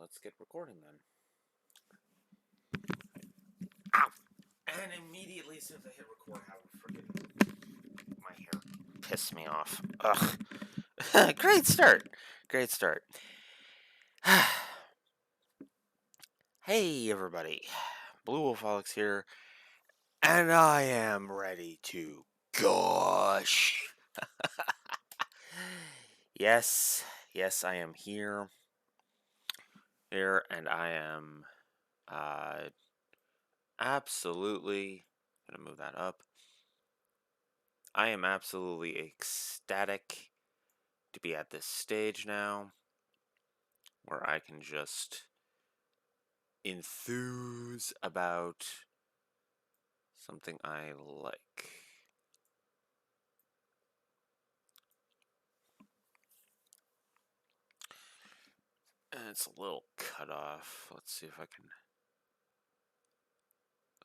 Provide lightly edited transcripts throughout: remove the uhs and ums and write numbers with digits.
let's get recording then. Ow! And immediately as soon as I hit record, how freaking my hair pissed me off. Ugh. Great start. Great start. Hey everybody. Blue Wolf Alex here, and I am ready to gush. Yes, I am here, and I am absolutely gonna move that up. I am absolutely ecstatic to be at this stage now where I can just enthuse about something I like. And it's a little cut off. Let's see if I can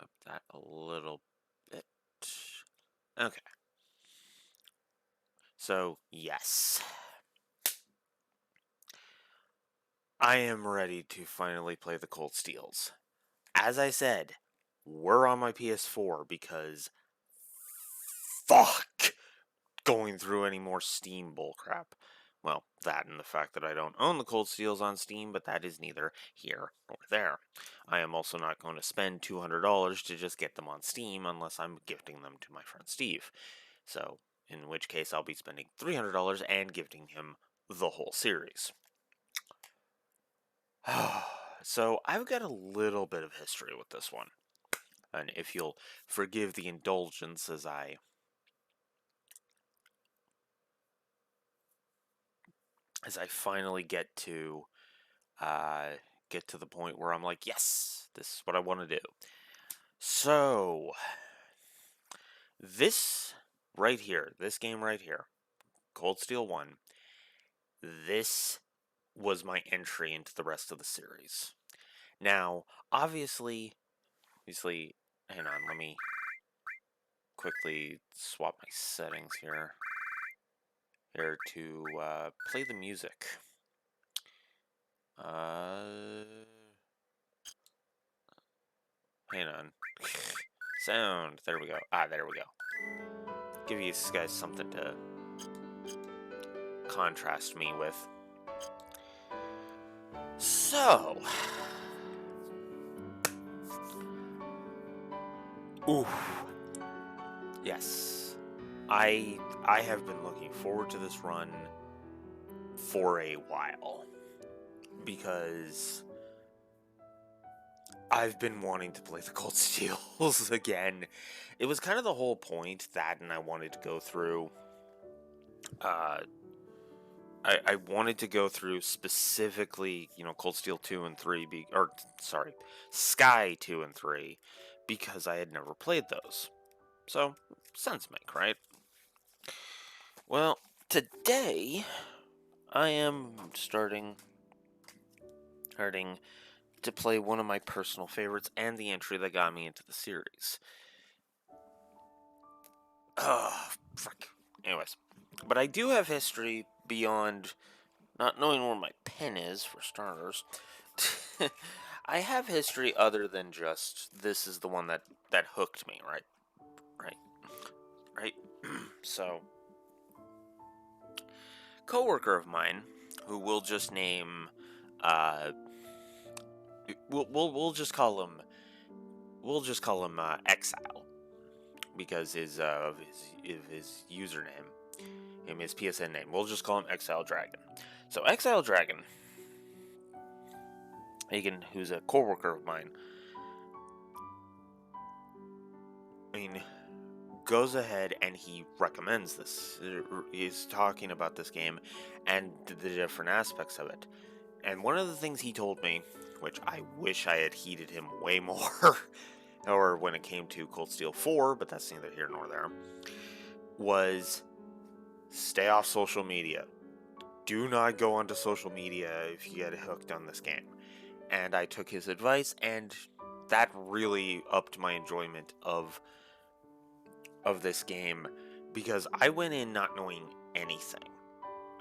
up that a little bit. Okay. So, yes. I am ready to finally play the Cold Steels. As I said, we're on my PS4 because fuck going through any more Steam bullcrap. Well, that and the fact that I don't own the Cold Steels on Steam, but that is neither here nor there. I am also not going to spend $200 to just get them on Steam unless I'm gifting them to my friend Steve. So, in which case I'll be spending $300 and gifting him the whole series. So, I've got a little bit of history with this one. And if you'll forgive the indulgence as I finally get to the point where I'm like, yes, this is what I want to do. So, this right here, this game right here, Cold Steel 1, this was my entry into the rest of the series. Now, obviously, hang on, let me quickly swap my settings here to play the music. Hang on. Sound. There we go. There we go. Give you guys something to contrast me with. So. Oof. Yes. I have been looking forward to this run for a while. Because I've been wanting to play the Cold Steels again. It was kind of the whole point that, and I wanted to go through. I wanted to go through specifically, Cold Steel 2 and 3, Sky 2 and 3, because I had never played those. So, sense make, right? Well, today I am starting to play one of my personal favorites and the entry that got me into the series. Frick. Anyways, but I do have history beyond not knowing where my pen is, for starters. I have history other than just this is the one that hooked me, right? So, coworker of mine, who we'll just name, we'll just call him Exile, because his username, his PSN name, we'll just call him Exile Dragon. So Exile Dragon, who's a coworker of mine, goes ahead and he recommends this. He's talking about this game and the different aspects of it. And one of the things he told me, which I wish I had heeded him way more, or when it came to Cold Steel 4, but that's neither here nor there, was stay off social media. Do not go onto social media if you get hooked on this game. And I took his advice, and that really upped my enjoyment of this game, because I went in not knowing anything.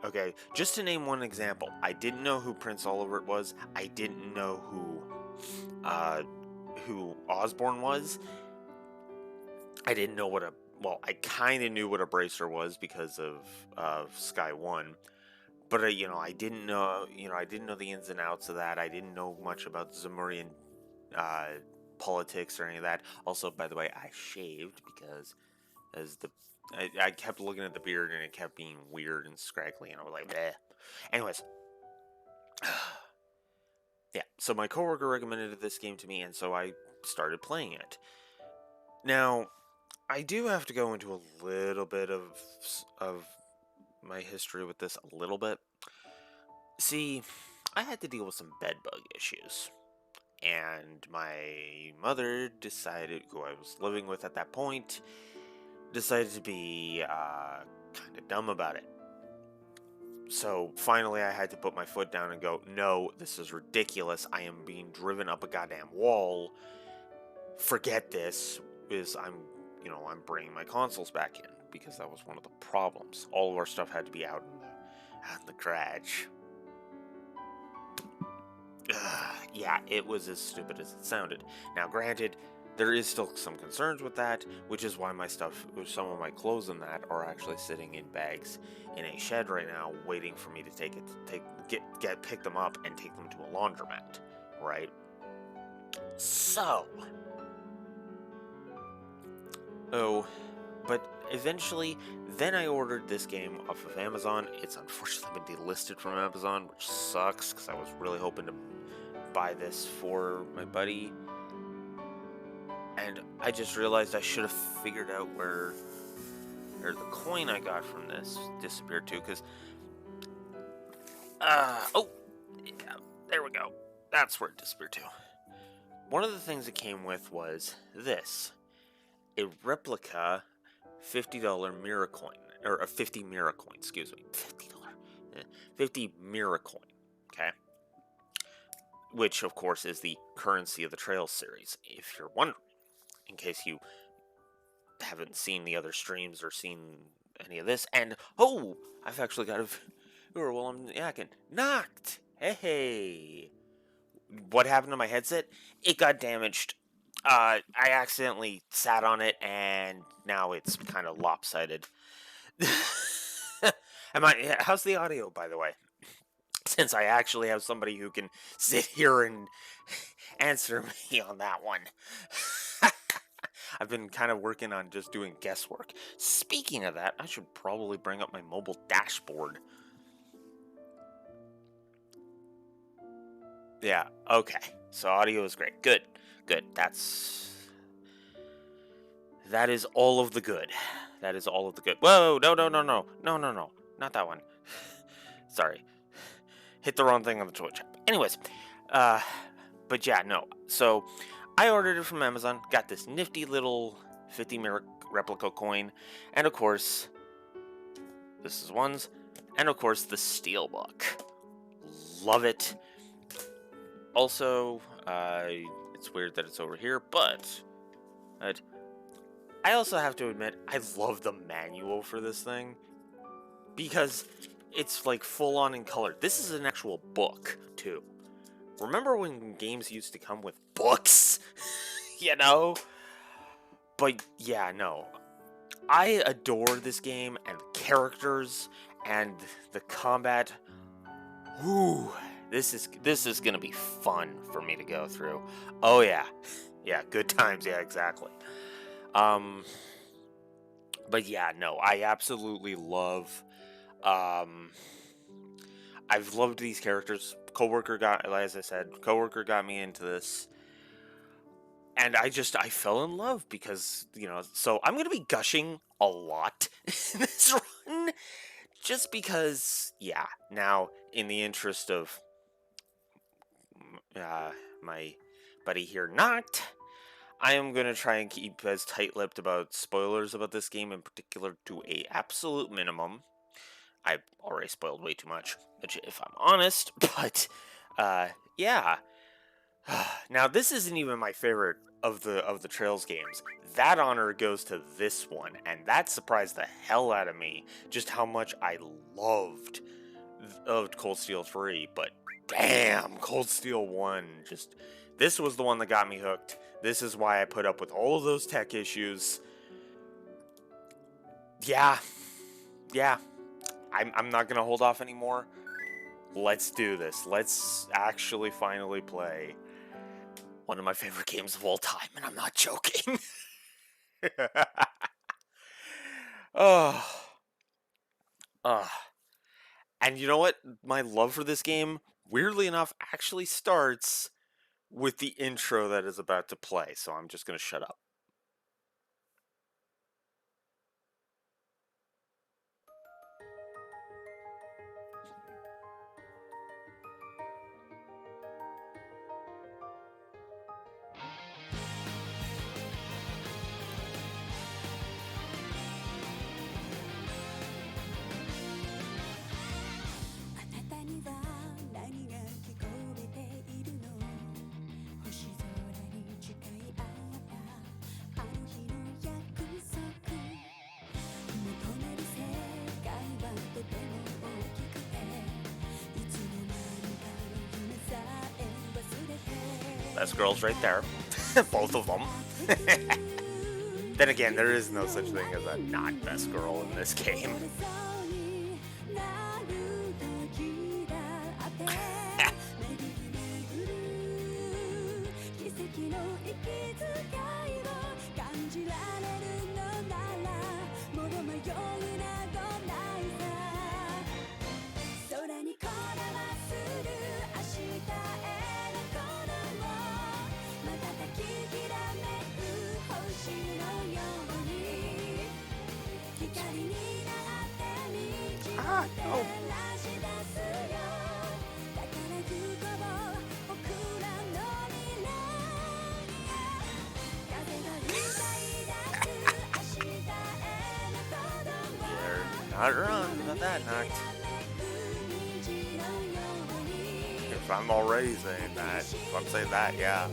Okay, just to name one example, I didn't know who Prince Oliver was. I didn't know uh, who Osborne was. I didn't know what a well, I kind of knew what a bracer was because of Sky One, but I didn't know, I didn't know the ins and outs of that. I didn't know much about Zamurian uh, politics or any of that. Also, by the way, I shaved because as I kept looking at the beard and it kept being weird and scraggly, and I was like, bleh. Anyways, yeah. So my coworker recommended this game to me, and so I started playing it. Now, I do have to go into a little bit of my history with this a little bit. See, I had to deal with some bed bug issues. And my mother decided, who I was living with at that point, decided to be kind of dumb about it. So finally, I had to put my foot down and go, no, this is ridiculous. I am being driven up a goddamn wall. Forget this. I'm bringing my consoles back in because that was one of the problems. All of our stuff had to be out in the garage. Yeah, it was as stupid as it sounded. Now, granted, there is still some concerns with that, which is why some of my clothes and that are actually sitting in bags in a shed right now, waiting for me to pick them up and take them to a laundromat, right? So, but eventually, then I ordered this game off of Amazon. It's unfortunately been delisted from Amazon, which sucks because I was really hoping to buy this for my buddy. And I just realized I should have figured out where the coin I got from this disappeared to, because yeah, there we go. That's where it disappeared to. One of the things it came with was this. A replica $50 Mira coin, or a 50 Mira coin, excuse me. $50. 50 Mira coin, okay? Which, of course, is the currency of the Trails series, if you're wondering, in case you haven't seen the other streams or seen any of this. And, I've actually got a viewer while I'm yakking. Knocked! Hey! What happened to my headset? It got damaged. I accidentally sat on it, and now it's kind of lopsided. How's the audio, by the way? Since I actually have somebody who can sit here and answer me on that one. I've been kind of working on just doing guesswork. Speaking of that, I should probably bring up my mobile dashboard. Yeah, okay. So audio is great. Good. That is all of the good. That is all of the good. Whoa, no. Not that one. Sorry. Hit the wrong thing on the Twitch app. Anyways, but yeah, no. So I ordered it from Amazon, got this nifty little 50 Mira replica coin, and of course, this is ones, and of course, the Steelbook. Love it. Also, it's weird that it's over here, but I also have to admit, I love the manual for this thing, because it's like full on in color. This is an actual book, too. Remember when games used to come with books? You know? But yeah, no. I adore this game and the characters and the combat. Whew. This is gonna be fun for me to go through. Oh yeah. Yeah, good times, yeah, exactly. But yeah, no, I absolutely love I've loved these characters. As I said, coworker got me into this. And I fell in love because, so I'm going to be gushing a lot in this run. Just because, yeah. Now, in the interest of my buddy here not, I am going to try and keep as tight-lipped about spoilers about this game in particular to a absolute minimum. I've already spoiled way too much, if I'm honest, but, yeah. Now, this isn't even my favorite of the Trails games. That honor goes to this one, and that surprised the hell out of me, just how much I loved of Cold Steel 3, but damn, Cold Steel 1, this was the one that got me hooked. This is why I put up with all of those tech issues. Yeah, I'm not gonna hold off anymore. Let's do this. Let's actually finally play one of my favorite games of all time, and I'm not joking. Oh, and you know what? My love for this game, weirdly enough, actually starts with the intro that is about to play, so I'm just gonna shut up. Best girls right there. Both of them. Then again, there is no such thing as a not best girl in this game. Oh. You're not wrong about that, Noct. If I'm already saying that, if I'm saying that, yeah.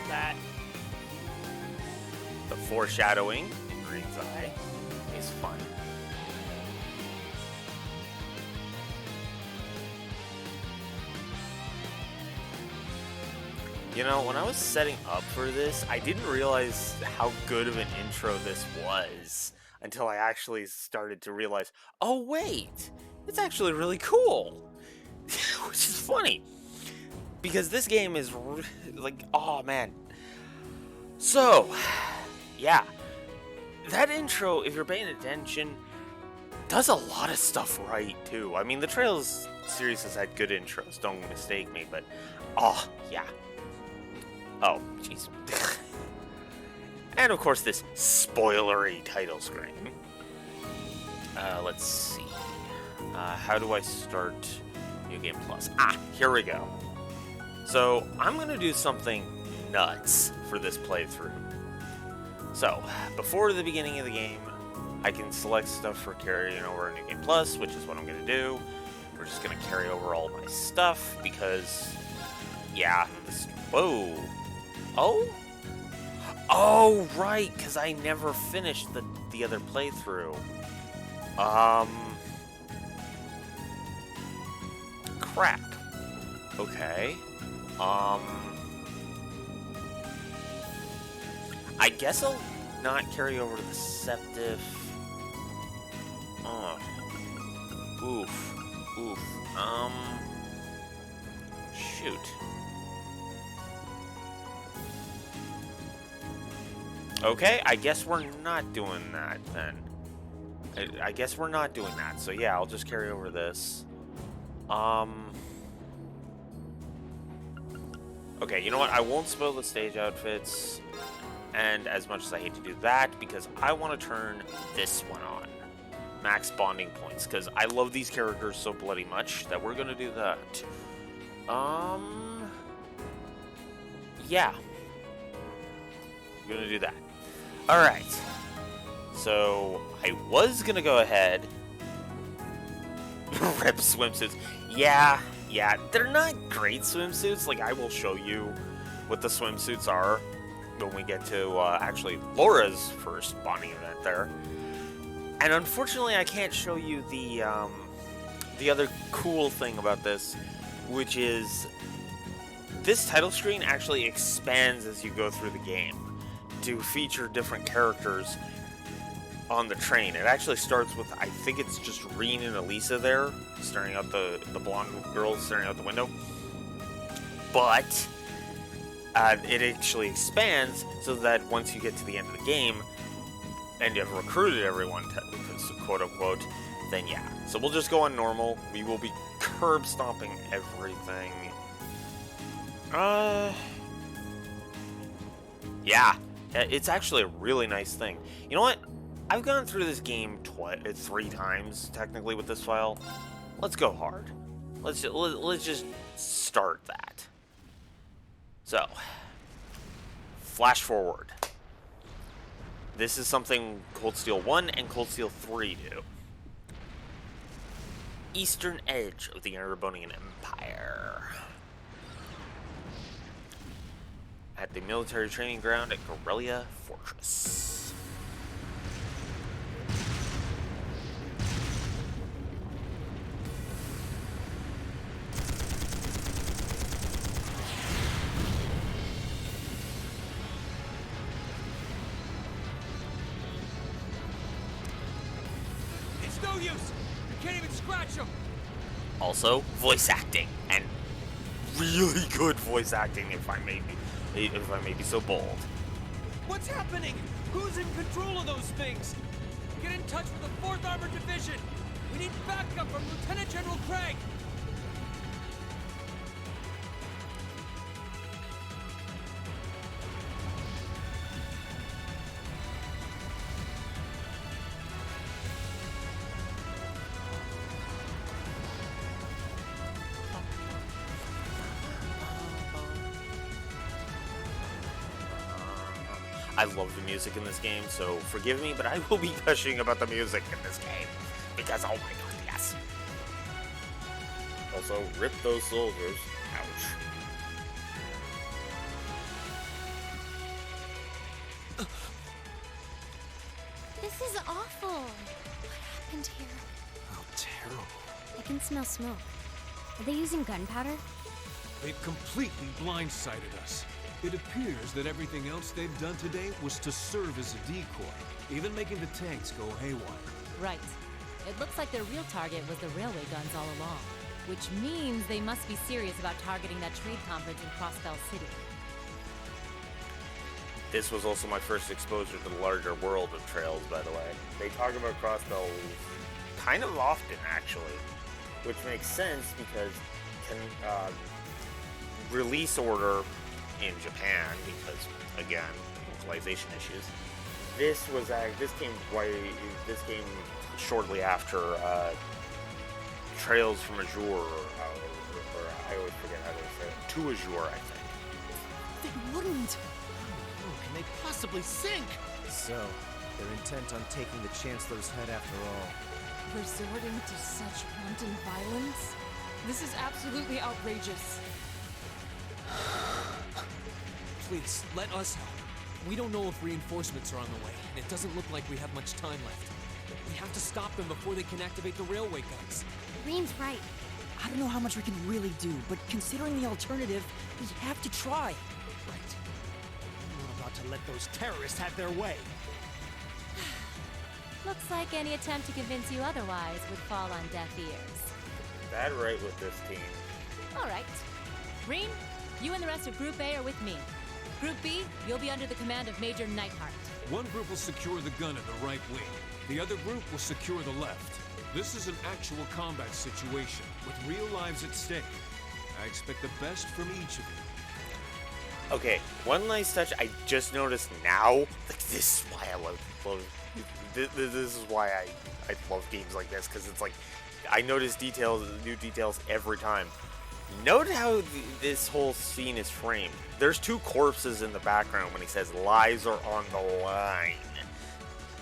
That. The foreshadowing in Green's eye is fun. You know, when I was setting up for this, I didn't realize how good of an intro this was until I actually started to realize, oh wait, it's actually really cool. Which is funny. Because this game is like, oh man. So, yeah. That intro, if you're paying attention, does a lot of stuff right, too. I mean, the Trails series has had good intros, don't mistake me, but, oh, yeah. Oh, jeez. And, of course, this spoilery title screen. Let's see. How do I start New Game Plus? Ah, here we go. So, I'm going to do something nuts for this playthrough. So, before the beginning of the game, I can select stuff for carrying over a New Game Plus, which is what I'm going to do. We're just going to carry over all my stuff, because, yeah, whoa. Oh? Oh, right, because I never finished the other playthrough. Crap. Okay. I guess I'll not carry over the Deceptive. Oof. Shoot. Okay, I guess we're not doing that then. I guess we're not doing that. So yeah, I'll just carry over this. Okay, you know what? I won't spoil the stage outfits. And as much as I hate to do that, because I want to turn this one on. Max bonding points, because I love these characters so bloody much that we're going to do that. Yeah. We're going to do that. Alright. So I was gonna go ahead. Rip swimsuits. Yeah, they're not great swimsuits. Like, I will show you what the swimsuits are when we get to actually Laura's first bonding event there. And unfortunately, I can't show you the other cool thing about this, which is this title screen actually expands as you go through the game to feature different characters on the train. It actually starts with, I think it's just Reen and Elisa there, staring out the blonde girl staring out the window. But it actually expands so that once you get to the end of the game and you've recruited everyone, quote unquote, then yeah. So we'll just go on normal. We will be curb stomping everything. Yeah, it's actually a really nice thing. You know what? I've gone through this game 3 times, technically, with this file. Let's go hard. Let's just start that. So, flash forward. This is something Cold Steel 1 and Cold Steel 3 do. Eastern edge of the Erebonian Empire. At the military training ground at Corellia Fortress. It's no use! You can't even scratch him! Also, voice acting, and really good voice acting, if I may be so bold. What's happening? Who's in control of those things? Get in touch with the 4th Armored Division! We need backup from Lieutenant General Craig! I love the music in this game, so forgive me, but I will be gushing about the music in this game. Because, oh my god, yes. Also, rip those soldiers. Ouch. This is awful. What happened here? How terrible. I can smell smoke. Are they using gunpowder? They've completely blindsided us. It appears that everything else they've done today was to serve as a decoy, even making the tanks go haywire. Right. It looks like their real target was the railway guns all along, which means they must be serious about targeting that trade conference in Crossbell City. This was also my first exposure to the larger world of Trails, by the way. They talk about Crossbell kind of often, actually, which makes sense because release order in Japan, because again, localization issues. This came shortly after Trails from Azure, or I always forget how to say it. To Azure, I think. They wouldn't! How can they possibly sink? So, they're intent on taking the Chancellor's head after all. Resorting to such wanton violence? This is absolutely outrageous. Please, let us help. We don't know if reinforcements are on the way, and it doesn't look like we have much time left. We have to stop them before they can activate the railway guns. Green's right. I don't know how much we can really do, but considering the alternative, we have to try. Right. We're not about to let those terrorists have their way. Looks like any attempt to convince you otherwise would fall on deaf ears. That right with this team. All right. Reen, you and the rest of Group A are with me. Group B, you'll be under the command of Major Neidhart. One group will secure the gun at the right wing. The other group will secure the left. This is an actual combat situation, with real lives at stake. I expect the best from each of you. Okay, one nice touch I just noticed now. Like, this is why I love this is why I love games like this, because it's like I notice new details every time. Note how this whole scene is framed. There's 2 corpses in the background when he says lives are on the line.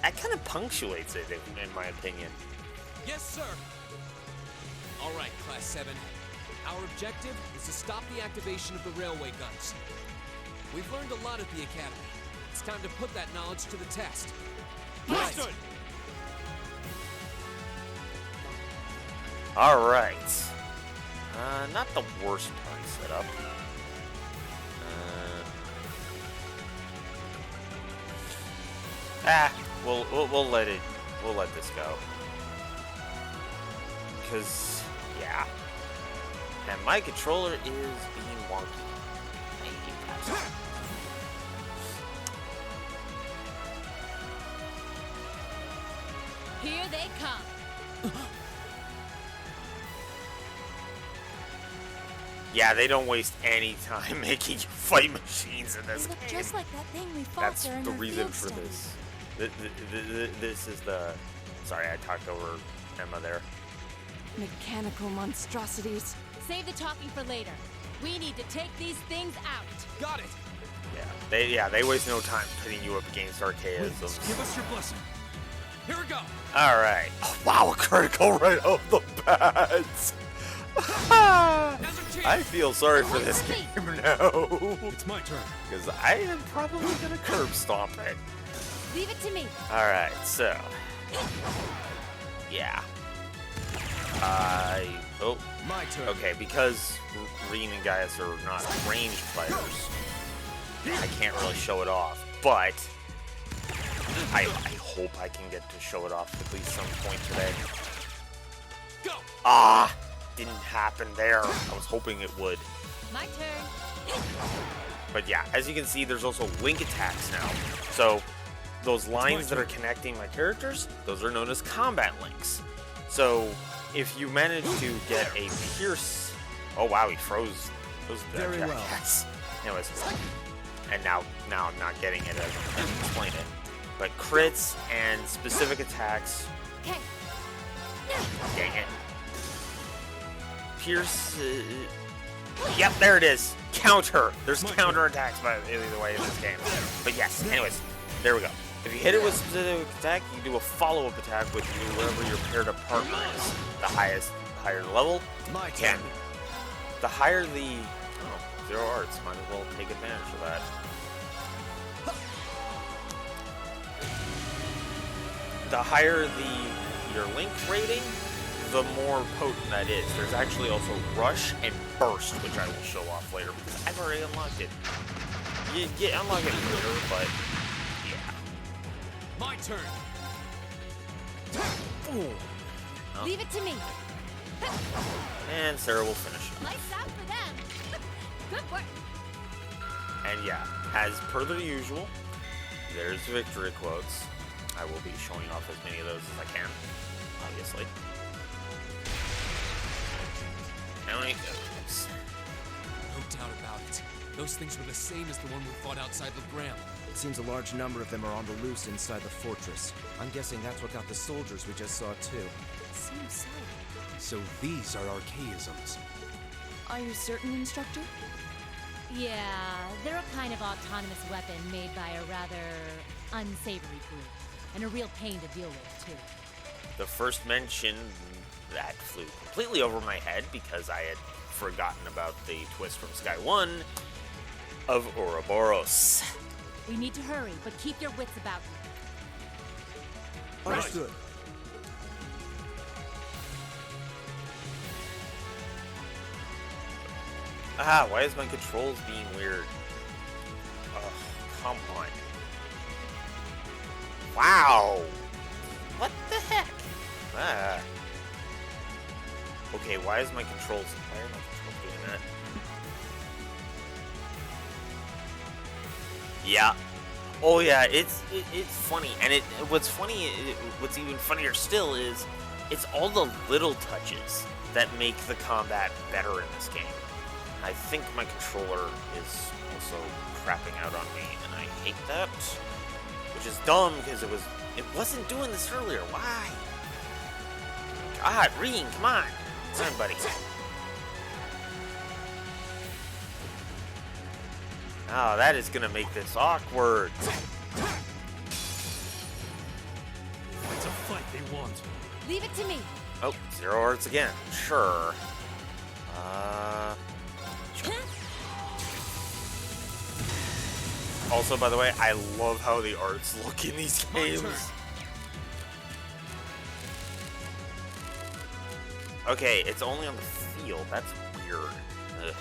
that kind of punctuates it, in my opinion. Yes, sir. All right, Class 7. Our objective is to stop the activation of the railway guns. We've learned a lot at the Academy. It's time to put that knowledge to the test. Understood. All right. Not the worst party setup. We'll let this go. Cause yeah, and my controller is being wonky. I hate that. Here they come. Yeah, they don't waste any time making you fight machines in this They look game. just like that thing we fought That's during the our reason field for study. this. This is the. Sorry, I talked over Emma there. Mechanical monstrosities. Save the talking for later. We need to take these things out. Got it. They waste no time pitting you up against archaisms. Give us your blessing. Here we go. All right. Oh, wow, a critical right off the bat. Now's our chance. I feel sorry for this game now. It's my turn. Because I am probably going to curb stomp it. Leave it to me. All right, so. Yeah. Oh, My turn. okay, because Reen and Gaius are not ranged fighters, I can't really show it off, but I hope I can get to show it off at least some point today. Go. Ah! Didn't happen there. I was hoping it would. My turn. But yeah, as you can see, there's also link attacks now. So those lines that are turn. connecting my characters, those are known as combat links. So if you manage to get a pierce... Oh wow, he froze that Very well. jackass. Anyways, and now I'm not getting it as I explain it. But crits and specific attacks... Okay. Dang it. Pierce... Yep, there it is. Counter. There's counter attacks by either way in this game. But yes, anyways, there we go. If you hit it with a specific attack, you do a follow-up attack with whoever your paired up partner is. The higher the level, My 10. turn. The higher the... Oh, 0 arts. Might as well take advantage of that. The higher your link rating, the more potent that is. There's actually also Rush and Burst, which I will show off later because I've already unlocked it. You unlock it later, but yeah. My turn. Ooh. Leave it to me. And Sarah will finish it. Lights out for them. Good work. And yeah, as per the usual, there's victory quotes. I will be showing off as many of those as I can, obviously. How many goes? No doubt about it. Those things were the same as the one we fought outside Legram. It seems a large number of them are on the loose inside the fortress. I'm guessing that's what got the soldiers we just saw too. Seems so. So these are archaisms. Are you certain, Instructor? Yeah, they're a kind of autonomous weapon made by a rather unsavory group. And a real pain to deal with, too. The first mention, that flew completely over my head because I had forgotten about the twist from Sky 1 of Ouroboros. We need to hurry, but keep your wits about you. Understood. Ah, why is my controls being weird? Oh, come on. Wow! What the heck? Ah. Okay, why are my controls doing that? Yeah. Oh yeah, it's funny, and what's funny, what's even funnier still is it's all the little touches that make the combat better in this game. I think my controller is also crapping out on me, and I hate that. Which is dumb because it wasn't doing this earlier. Why? God, Reen, come on. Come on, buddy. Oh, that is gonna make this awkward. want? Leave it to me. Oh, 0 hearts again. Sure. Also, by the way, I love how the arts look in these games. Okay, it's only on the field. That's weird. Ugh.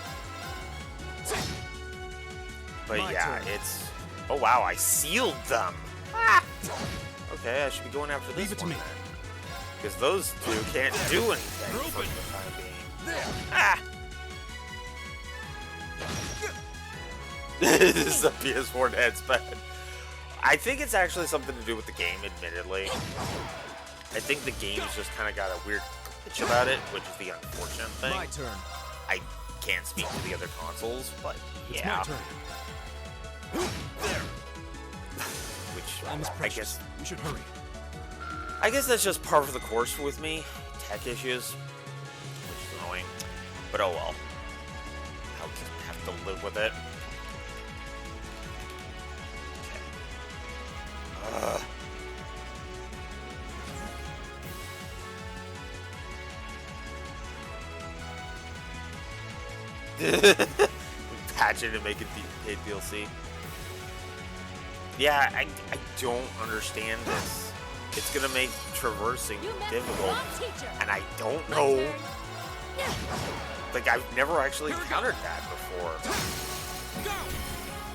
But My yeah, turn. it's... Oh wow, I sealed them! Ah! Okay, I should be going after this Leave it to one me. Because those two can't do anything for the time being. Ah! This is a PS4 headspad. I think it's actually something to do with the game, admittedly. I think the game's just kind of got a weird glitch about it, which is the unfortunate thing. My turn. I can't speak to the other consoles, but It's yeah. my turn. Which Time is I precious. guess We should hurry. that's just par for the course with me. Tech issues, which is annoying. But oh well. I'll just have to live with it. Okay. Patch it and make it paid DLC. Yeah, I don't understand this. It's gonna make traversing You messed with the difficult, wrong teacher. and I don't My know. turn. Like, I've never actually Here we go. encountered that before. Go!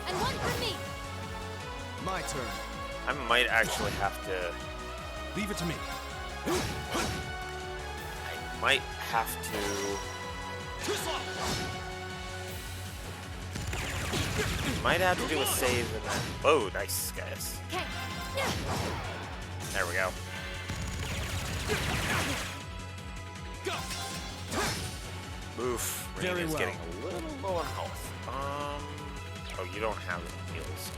And one for me. My turn. I might actually have to. Leave it to me. I might have to. Too slow. Might have to do a save and then. Oh, nice, guys. Okay. There we go. Go! Oof. Rain Very is well. getting a little low on health. Oh, you don't have any heals.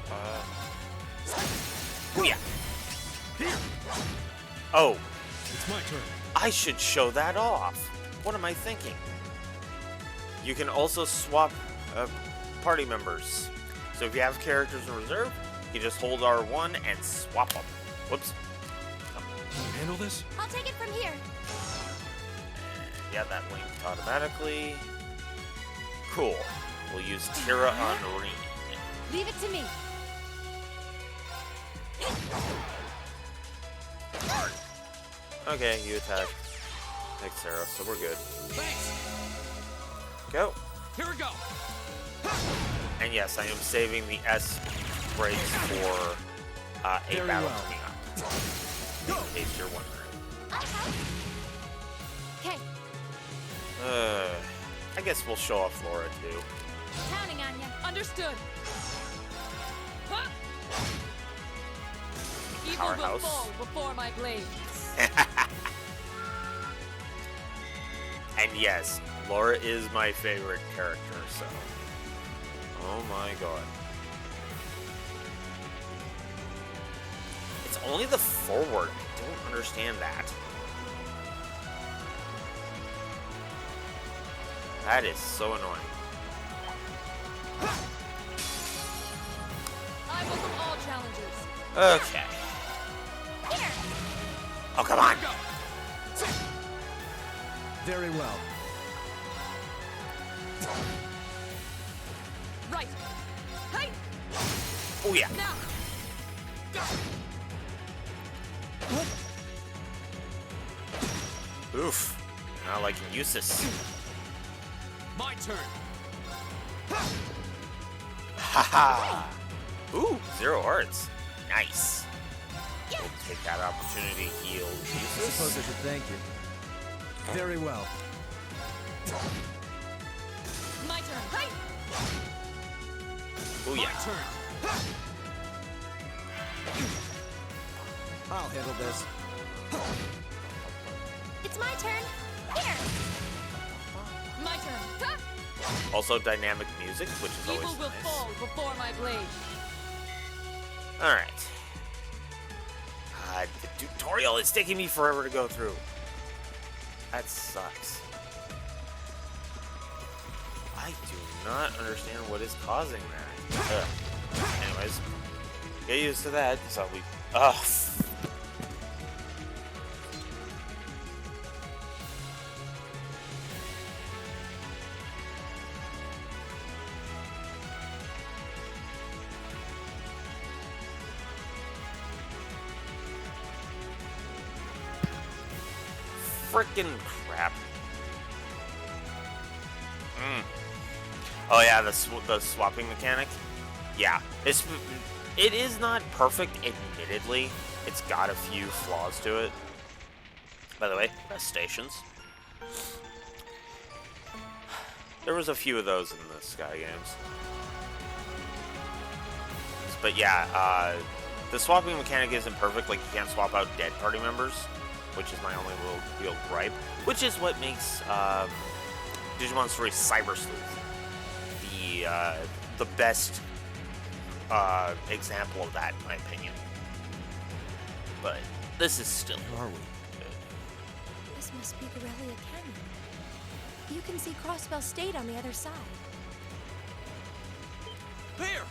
Oh yeah. Oh, It's my turn. I should show that off. What am I thinking? You can also swap party members. So if you have characters in reserve, you just hold R1 and swap them. Whoops. Can you handle this? I'll take it from here. Yeah, that linked automatically. Cool. We'll use Tira on Reen. Leave it to me. Okay, you attack. Like Sarah, so we're good. Thanks. Go. Here we go. And yes, I am saving the S breaks for a Very battle well. coming up. In case you're wondering. Okay. I guess we'll show off Laura too. Counting on you. Understood. Huh? Evil will Powerhouse. fall before my blade. And yes, Laura is my favorite character, so. Oh my god. It's only the forward. I don't understand that. That is so annoying. I welcome all challengers. Okay. Here. Oh, come on. Go. Very well. Right. Hey, Oh, yeah. now. Oof. Not liking Eustace. My turn. Haha. Ooh, 0 hearts. Nice. We'll take that opportunity to heal I suppose I Jesus. should thank you. Very well. My turn. Hey, Oh, My yeah. turn. I'll handle this. It's my turn. Here. my turn. Ha! Also, dynamic music, which is Evil always will nice. fall before my blade. Alright. The tutorial is taking me forever to go through. That sucks. I do not understand what is causing that. Ugh. Anyways, get used to that. So we. Ugh. frickin' crap. Oh yeah, the swapping mechanic. Yeah, it is not perfect, admittedly. It's got a few flaws to it. By the way, best stations. There was a few of those in the Sky games. But yeah, the swapping mechanic isn't perfect. Like, you can't swap out dead party members, which is my only real gripe. Which is what makes Digimon Story Cyber Sleuth the best example of that, in my opinion. But this is still. Where are we? This must be Corellia Canyon. You can see Crossbell State on the other side. There!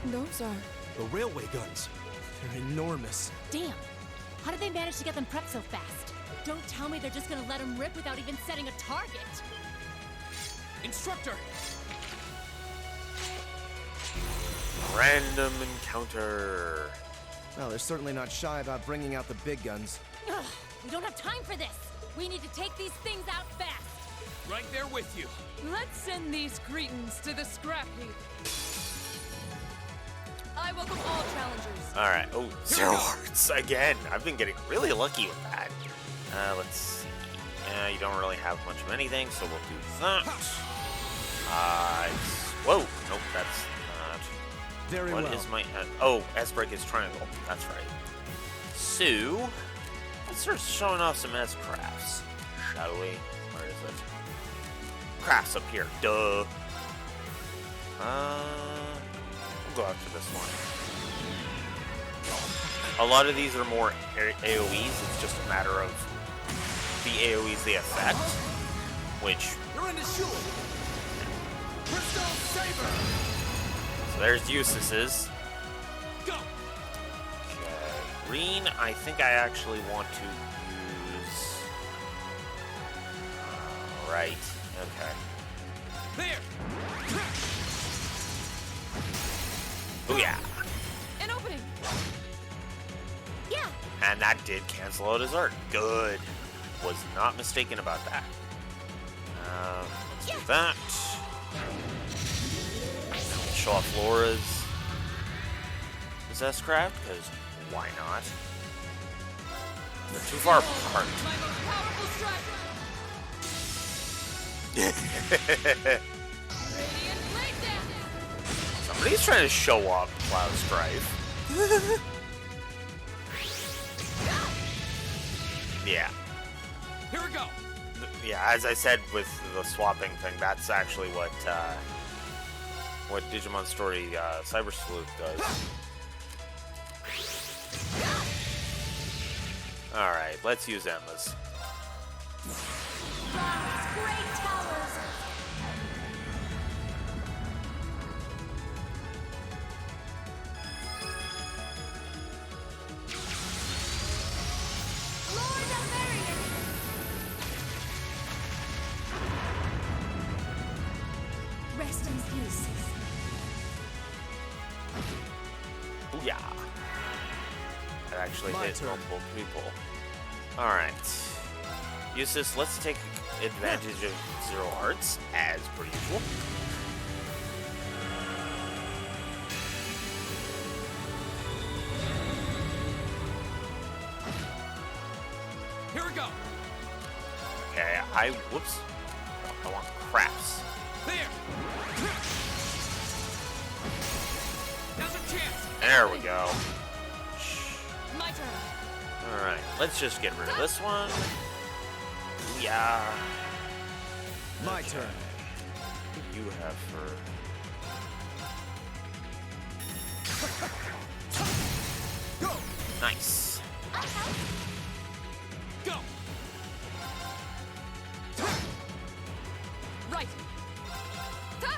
Those are... The railway guns. They're enormous. Damn! How did they manage to get them prepped so fast? Don't tell me they're just gonna let them rip without even setting a target! Instructor! Random encounter. Well, they're certainly not shy about bringing out the big guns. Ugh, we don't have time for this! We need to take these things out fast! Right there with you. Let's send these cretins to the scrap heap. I welcome all challengers. Alright. Oh, 0 hearts again. I've been getting really lucky with that. Let's see. You don't really have much of anything, so we'll do that. Whoa. Nope, that's not. Very What well. is my... oh, S-break is triangle. That's right. So, let's start showing off some S-crafts, shall we? Where is it? Crafts up here. Duh. We'll go after this one. A lot of these are more AoEs. It's just a matter of the AoEs they affect, which... You're in the shoe! Crystal Saber! So there's Eustace's. Go! Okay. Green, I think I actually want to use... right. Okay. There! Oh yeah. An opening. Yeah, And that did cancel out his art. Good. Was not mistaken about that. Let's do that. Show off Laura's S-craft, because why not? They're too far apart. My most powerful striker. Radiant Blade Dance. Somebody's trying to show off Cloud Strife. Yeah. Here we go! Yeah, as I said with the swapping thing, that's actually what Digimon Story Cyber Sleuth does. Alright, let's use Emma's. great towers. Lord of Marion. Rest in peace. Yeah. That actually My hit turn. multiple people. Alright. Eustace, let's take advantage of 0 hearts, as per usual. Here we go! Okay, whoops. I want crafts. There! Now's a chance! There we go. My turn. Alright, let's just get rid of this one. Yeah. My turn. What do you have for... Go! Nice. Go! Right. Ha!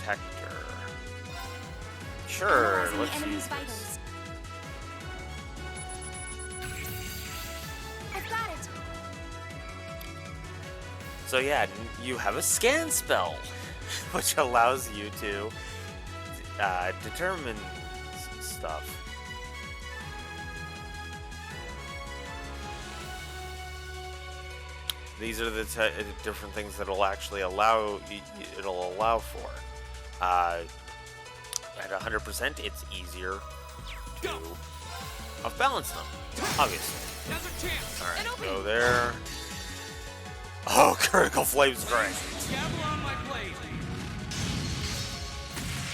Okay. Sure, Analyzing let's the enemy's use this. vitals. I've got it. So yeah, you have a scan spell, which allows you to determine stuff. These are the different things that it'll actually allow. It'll allow for. At 100%, it's easier to off-balance them, obviously. Now's our chance. All right, go there. Oh, critical flame strike. Gavel on my blade.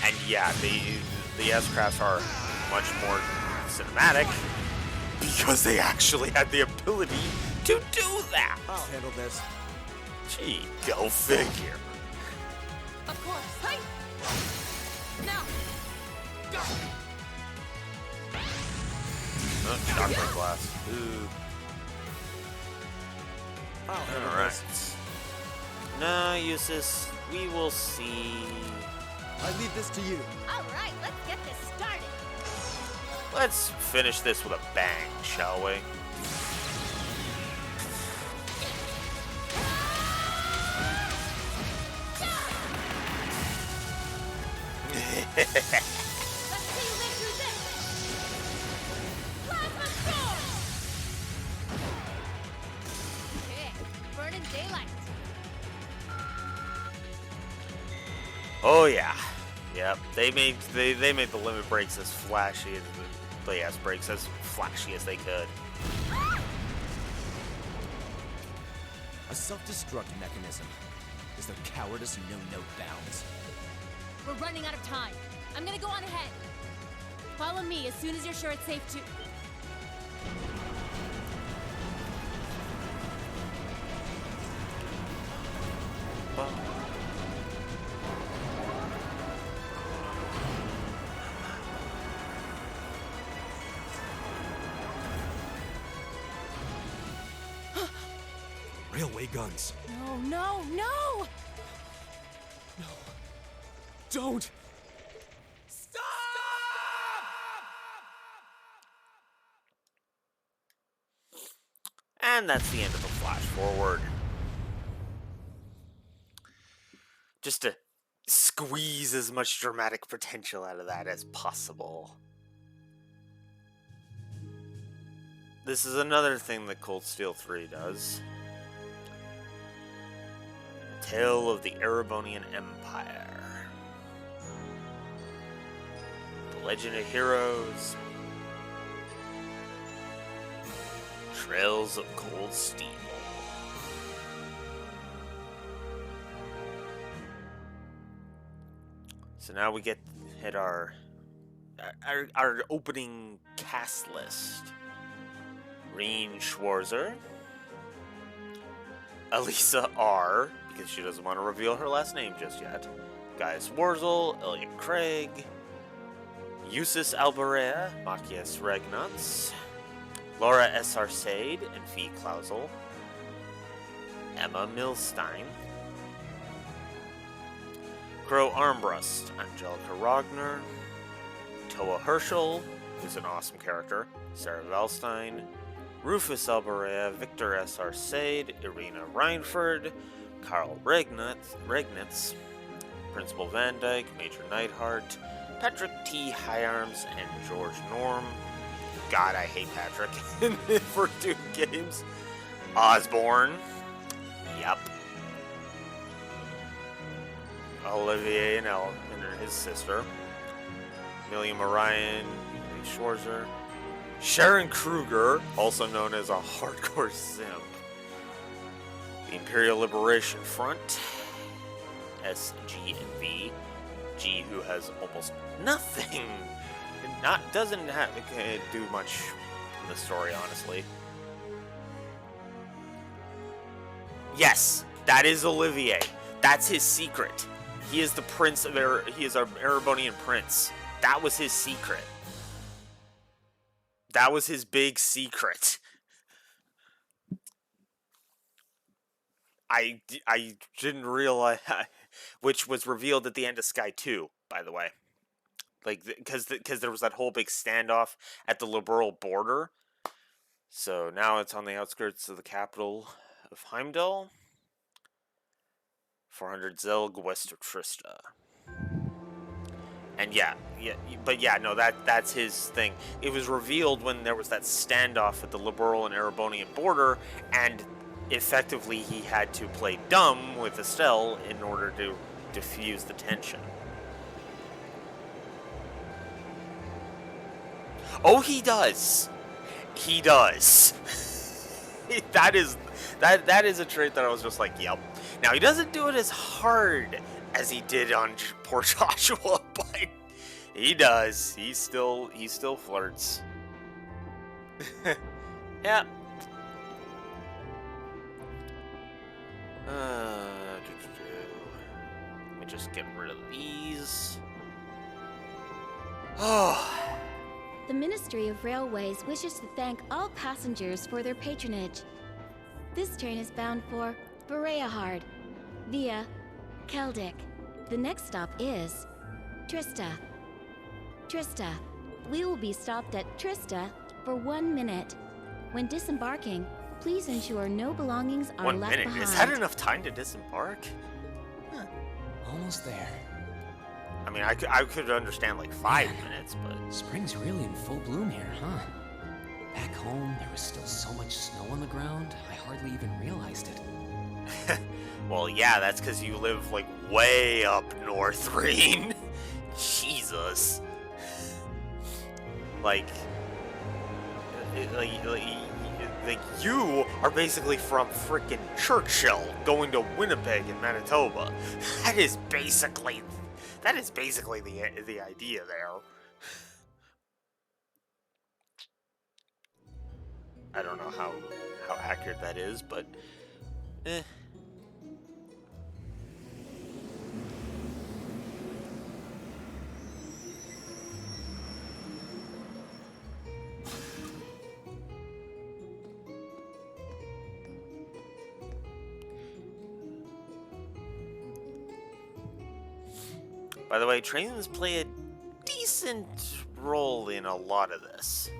And yeah, the S-Crafts are much more cinematic because they actually had the ability to do that. I'll handle this. Gee, go figure. Of course. Hey! Now! Go! Oh, chocolate glass. Ooh. I'll handle All right. this. No, Eustace, we will see. I leave this to you. All right, let's get this started. Let's finish this with a bang, shall we? Let's see who lives through this. Plasma storm. Okay, burning daylight. Oh yeah, yep. They made the limit breaks as flashy as the S breaks as flashy as they could. A self-destruct mechanism. Is there cowardice and no bounds? We're running out of time. I'm gonna go on ahead. Follow me as soon as you're sure it's safe to. Railway guns. No, no, no! Don't. And that's the end of the flash forward. Just to squeeze as much dramatic potential out of that as possible. This is another thing that Cold Steel 3 does. Tale of the Erebonian Empire. The Legend of Heroes. Trails of Cold Steel. So now we hit our opening cast list. Reen Schwarzer, Elisa R, because she doesn't want to reveal her last name just yet. Gaius Warzel, Elliot Craig, Eustace Alberea, Machias Regnats, Laura S. Arcade and Fee Clausel, Emma Milstein, Crow Armbrust, Angelica Rogner, Toa Herschel, who's an awesome character, Sarah Valstein, Rufus Alberea, Victor S. Arcade, Irina Reinford, Carl Regnitz, Principal Van Dyke, Major Neidhart, Patrick T. Hyarms, and George Norm. God, I hate Patrick for 2 games. Osborne. Yep. Olivier and his sister. Amelia Marion, Schwarzer. Sharon Kruger, also known as a hardcore simp. The Imperial Liberation Front. SG and V. G, who has almost nothing. Doesn't do much in the story, honestly. Yes, that is Olivier. That's his secret. He is the prince of he is our Erebonian prince. That was his secret. That was his big secret. I didn't realize, which was revealed at the end of Sky 2, by the way. like because there was that whole big standoff at the Liberal border. So now it's on the outskirts of the capital of Heimdall. 400 Zelg west of Trista. And no, that's his thing. It was revealed when there was that standoff at the Liberal and Erebonian border, and effectively he had to play dumb with Estelle in order to diffuse the tension. Oh, he does. He does. that is a trait that I was just like, yep. Now he doesn't do it as hard as he did on poor Joshua, but he does. He still flirts. Yeah. Let me just get rid of these. Oh. The Ministry of Railways wishes to thank all passengers for their patronage. This train is bound for Bereahard via Keldic. The next stop is Trista. Trista. We will be stopped at Trista for 1 minute. When disembarking, please ensure no belongings are 1 left minute? behind. Is that enough time to disembark? Almost there. I mean, I could understand like 5 minutes, but... Spring's really in full bloom here, huh? Back home, there was still so much snow on the ground, I hardly even realized it. Well, yeah, that's because you live, like, way up north, Reen. Jesus. Like, you are basically from frickin' Churchill going to Winnipeg in Manitoba. That is basically the idea there. I don't know how accurate that is, but eh. By the way, trains play a decent role in a lot of this.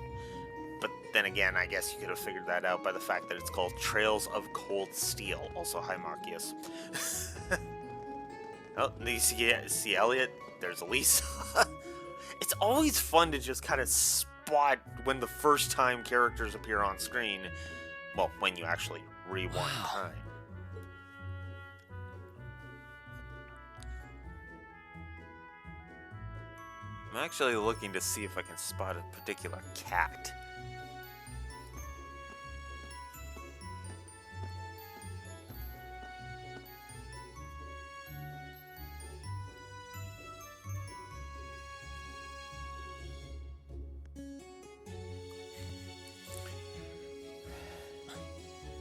But then again, I guess you could have figured that out by the fact that it's called Trails of Cold Steel. Also, hi, Marcius. Oh, you see Elliot? There's Elisa. It's always fun to just kind of spot when the first time characters appear on screen. Well, when you actually rewind time. I'm actually looking to see if I can spot a particular cat.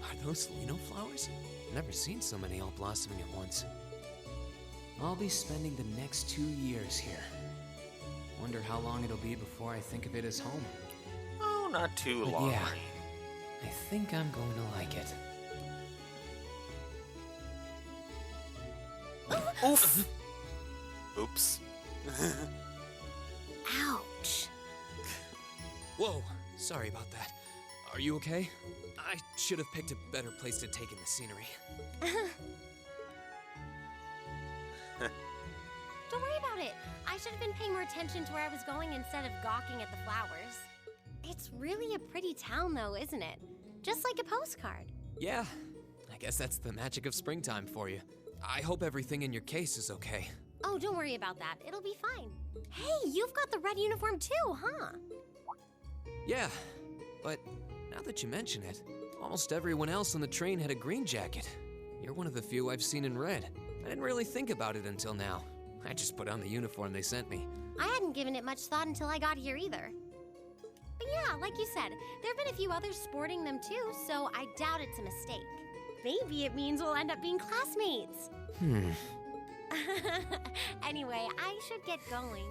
Are those Lino flowers? Never seen so many all blossoming at once. I'll be spending the next 2 years here. Wonder how long it'll be before I think of it as home. Oh, not too But long. yeah, I think I'm going to like it. Oof. Oops. Ouch. Whoa, sorry about that. Are you okay? I should have picked a better place to take in the scenery. Don't worry about it. I should have been paying more attention to where I was going instead of gawking at the flowers. It's really a pretty town though, isn't it? Just like a postcard. Yeah, I guess that's the magic of springtime for you. I hope everything in your case is okay. Oh, don't worry about that. It'll be fine. Hey, you've got the red uniform too, huh? Yeah, but now that you mention it, almost everyone else on the train had a green jacket. You're one of the few I've seen in red. I didn't really think about it until now. I just put on the uniform they sent me. I hadn't given it much thought until I got here either. But yeah, like you said, there have been a few others sporting them too, so I doubt it's a mistake. Maybe it means we'll end up being classmates. Anyway, I should get going.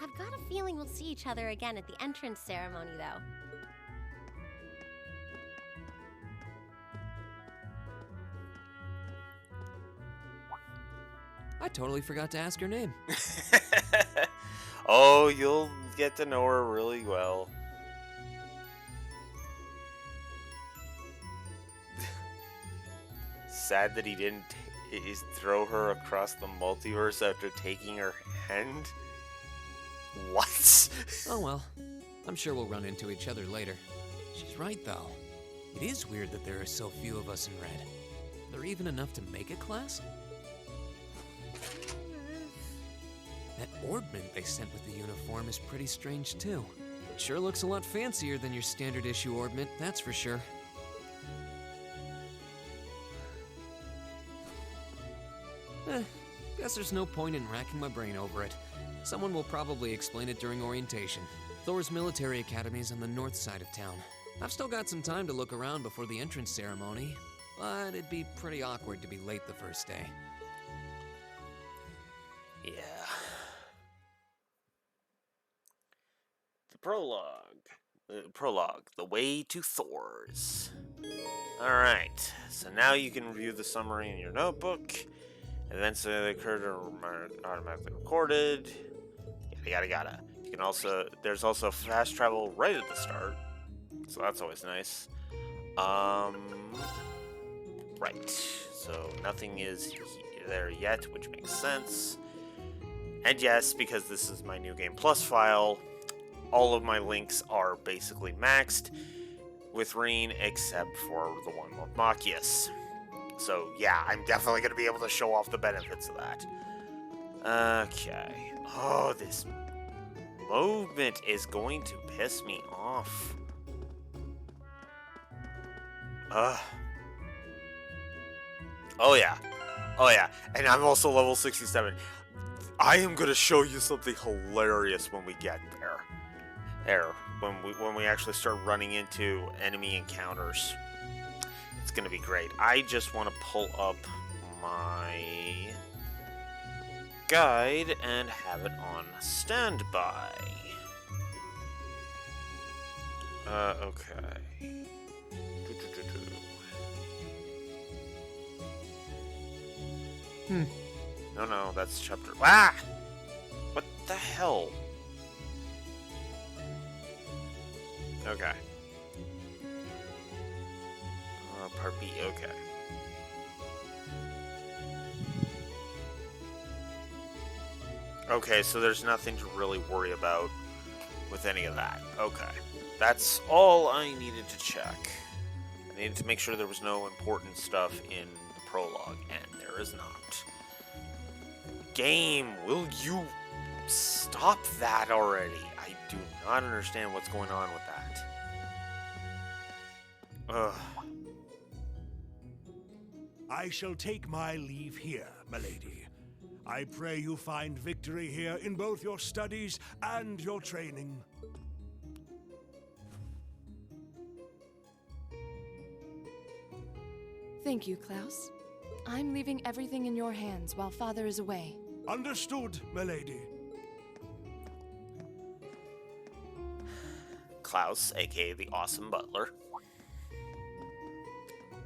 I've got a feeling we'll see each other again at the entrance ceremony, though. I totally forgot to ask your name. Oh, you'll get to know her really well. Sad that he didn't throw her across the multiverse after taking her hand. What? Oh well. I'm sure we'll run into each other later. She's right, though. It is weird that there are so few of us in red. Are there even enough to make a class? That orbment they sent with the uniform is pretty strange, too. It sure looks a lot fancier than your standard issue orbment, that's for sure. Guess there's no point in racking my brain over it. Someone will probably explain it during orientation. Thor's military academy is on the north side of town. I've still got some time to look around before the entrance ceremony, but it'd be pretty awkward to be late the first day. Yeah. The prologue. The Way to Thor's. Alright, so now you can review the summary in your notebook. Events that occurred are automatically recorded. Yada yada yada. You can also, there's also fast travel right at the start, so that's always nice. Right. So nothing is there yet, which makes sense. And yes, because this is my New Game Plus file, all of my links are basically maxed with Reen, except for the one with Machias. So yeah, I'm definitely going to be able to show off the benefits of that. Okay. Oh, this movement is going to piss me off. Oh yeah. Oh yeah. And I'm also level 67. I am going to show you something hilarious when we get there. When we actually start running into enemy encounters. It's going to be great. I just want to pull up my guide and have it on standby. Okay. No, that's chapter... Ah! What the hell? Okay. Part B, okay. Okay, so there's nothing to really worry about with any of that. Okay. That's all I needed to check. I needed to make sure there was no important stuff in the prologue, and there is not. Game, will you stop that already? I do not understand what's going on with that. Ugh. I shall take my leave here, milady. I pray you find victory here in both your studies and your training. Thank you, Klaus. I'm leaving everything in your hands while Father is away. Understood, milady. Klaus, aka the Awesome Butler.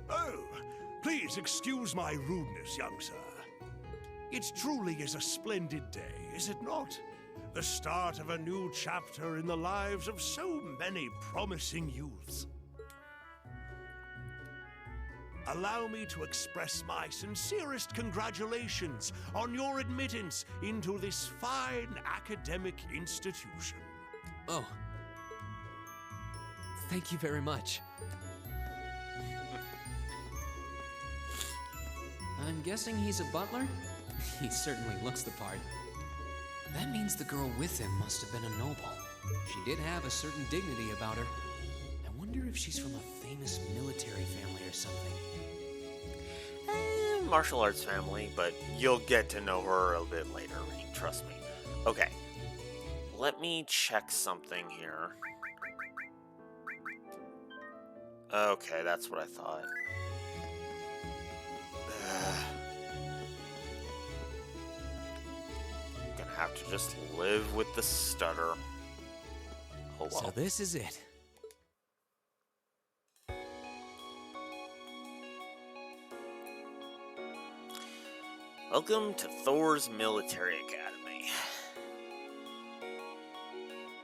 Oh, please excuse my rudeness, young sir. It truly is a splendid day, is it not? The start of a new chapter in the lives of so many promising youths. Allow me to express my sincerest congratulations on your admittance into this fine academic institution. Oh. Thank you very much. I'm guessing he's a butler? He certainly looks the part. That means the girl with him must have been a noble. She did have a certain dignity about her. I wonder if she's from a famous military family or something. Martial arts family, but you'll get to know her a bit later, Reed, trust me. Okay, let me check something here. Okay, that's what I thought. Gonna have to just live with the stutter. Oh well. So this is it. Welcome to Thor's Military Academy.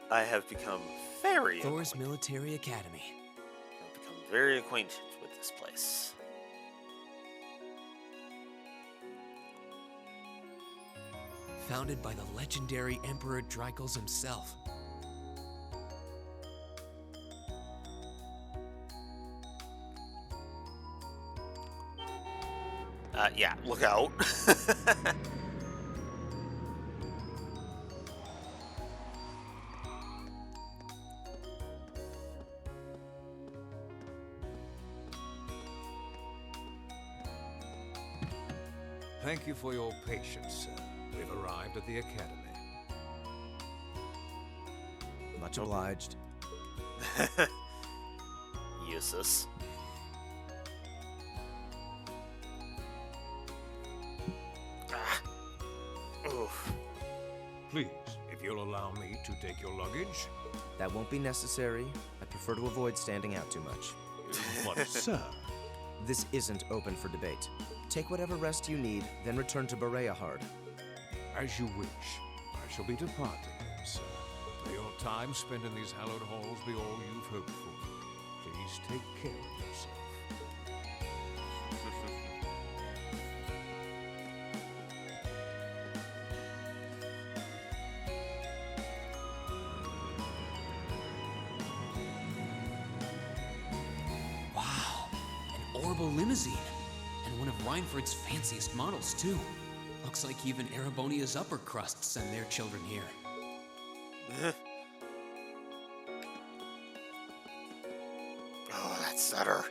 I have become very Thor's Military Academy. I've become very acquainted with this place. Founded by the legendary Emperor Dreichels himself. Yeah, look out. Thank you for your patience, sir. We've arrived at the Academy. Much obliged. Useless. Oof. Please, if you'll allow me to take your luggage. That won't be necessary. I prefer to avoid standing out too much. But, sir. This isn't open for debate. Take whatever rest you need, then return to Bereahard. As you wish. I shall be departing, sir. May your time spent in these hallowed halls be all you've hoped for. Please take care of yourself. Wow, an Orbital limousine. And one of Reinford's fanciest models, too. Looks like even Erebonia's upper crust send their children here. Oh, that stutter.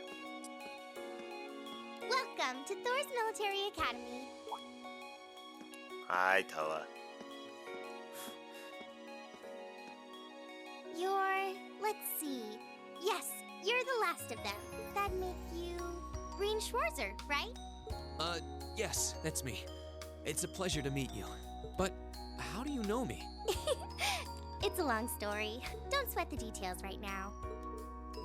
Welcome to Thor's Military Academy. Hi, Tella. Let's see. Yes, you're the last of them. That'd make you Breen Schwarzer, right? Yes, that's me. It's a pleasure to meet you. But how do you know me? It's a long story. Don't sweat the details right now.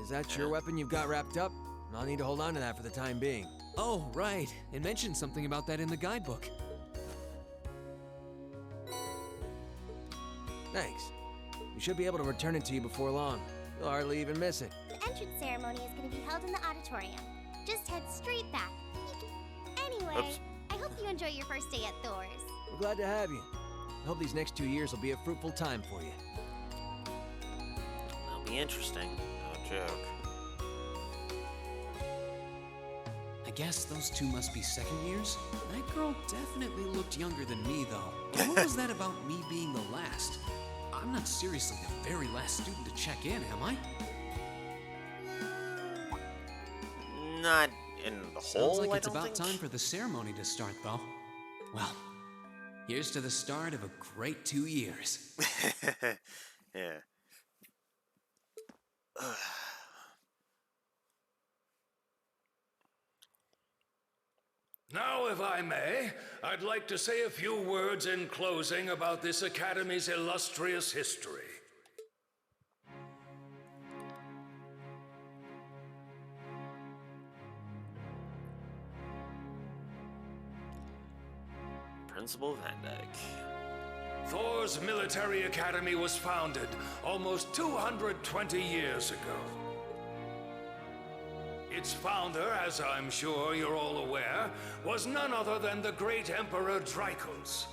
Is that your weapon you've got wrapped up? I'll need to hold on to that for the time being. Oh, right. It mentioned something about that in the guidebook. Thanks. We should be able to return it to you before long. You'll hardly even miss it. The entrance ceremony is going to be held in the auditorium. Just head straight back. Anyway, Oops. I hope you enjoy your first day at Thor's. We're glad to have you. I hope these next 2 years will be a fruitful time for you. That'll be interesting. No joke. I guess those two must be second years? That girl definitely looked younger than me, though. What was that about me being the last? I'm not seriously the very last student to check in, am I? Not in the whole. Sounds like I it's don't about think. time for the ceremony to start, though. Well, here's to the start of a great 2 years. Yeah. Now, if I may, I'd like to say a few words in closing about this Academy's illustrious history. Principal Van Dyke. Thor's Military Academy was founded almost 220 years ago. Its founder, as I'm sure you're all aware, was none other than the great Emperor Dreichels,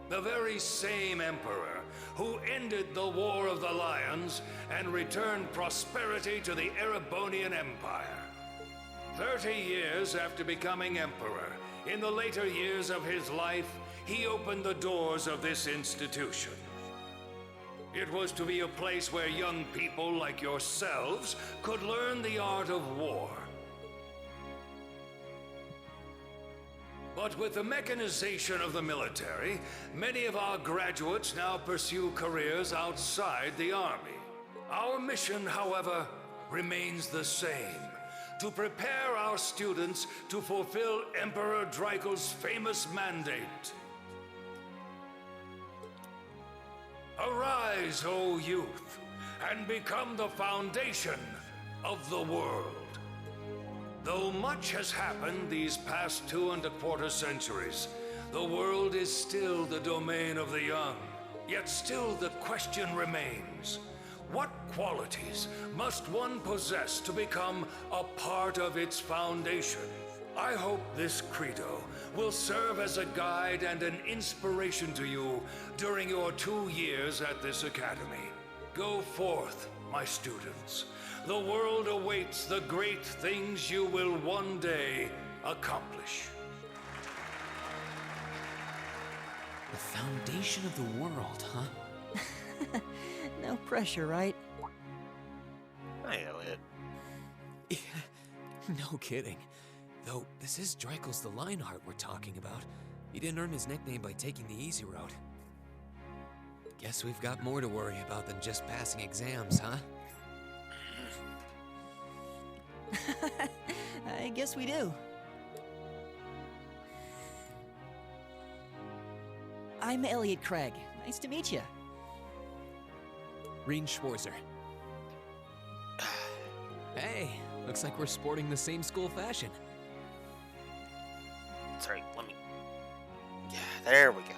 the very same emperor who ended the War of the Lions and returned prosperity to the Erebonian Empire. 30 years after becoming emperor, in the later years of his life, he opened the doors of this institution. It was to be a place where young people like yourselves could learn the art of war. But with the mechanization of the military, many of our graduates now pursue careers outside the Army. Our mission, however, remains the same: to prepare our students to fulfill Emperor Dreichels' famous mandate. Arise, O youth, and become the foundation of the world. Though much has happened these past 2¼ centuries, the world is still the domain of the young. Yet still the question remains. What qualities must one possess to become a part of its foundation? I hope this credo will serve as a guide and an inspiration to you during your 2 years at this academy. Go forth, my students. The world awaits the great things you will one day accomplish. The foundation of the world, huh? No pressure, right? Hi, Elliot. No kidding. Though, this is Dreikel's the Lionheart we're talking about. He didn't earn his nickname by taking the easy route. Guess we've got more to worry about than just passing exams, huh? I guess we do. I'm Elliot Craig. Nice to meet you. Reen Schwarzer. Hey, looks like we're sporting the same school fashion. Sorry, let me... Yeah, there we go.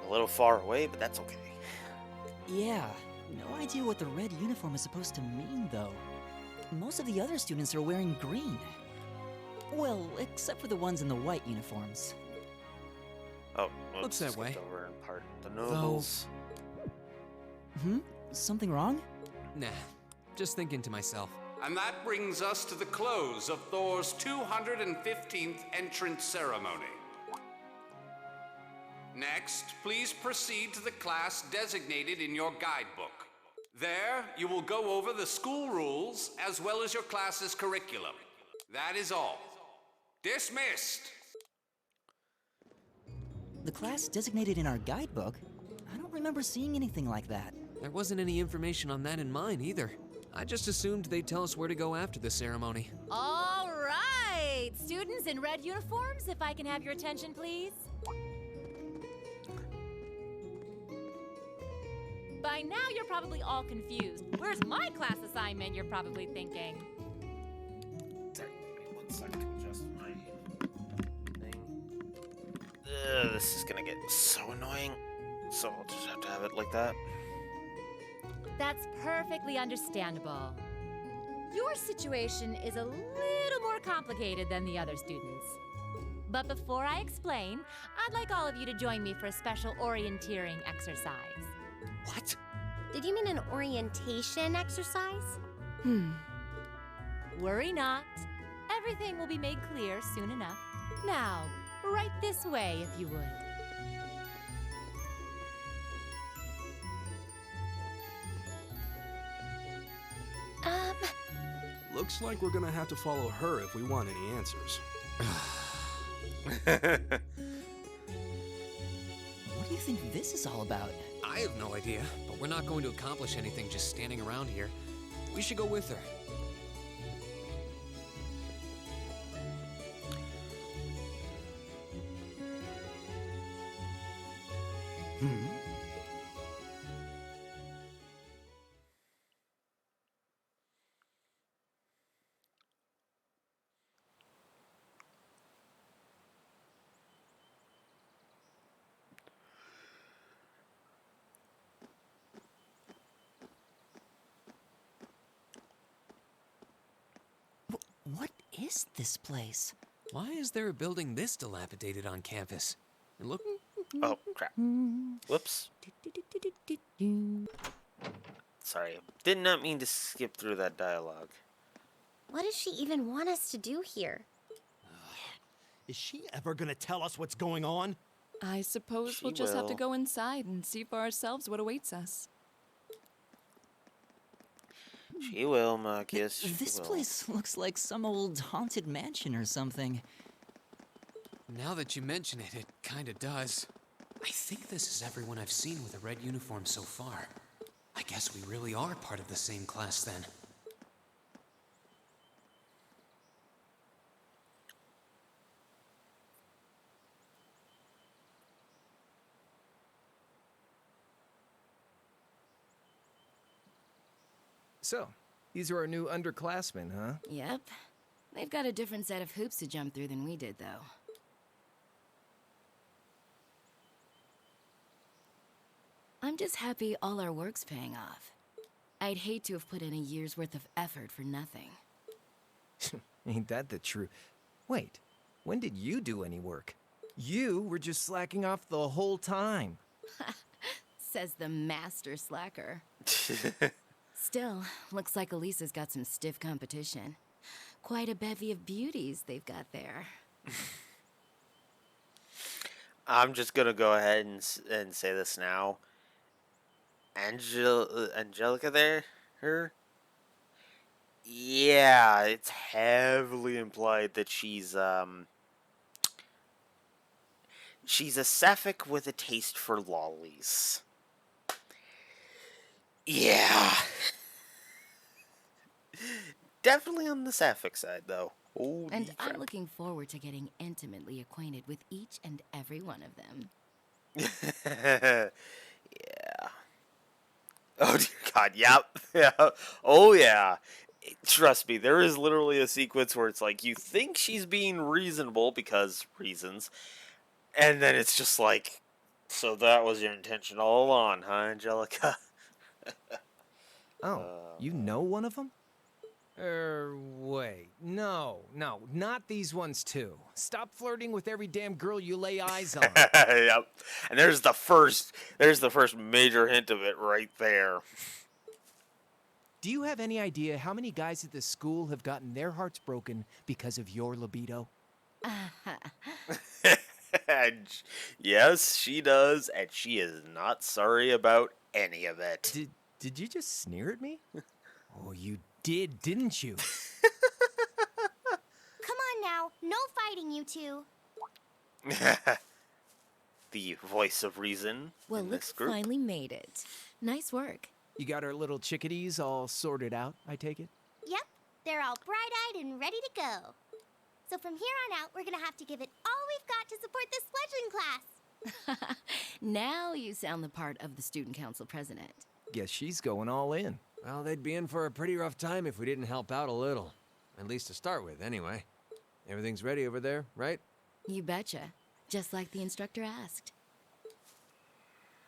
A little far away, but that's okay. Yeah, no idea what the red uniform is supposed to mean, though. Most of the other students are wearing green. Well, except for the ones in the white uniforms. Oh, looks that way. Over in part. The nobles. Something wrong? Nah, just thinking to myself. And that brings us to the close of Thor's 215th entrance ceremony. Next, please proceed to the class designated in your guidebook. There, you will go over the school rules as well as your class's curriculum. That is all. Dismissed! The class designated in our guidebook? I don't remember seeing anything like that. There wasn't any information on that in mine either. I just assumed they'd tell us where to go after the ceremony. All right! Students in red uniforms, if I can have your attention, please. By now, you're probably all confused. Where's my class assignment, you're probably thinking. Sorry, give me 1 second. Just my thing. This is gonna get so annoying. So I'll just have to have it like that. That's perfectly understandable. Your situation is a little more complicated than the other students. But before I explain, I'd like all of you to join me for a special orienteering exercise. What? Did you mean an orientation exercise? Worry not. Everything will be made clear soon enough. Now, right this way, if you would. Looks like we're gonna have to follow her if we want any answers. What do you think this is all about? I have no idea, but we're not going to accomplish anything just standing around here. We should go with her. What is this place? Why is there a building this dilapidated on campus? And look... Oh, crap. Whoops. Sorry, did not mean to skip through that dialogue. What does she even want us to do here? Is she ever gonna tell us what's going on? I suppose we'll just have to go inside and see for ourselves what awaits us. She will, Marcus. This place looks like some old haunted mansion or something. Now that you mention it, it kinda does. I think this is everyone I've seen with a red uniform so far. I guess we really are part of the same class then. So, these are our new underclassmen, huh? Yep. They've got a different set of hoops to jump through than we did, though. I'm just happy all our work's paying off. I'd hate to have put in a year's worth of effort for nothing. Ain't that the truth? Wait, when did you do any work? You were just slacking off the whole time. Says the master slacker. Still, looks like Elisa's got some stiff competition. Quite a bevy of beauties they've got there. I'm just gonna go ahead and say this now. Angelica there? Her? Yeah, it's heavily implied that she's a sapphic with a taste for lollies. Yeah. Definitely on the sapphic side, though. Holy And crap. I'm looking forward to getting intimately acquainted with each and every one of them. Yeah. Oh dear God, yep. Yeah. Oh yeah. Trust me, there is literally a sequence where it's like you think she's being reasonable because reasons, and then it's just like, so that was your intention all along, huh, Angelica? Oh, you know one of them? Wait. No, not these ones too. Stop flirting with every damn girl you lay eyes on. Yep. And there's the first major hint of it right there. Do you have any idea how many guys at this school have gotten their hearts broken because of your libido? Yes, she does, and she is not sorry about any of it. Did you just sneer at me? Oh, you did, didn't you? Come on now, no fighting, you two. The voice of reason Well, in look this who group. finally made it. Nice work. You got our little chickadees all sorted out, I take it? Yep, they're all bright-eyed and ready to go. So from here on out, we're gonna have to give it all we've got to support this fledgling class. Now you sound the part of the student council president. Guess she's going all in. Well, they'd be in for a pretty rough time if we didn't help out a little. At least to start with, anyway. Everything's ready over there, right? You betcha. Just like the instructor asked.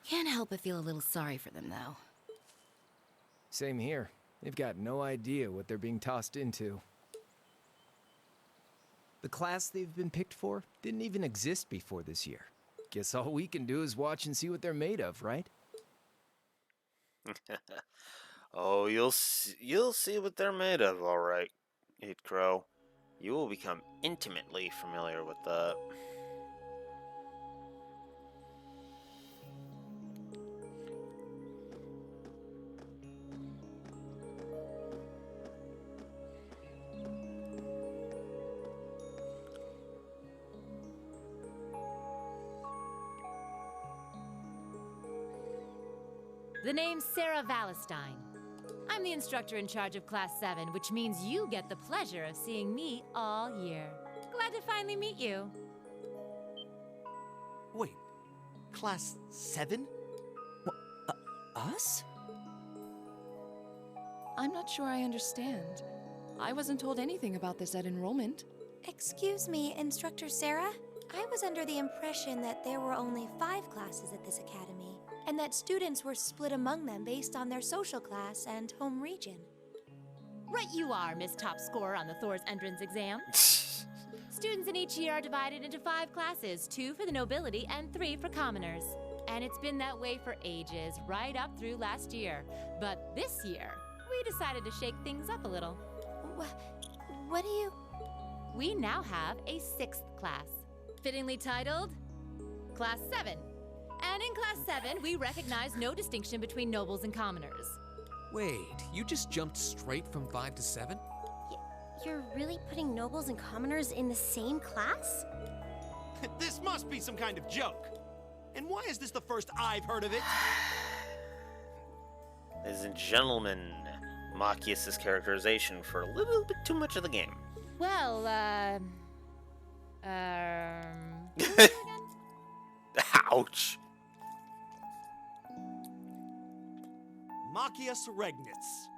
Can't help but feel a little sorry for them, though. Same here. They've got no idea what they're being tossed into. The class they've been picked for didn't even exist before this year. Guess all we can do is watch and see what they're made of, right? Oh, you'll see what they're made of, all right, Kid Crow. You will become intimately familiar with that. The name's Sarah Valestine. I'm the instructor in charge of Class 7, which means you get the pleasure of seeing me all year. Glad to finally meet you. Wait, Class 7? Us? I'm not sure I understand. I wasn't told anything about this at enrollment. Excuse me, Instructor Sarah? I was under the impression that there were only 5 classes at this academy, and that students were split among them based on their social class and home region. Right you are, Miss Top Scorer on the Thor's entrance exam. Students in each year are divided into 5 classes, 2 for the nobility and 3 for commoners. And it's been that way for ages, right up through last year. But this year, we decided to shake things up a little. What do you... We now have a 6th class, fittingly titled Class 7. And in Class 7, we recognize no distinction between nobles and commoners. Wait, you just jumped straight from 5 to 7? You're really putting nobles and commoners in the same class? This must be some kind of joke. And why is this the first I've heard of it? Ladies and gentlemen, Machias' characterization for a little bit too much of the game. Well, Ouch. Machias Regnitz.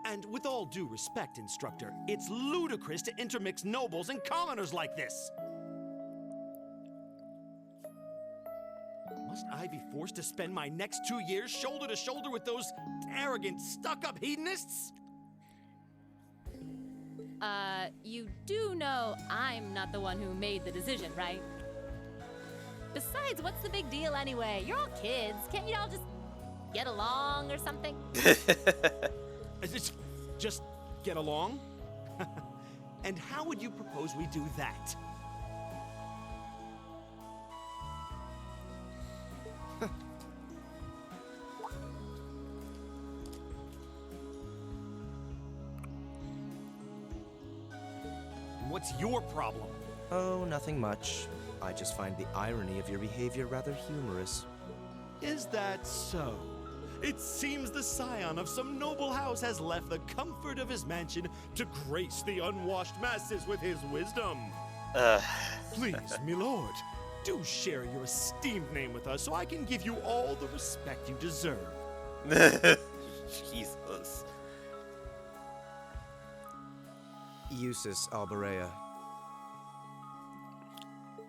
And with all due respect, Instructor, it's ludicrous to intermix nobles and commoners like this. Must I be forced to spend my next 2 years shoulder to shoulder with those arrogant, stuck-up hedonists? You do know I'm not the one who made the decision, right? Besides, what's the big deal anyway? You're all kids. Can't you all just get along or something? Just get along? And how would you propose we do that? What's your problem? Oh, nothing much. I just find the irony of your behavior rather humorous. Is that so? It seems the scion of some noble house has left the comfort of his mansion to grace the unwashed masses with his wisdom. Please, milord, do share your esteemed name with us so I can give you all the respect you deserve. Jesus. Eustace Alberea.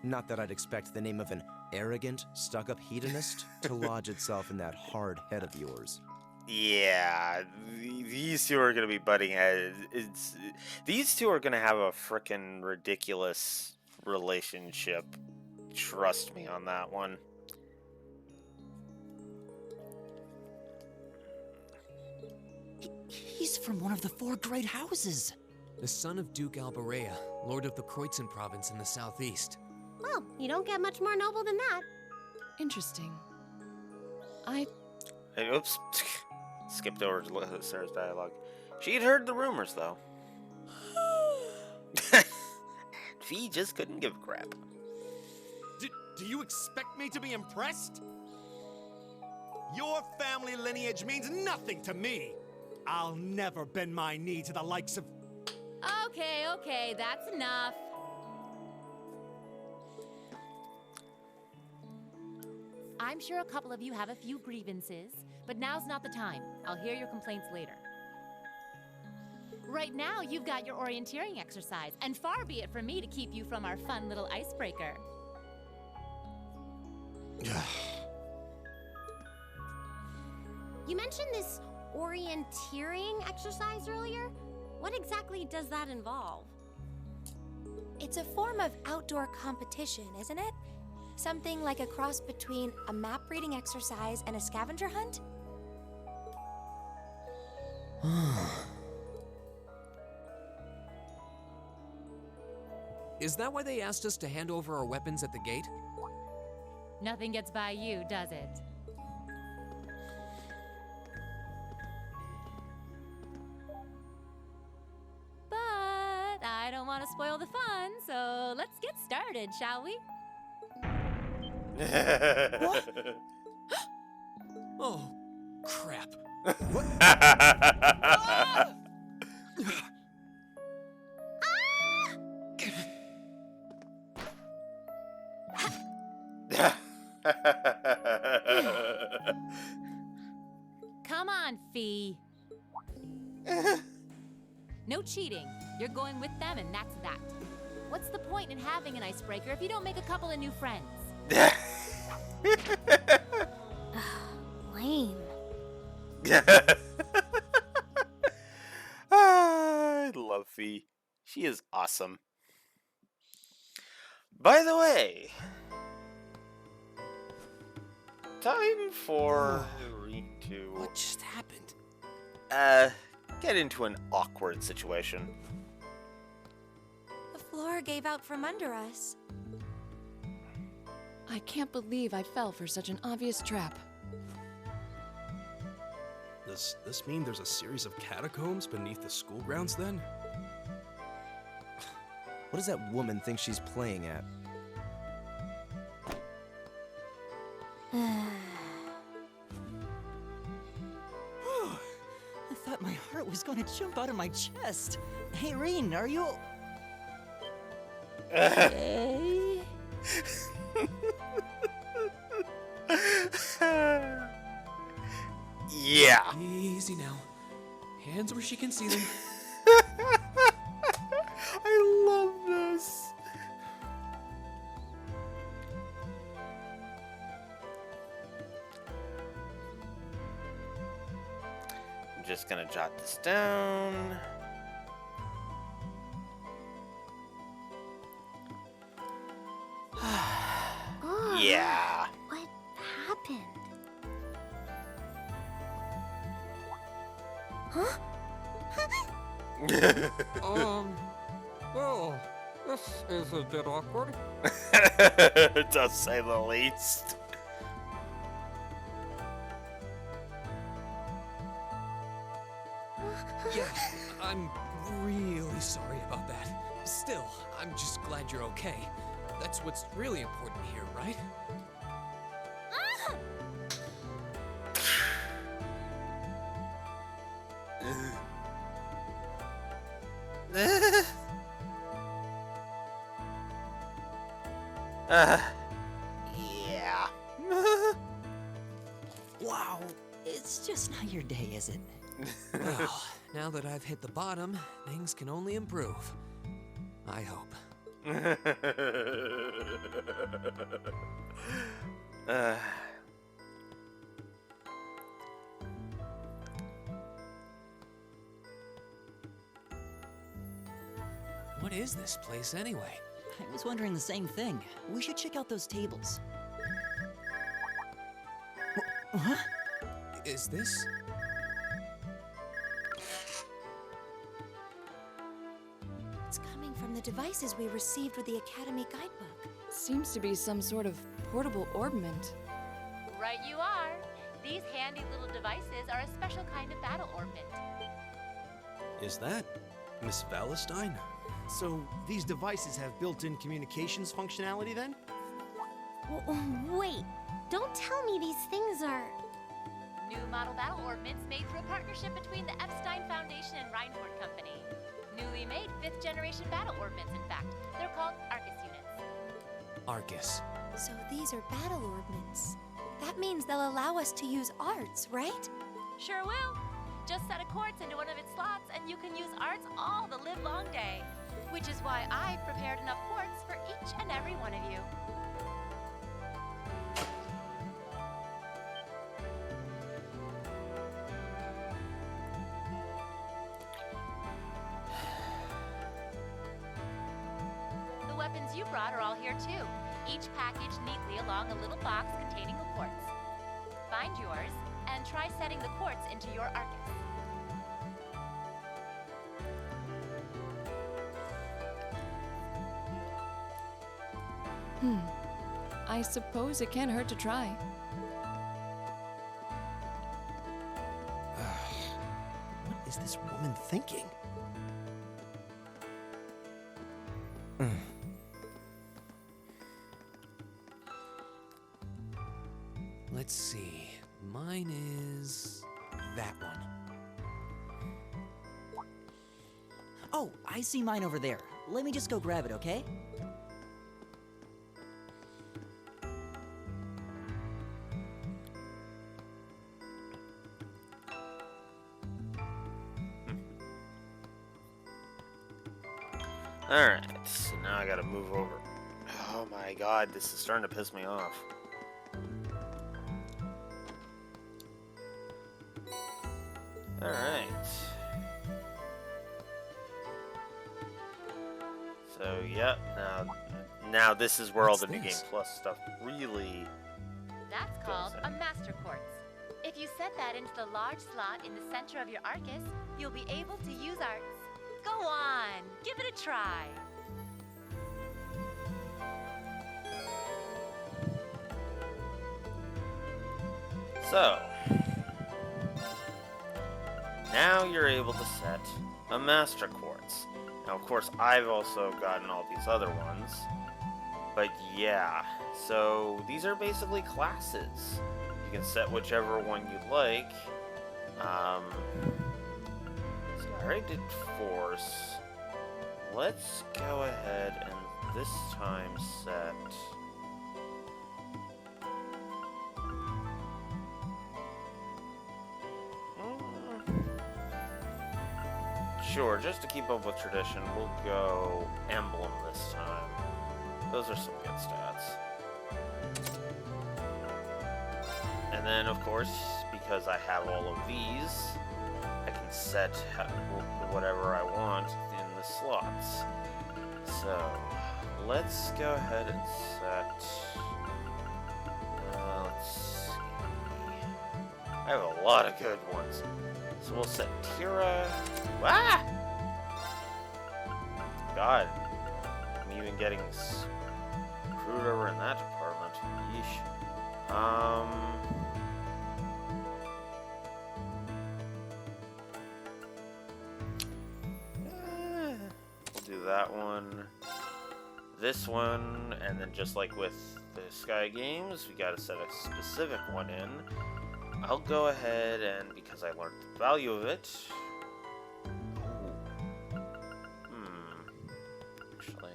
Not that I'd expect the name of an arrogant, stuck-up hedonist to lodge itself in that hard head of yours. Yeah, these two are gonna be butting heads. These two are gonna have a frickin' ridiculous relationship. Trust me on that one. He's from one of the 4 great houses. The son of Duke Alberea, lord of the Kreutzen province in the southeast. Well, you don't get much more noble than that. Interesting. Hey, oops. Skipped over to Sarah's dialogue. She'd heard the rumors, though. She just couldn't give a crap. Do you expect me to be impressed? Your family lineage means nothing to me. I'll never bend my knee to the likes of... Okay, that's enough. I'm sure a couple of you have a few grievances, but now's not the time. I'll hear your complaints later. Right now, you've got your orienteering exercise, and far be it from me to keep you from our fun little icebreaker. You mentioned this orienteering exercise earlier. What exactly does that involve? It's a form of outdoor competition, isn't it? Something like a cross between a map reading exercise and a scavenger hunt? Is that why they asked us to hand over our weapons at the gate? Nothing gets by you, does it? But I don't want to spoil the fun, so let's get started, shall we? What? Oh, crap. What? Come on, Fee. No cheating. You're going with them, and that's that. What's the point in having an icebreaker if you don't make a couple of new friends? Lame. I love Fee. She is awesome. By the way, time for Reed to... What just happened? Get into an awkward situation. The floor gave out from under us. I can't believe I fell for such an obvious trap. Does this mean there's a series of catacombs beneath the school grounds then? What does that woman think she's playing at? I thought my heart was going to jump out of my chest. Hey, Rean, are you... okay? Yeah. Easy now. Hands where she can see them. I love this. just gonna jot this down. Yeah. What happened? Huh? Well, this is a bit awkward. To say the least. Yeah, I'm really sorry about that. Still, I'm just glad you're okay. That's what's really important here, right? Yeah. Wow, it's just not your day, is it? Well, now that I've hit the bottom, things can only improve. I hope. What is this place anyway? I was wondering the same thing. We should check out those tables. Huh? Is this? It's coming from the devices we received with the Academy Guidebook. Seems to be some sort of portable orbment. Right you are. These handy little devices are a special kind of battle orbment. Is that Miss Valestine? So, these devices have built-in communications functionality then? Wait, don't tell me these things are... New model battle orbments made through a partnership between the Epstein Foundation and Reinhardt Company. Newly made 5th generation battle orbments, in fact. They're called Arcus units. Arcus. So these are battle orbments. That means they'll allow us to use arts, right? Sure will. Just set a quartz into one of its slots and you can use arts all the livelong day. Which is why I prepared enough quartz for each and every one of you. The weapons you brought are all here too, each packaged neatly along a little box containing a quartz. Find yours and try setting the quartz into your Arcus. I suppose it can't hurt to try. What is this woman thinking? Let's see. Mine is that one. Oh, I see mine over there. Let me just go grab it, okay? Alright, so now I gotta move over. Oh my god, this is starting to piss me off. Alright. So, yep, now this is where all the New Game Plus stuff really... That's called a Master Quartz. If you set that into the large slot in the center of your Arcus, you'll be able to use arts. Go on, give it a try. So, now you're able to set a Master Quartz. Now, of course, I've also gotten all these other ones. But yeah, so these are basically classes. You can set whichever one you like. So I already did Force. Let's go ahead and this time set... Sure, just to keep up with tradition, we'll go Emblem this time. Those are some good stats. And then, of course, because I have all of these, I can set whatever I want in the slots. So, let's go ahead and set... let's see. I have a lot of good ones. So we'll set Tira... Ah! God. I'm even getting screwed over in that department. Yeesh. We'll do that one. This one, and then just like with the Sky Games, we gotta set a specific one in. I'll go ahead and, because I learned the value of it... Actually...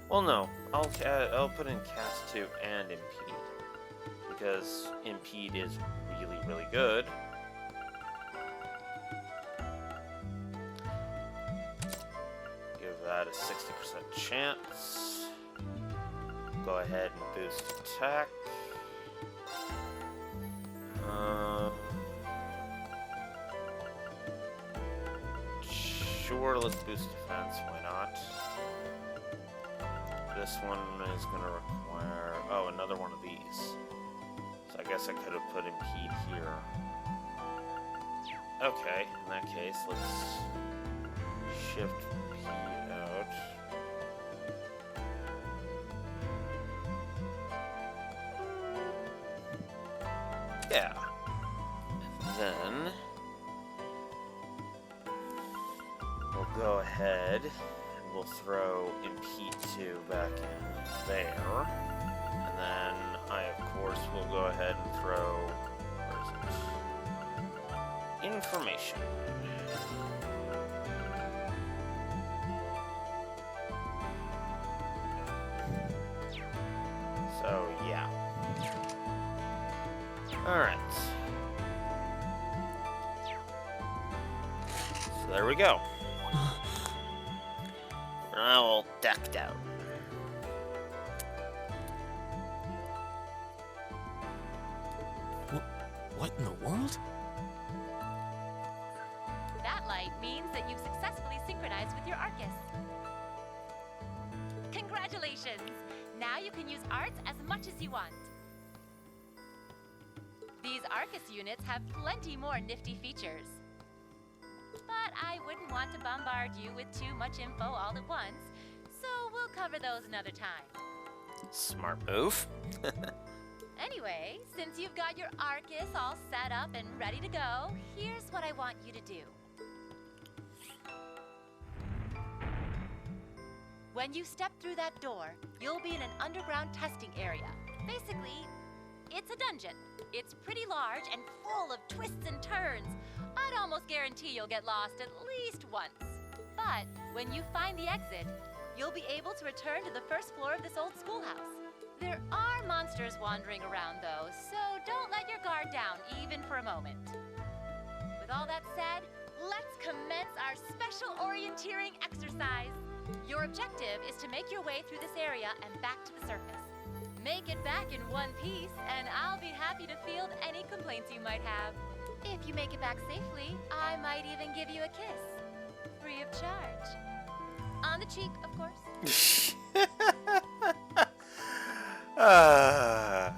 Well, no. I'll put in Cast 2 and Impede. Because Impede is really, really good. Give that a 60% chance. Go ahead and boost attack. Sure, let's boost defense, why not? This one is gonna require... Oh, another one of these. So I guess I could have put Impede here. Okay, in that case, let's shift Impede out. Yeah. Then we'll go ahead and we'll throw Impede 2 back in there. And then I, of course, will go ahead and throw, where is it? Information. So, yeah. Alright. So there we go. We're now all decked out. What in the world? That light means that you've successfully synchronized with your Arcus. Congratulations! Now you can use arts as much as you want. These Arcus units have plenty more nifty features. But I wouldn't want to bombard you with too much info all at once, so we'll cover those another time. Smart move. Anyway, since you've got your Arcus all set up and ready to go, here's what I want you to do. When you step through that door, you'll be in an underground testing area. Basically, it's a dungeon. It's pretty large and full of twists and turns. I'd almost guarantee you'll get lost at least once. But when you find the exit, you'll be able to return to the first floor of this old schoolhouse. There are monsters wandering around, though, so don't let your guard down, even for a moment. With all that said, let's commence our special orienteering exercise. Your objective is to make your way through this area and back to the surface. Make it back in one piece, and I'll be happy to field any complaints you might have. If you make it back safely, I might even give you a kiss. Free of charge. On the cheek, of course. I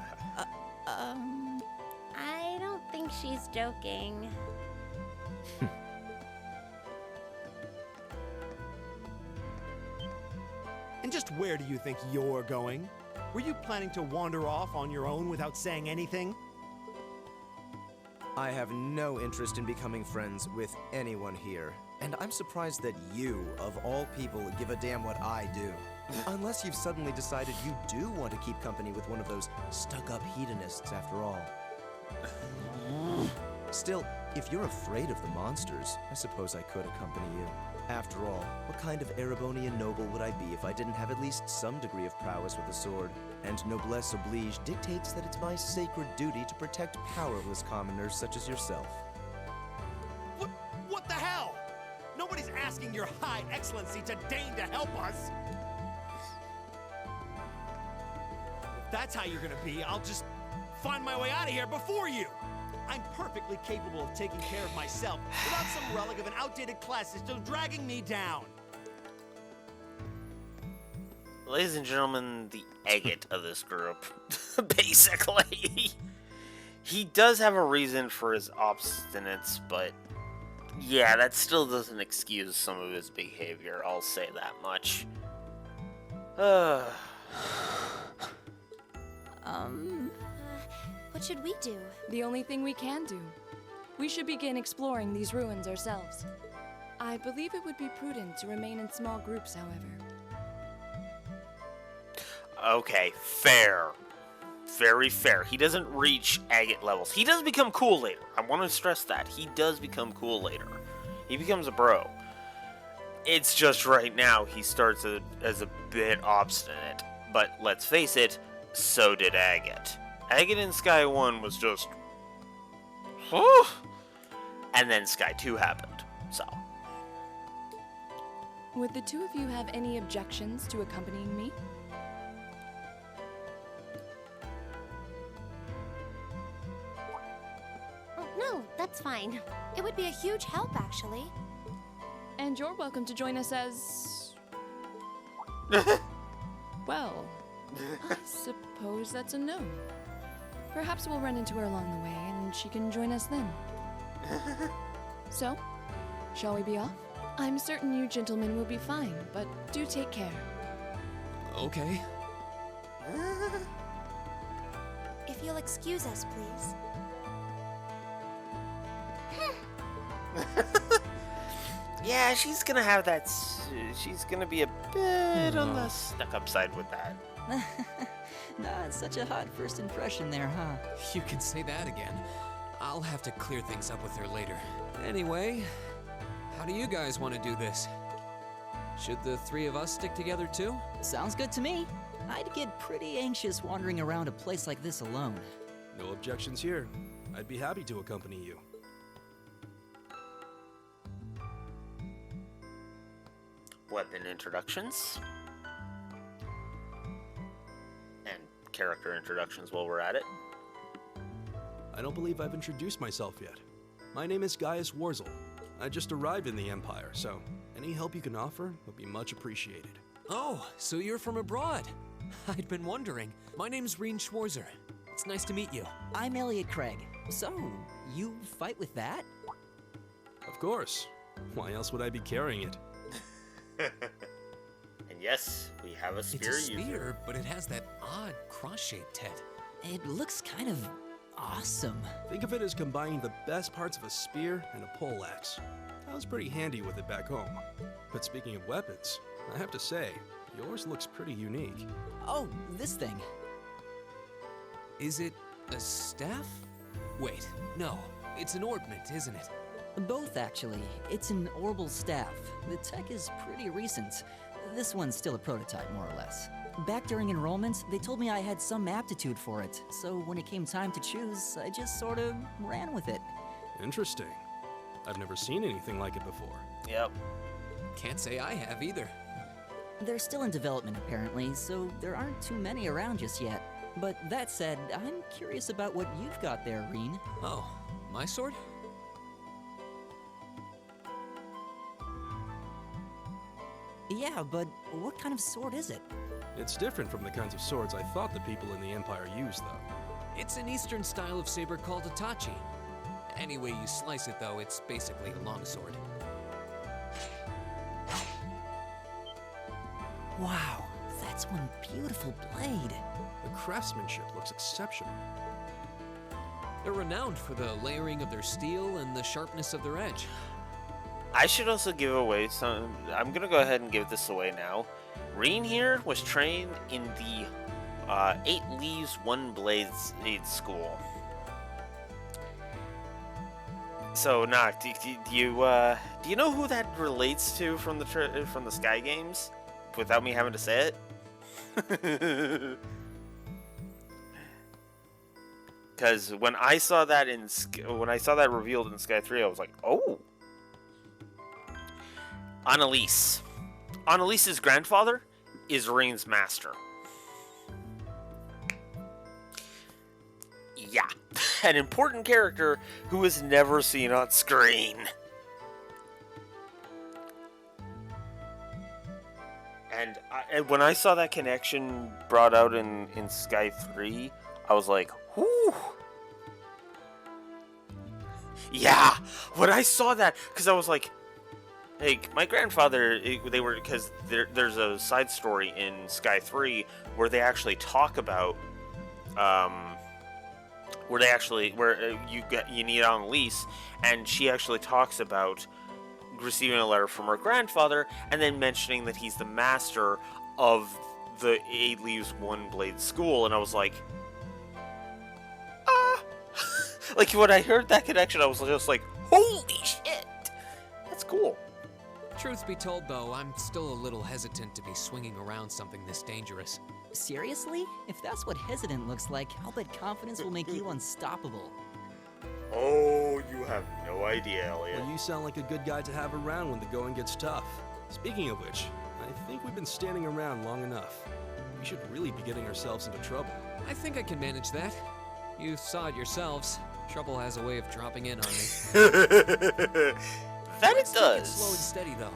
don't think she's joking. And just where do you think you're going? Were you planning to wander off on your own without saying anything? I have no interest in becoming friends with anyone here. And I'm surprised that you, of all people, give a damn what I do. Unless you've suddenly decided you do want to keep company with one of those stuck-up hedonists after all. Still, if you're afraid of the monsters, I suppose I could accompany you. After all, what kind of Erebonian noble would I be if I didn't have at least some degree of prowess with a sword? And noblesse oblige dictates that it's my sacred duty to protect powerless commoners such as yourself. What the hell? Nobody's asking your High Excellency to deign to help us. If that's how you're gonna be, I'll just find my way out of here before you. I'm perfectly perfectly capable of taking care of myself without some relic of an outdated class system dragging me down. Ladies and gentlemen, the agate of this group, basically. He does have a reason for his obstinance, but yeah, that still doesn't excuse some of his behavior, I'll say that much. What should we do? The only thing we can do. We should begin exploring these ruins ourselves. I believe it would be prudent to remain in small groups, however. Okay, fair. Very fair. He doesn't reach agate levels. He does become cool later. I want to stress that. He does become cool later. He becomes a bro. It's just right now he starts as a bit obstinate. But let's face it, so did Agate. Agate in Sky 1 was just... whew, and then Sky 2 happened, so... Would the two of you have any objections to accompanying me? Oh, no, that's fine. It would be a huge help, actually. And you're welcome to join us as... well, I suppose that's a no. Perhaps we'll run into her along the way, and she can join us then. So, shall we be off? I'm certain you gentlemen will be fine, but do take care. Okay. If you'll excuse us, please. Yeah, she's gonna have that... she's gonna be a bit on the stuck-up side with that. Nah, such a hot first impression there, huh? You can say that again. I'll have to clear things up with her later. Anyway, how do you guys want to do this? Should the three of us stick together too? Sounds good to me. I'd get pretty anxious wandering around a place like this alone. No objections here. I'd be happy to accompany you. Weapon introductions. And character introductions while we're at it. I don't believe I've introduced myself yet. My name is Gaius Warzel. I just arrived in the Empire, so any help you can offer would be much appreciated. Oh, so you're from abroad. I'd been wondering. My name's Rean Schwarzer. It's nice to meet you. I'm Elliot Craig. So, you fight with that? Of course. Why else would I be carrying it? And yes, we have a spear It's a spear, user. but it has that odd cross-shaped head. It looks kind of awesome. Think of it as combining the best parts of a spear and a poleaxe. I was pretty handy with it back home. But speaking of weapons, I have to say, yours looks pretty unique. Oh, this thing. Is it a staff? Wait, no. It's an ornament, isn't it? Both, actually. It's an orbital staff. The tech is pretty recent. This one's still a prototype, more or less. Back during enrollment, they told me I had some aptitude for it, so when it came time to choose, I just sort of ran with it. Interesting. I've never seen anything like it before. Yep. Can't say I have either. They're still in development, apparently, so there aren't too many around just yet. But that said, I'm curious about what you've got there, Rean. Oh, my sword? Yeah, but what kind of sword is it? It's different from the kinds of swords I thought the people in the Empire used, though. It's an eastern style of saber called a tachi. Any way you slice it, though, it's basically a longsword. Wow, that's one beautiful blade. The craftsmanship looks exceptional. They're renowned for the layering of their steel and the sharpness of their edge. I should also give away some... I'm going to go ahead and give this away now. Rean here was trained in the 8 Leaves, 1 Blades school. So, Nock, do you know who that relates to from the Sky Games? Without me having to say it? Because when I saw that revealed in Sky 3, I was like, oh. Annalise. Annalise's grandfather is Rean's master. Yeah. an important character who is never seen on screen. And when I saw that connection brought out in Sky 3, I was like, whoo! Yeah! When I saw that, because I was like, hey, my grandfather, because there's a side story in Sky 3 where they actually talk about, where you need Annalise, and she actually talks about receiving a letter from her grandfather, and then mentioning that he's the master of the 8 Leaves One Blade School, and I was like, like when I heard that connection, I was just like, holy shit, that's cool. Truth be told, though, I'm still a little hesitant to be swinging around something this dangerous. Seriously? If that's what hesitant looks like, I'll bet confidence will make you unstoppable. Oh, you have no idea, Elliot. Well, you sound like a good guy to have around when the going gets tough. Speaking of which, I think we've been standing around long enough. We should really be getting ourselves into trouble. I think I can manage that. You saw it yourselves. Trouble has a way of dropping in on me. That it does. It's slow and steady, though.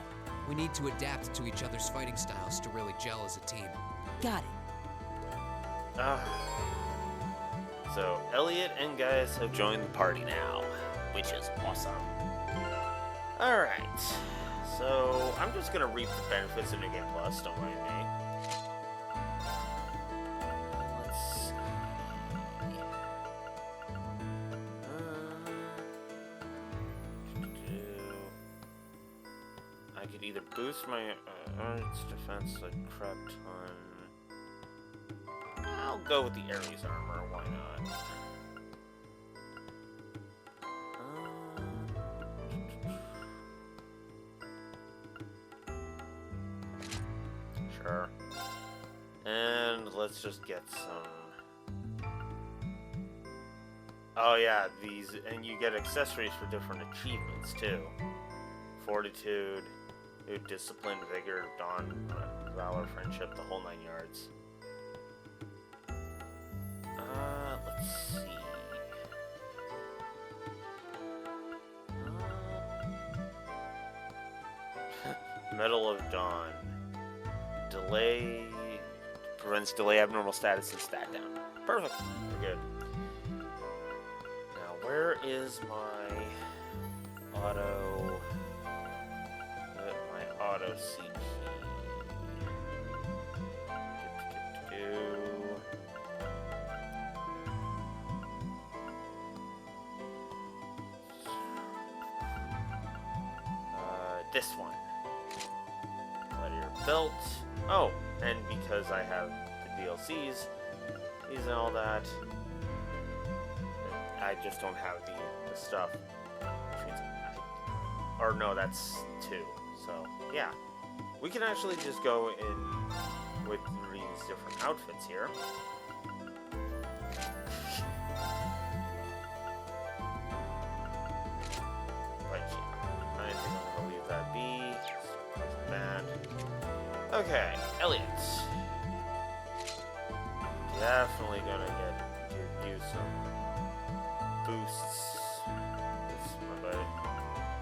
We need to adapt to each other's fighting styles to really gel as a team. Got it. So, Elliot and Gaius have joined the party now, which is awesome. Alright, so I'm just gonna reap the benefits of New Game Plus, don't mind me. Let's see. I could either boost my arts defense a crap ton. I'll go with the Ares armor, why not? Sure. And let's just get some... Oh yeah, these... And you get accessories for different achievements, too. Fortitude, Discipline, Vigor, Dawn, Valor, Friendship, the whole 9 yards. Let's see. Medal of Dawn. Delay prevents delay abnormal status and stat down. Perfect. We're good. Now, where is my auto? My auto CP. This one. Gladiator belt. Oh, and because I have the DLCs, these and all that, I just don't have the stuff. Which means or no, that's 2. So, yeah. We can actually just go in with these different outfits here. Okay, Elliot. Definitely gonna give you some boosts. This is my buddy.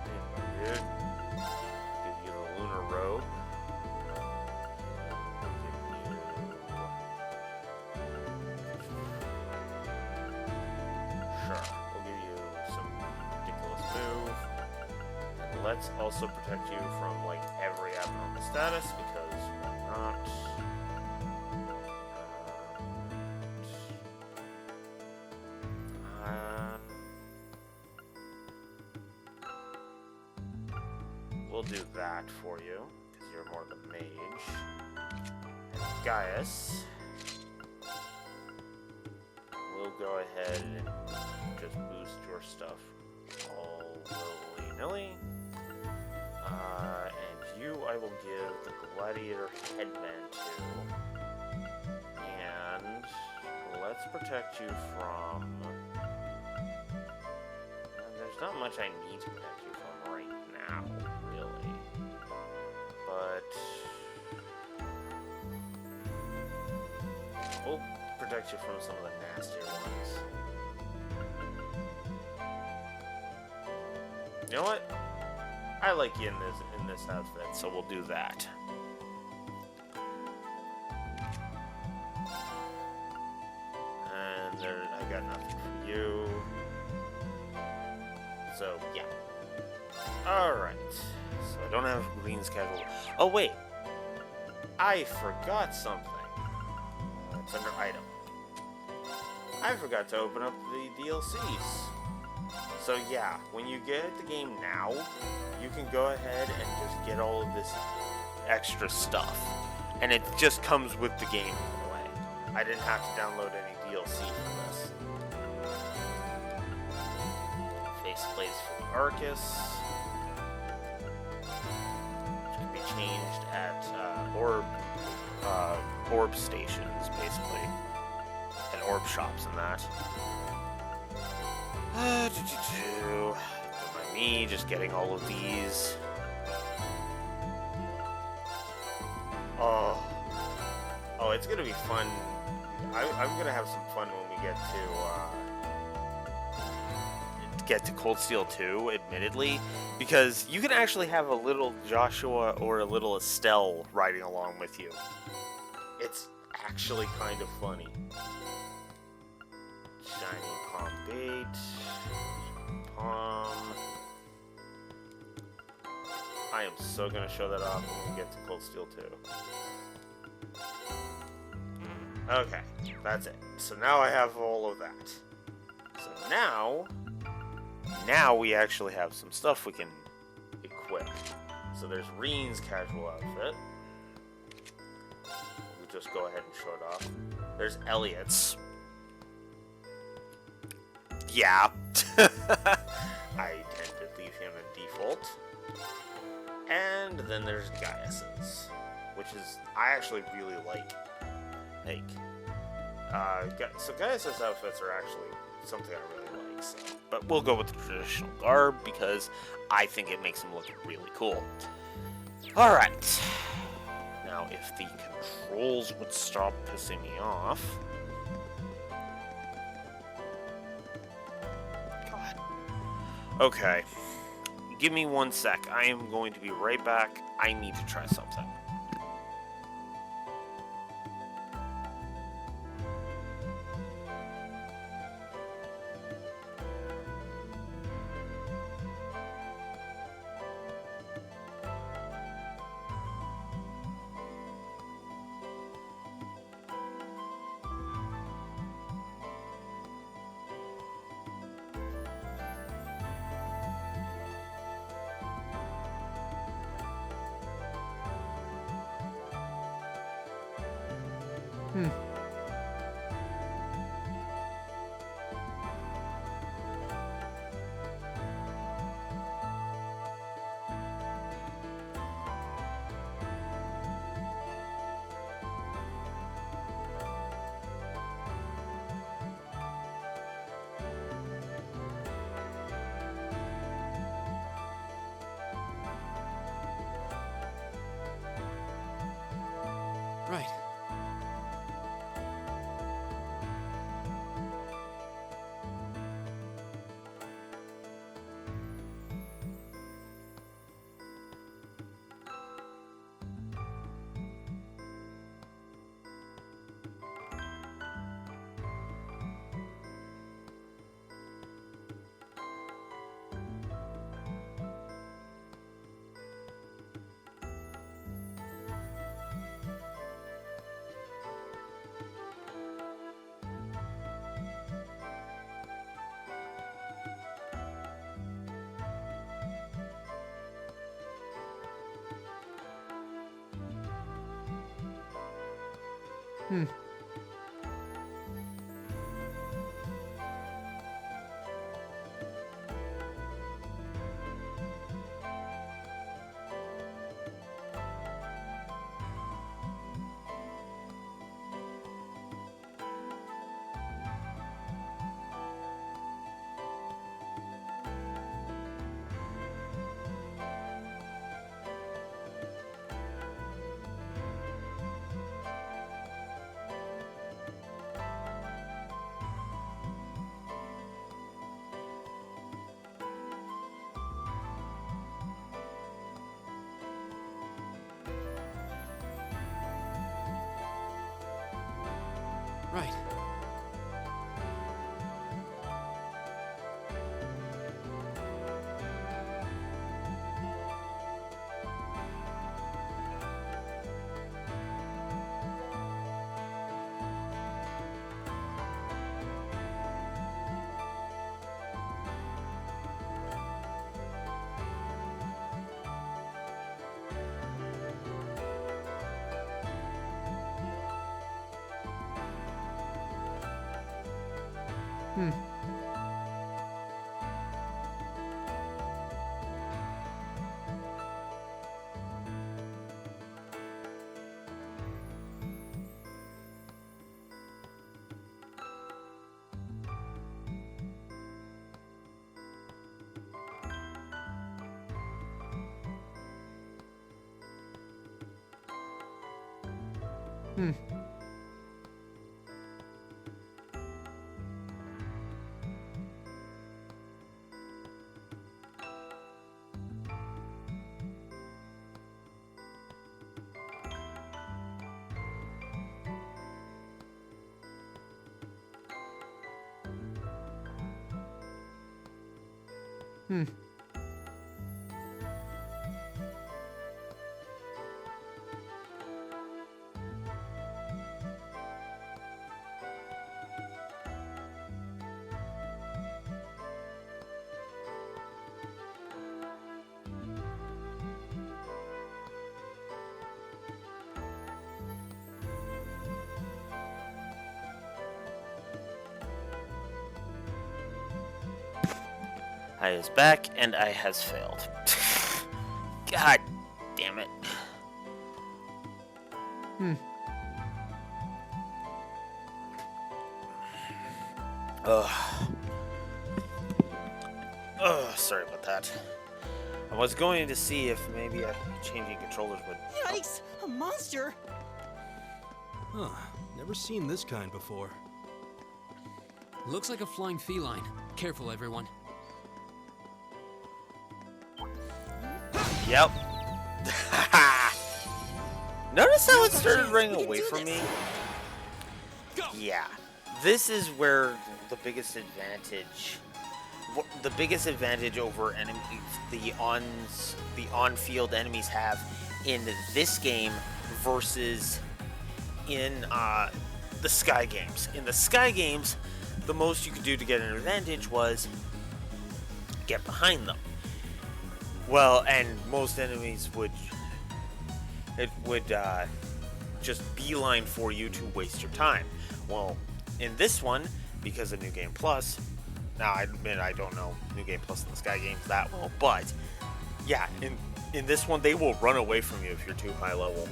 Hey, dude. Give you the Lunar Robe. Sure, we'll give you some ridiculous move. And let's also protect you from like every abnormal status because why not? We'll do that for you because you're more the mage. And Gaius, we'll go ahead and just boost your stuff all willy-nilly. And you I will give the Gladiator headband to. And let's protect you from... There's not much I need to protect you from right now, really. But... we'll protect you from some of the nastier ones. You know what? I like you in this outfit, so we'll do that. And there, I got nothing for you. So yeah. All right. So I don't have Green's casual. Oh wait, I forgot something. It's under item. I forgot to open up the DLCs. So yeah, when you get the game now, you can go ahead and just get all of this extra stuff. And it just comes with the game anyway. I didn't have to download any DLC for this. Faceplates for Arcus, which can be changed at orb stations, basically. And orb shops and that. Don't mind me just getting all of these. Oh, it's gonna be fun. I'm gonna have some fun when we get to Cold Steel 2, admittedly, because you can actually have a little Joshua or a little Estelle riding along with you. It's actually kind of funny. Shiny Palm Bait. Palm. I am so gonna show that off when we get to Cold Steel 2. Okay, that's it. So now I have all of that. So now we actually have some stuff we can equip. So there's Reen's casual outfit. We'll just go ahead and show it off. There's Elliot's. Yeah. I tend to leave him in default. And then there's Gaius's, which is, I actually really like. So Gaius's outfits are actually something I really like. So. But we'll go with the traditional garb because I think it makes him look really cool. Alright. Now, if the controls would stop pissing me off. God. Okay. Give me 1 sec. I am going to be right back. I need to try something. Right. I is back, and I has failed. God damn it. Sorry about that. I was going to see if maybe changing controllers would... Yikes! A monster! Huh. Never seen this kind before. Looks like a flying feline. Careful, everyone. Yep. Notice how it started running away from me? Yeah. This is where the biggest advantage over enemies, the on-field enemies have in this game versus in the Sky games. In the Sky games, the most you could do to get an advantage was get behind them. Well, and most enemies would just beeline for you to waste your time. Well, in this one, because of New Game Plus, now I admit I don't know New Game Plus and the Sky games that well, but yeah, in this one they will run away from you if you're too high level.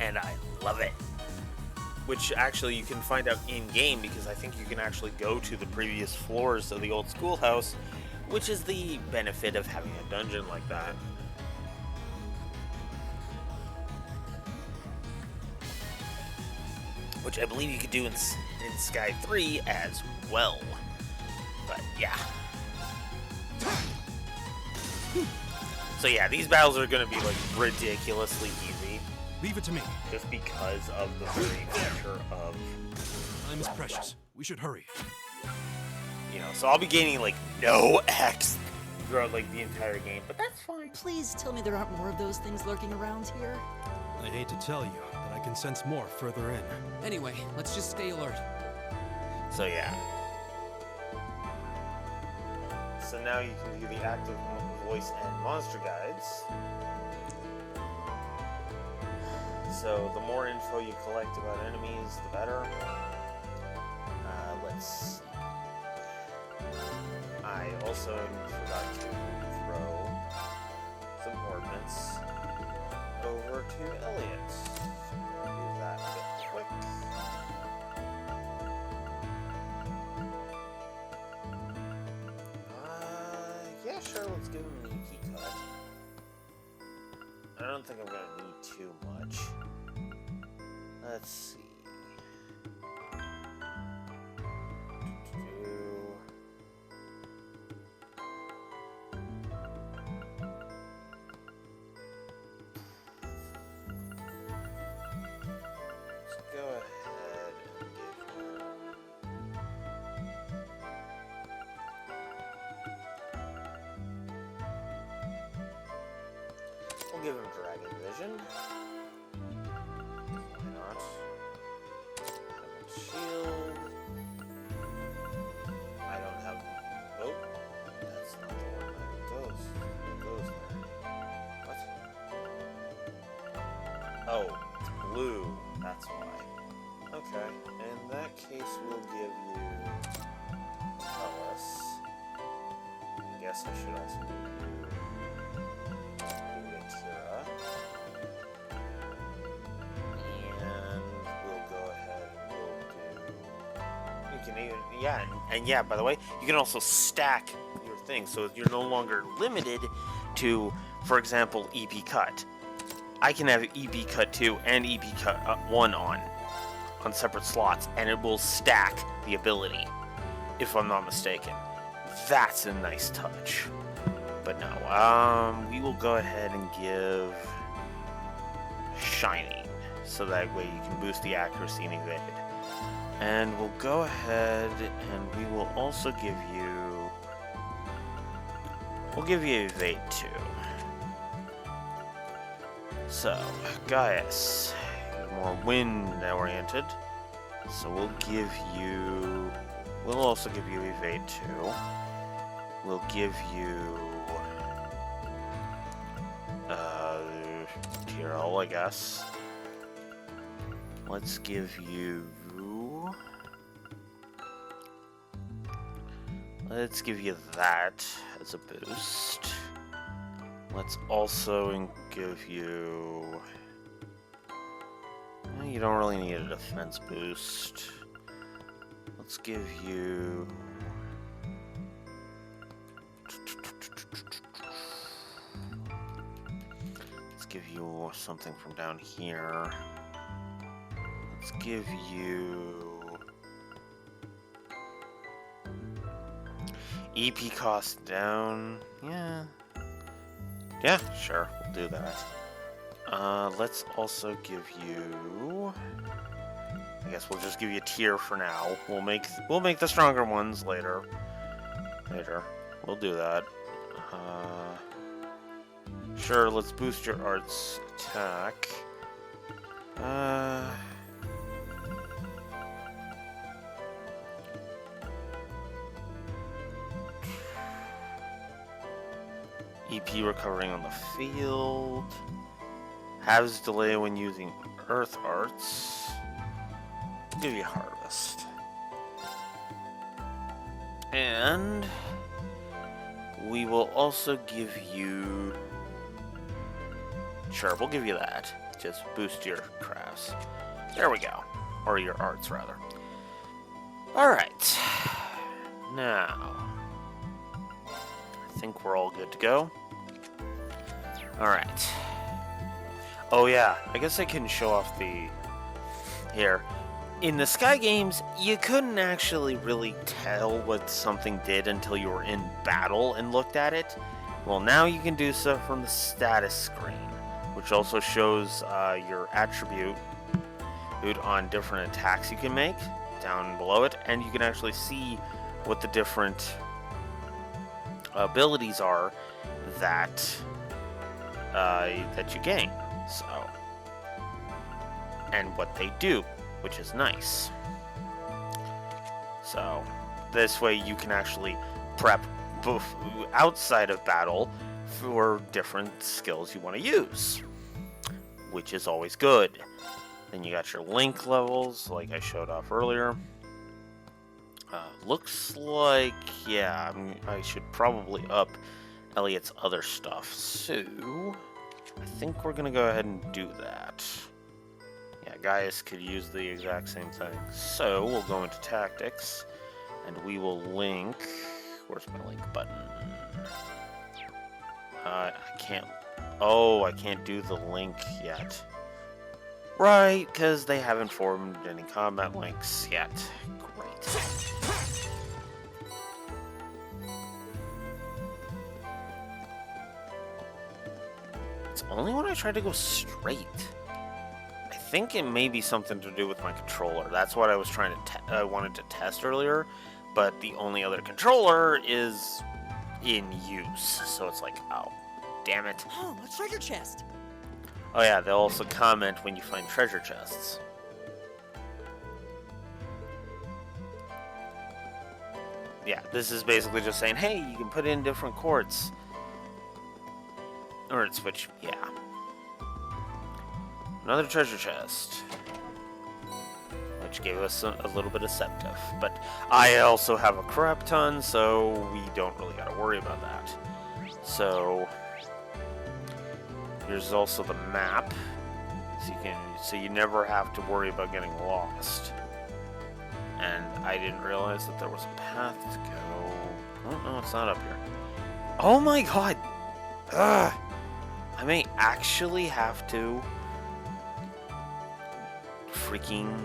And I love it. Which actually you can find out in-game, because I think you can actually go to the previous floors of the old schoolhouse, which is the benefit of having a dungeon like that. Which I believe you could do in Sky 3 as well. But yeah. So yeah, these battles are going to be like ridiculously easy. Leave it to me. Just because of the very nature of... Time is precious. We should hurry. You know, so I'll be gaining like no X throughout like the entire game, but that's fine. Please tell me there aren't more of those things lurking around here. I hate to tell you, but I can sense more further in. Anyway, let's just stay alert. So yeah. So now you can view the active voice and monster guides. So the more info you collect about enemies, the better. Let's... I also forgot to throw some ordnance over to Elliot. So we'll do that a bit quick. Yeah, sure, let's give him a new key cut. I don't think I'm gonna need too much. Let's see. We'll give him Dragon Vision. Why not? Diamond Shield. I don't have... Oh, that's not the one that goes. It goes there. What? Oh, it's blue. That's why. Okay. Okay, in that case, we'll give you Ellis. I guess I should also give you Tira. And we'll go ahead and we'll do... You can even... Yeah, and yeah, by the way, you can also stack your things, so you're no longer limited to, for example, EP Cut. I can have EP Cut 2 and EP Cut 1 on separate slots, and it will stack the ability, if I'm not mistaken. That's a nice touch. But no, we will go ahead and give Shining, so that way you can boost the accuracy and evade. And we'll go ahead and we will also give you... We'll give you evade 2. So, Gaius, you're more wind-oriented, so we'll give you... We'll also give you evade 2. We'll give you... Tyrell, I guess. Let's give you... Let's give you that as a boost. Let's also give you... You don't really need a defense boost. Let's give you... Let's give you something from down here. Let's give you... EP cost down. Yeah, sure, we'll do that. Let's also give you... I guess we'll just give you a tier for now. We'll make the stronger ones later. We'll do that. Sure, let's boost your arts attack. EP recovering on the field. Halves delay when using earth arts. I'll give you harvest. And we will also give you... Sure, we'll give you that. Just boost your crafts. There we go. Or your arts, rather. Alright. Now... I think we're all good to go. Alright. Oh yeah, I guess I can show off the... Here. In the Sky games, you couldn't actually really tell what something did until you were in battle and looked at it. Well, now you can do so from the status screen, which also shows your attribute on different attacks you can make down below it, and you can actually see what the different abilities are that that you gain, so, and what they do, which is nice. So this way you can actually prep outside of battle for different skills you want to use, which is always good. Then you got your link levels, like I showed off earlier. Looks like, yeah, I should probably up Elliot's other stuff. So, I think we're going to go ahead and do that. Yeah, Gaius could use the exact same thing. So, we'll go into tactics, and we will link... Where's my link button? I can't... Oh, I can't do the link yet. Right, because they haven't formed any combat links yet. Great. It's only when I try to go straight. I think it may be something to do with my controller. That's what I was trying to I wanted to test earlier, but the only other controller is in use. So it's like, oh, damn it. Oh, a treasure chest. Oh yeah, they'll also comment when you find treasure chests. Yeah, this is basically just saying, hey, you can put in different quartz. Or switch, yeah. Another treasure chest. which gave us a little bit of Septif. But I also have a crap ton, so we don't really got to worry about that. So here's also the map, so you never have to worry about getting lost. And I didn't realize that there was a path to go. Oh no, it's not up here. Oh my god! Ugh! I may actually have to freaking...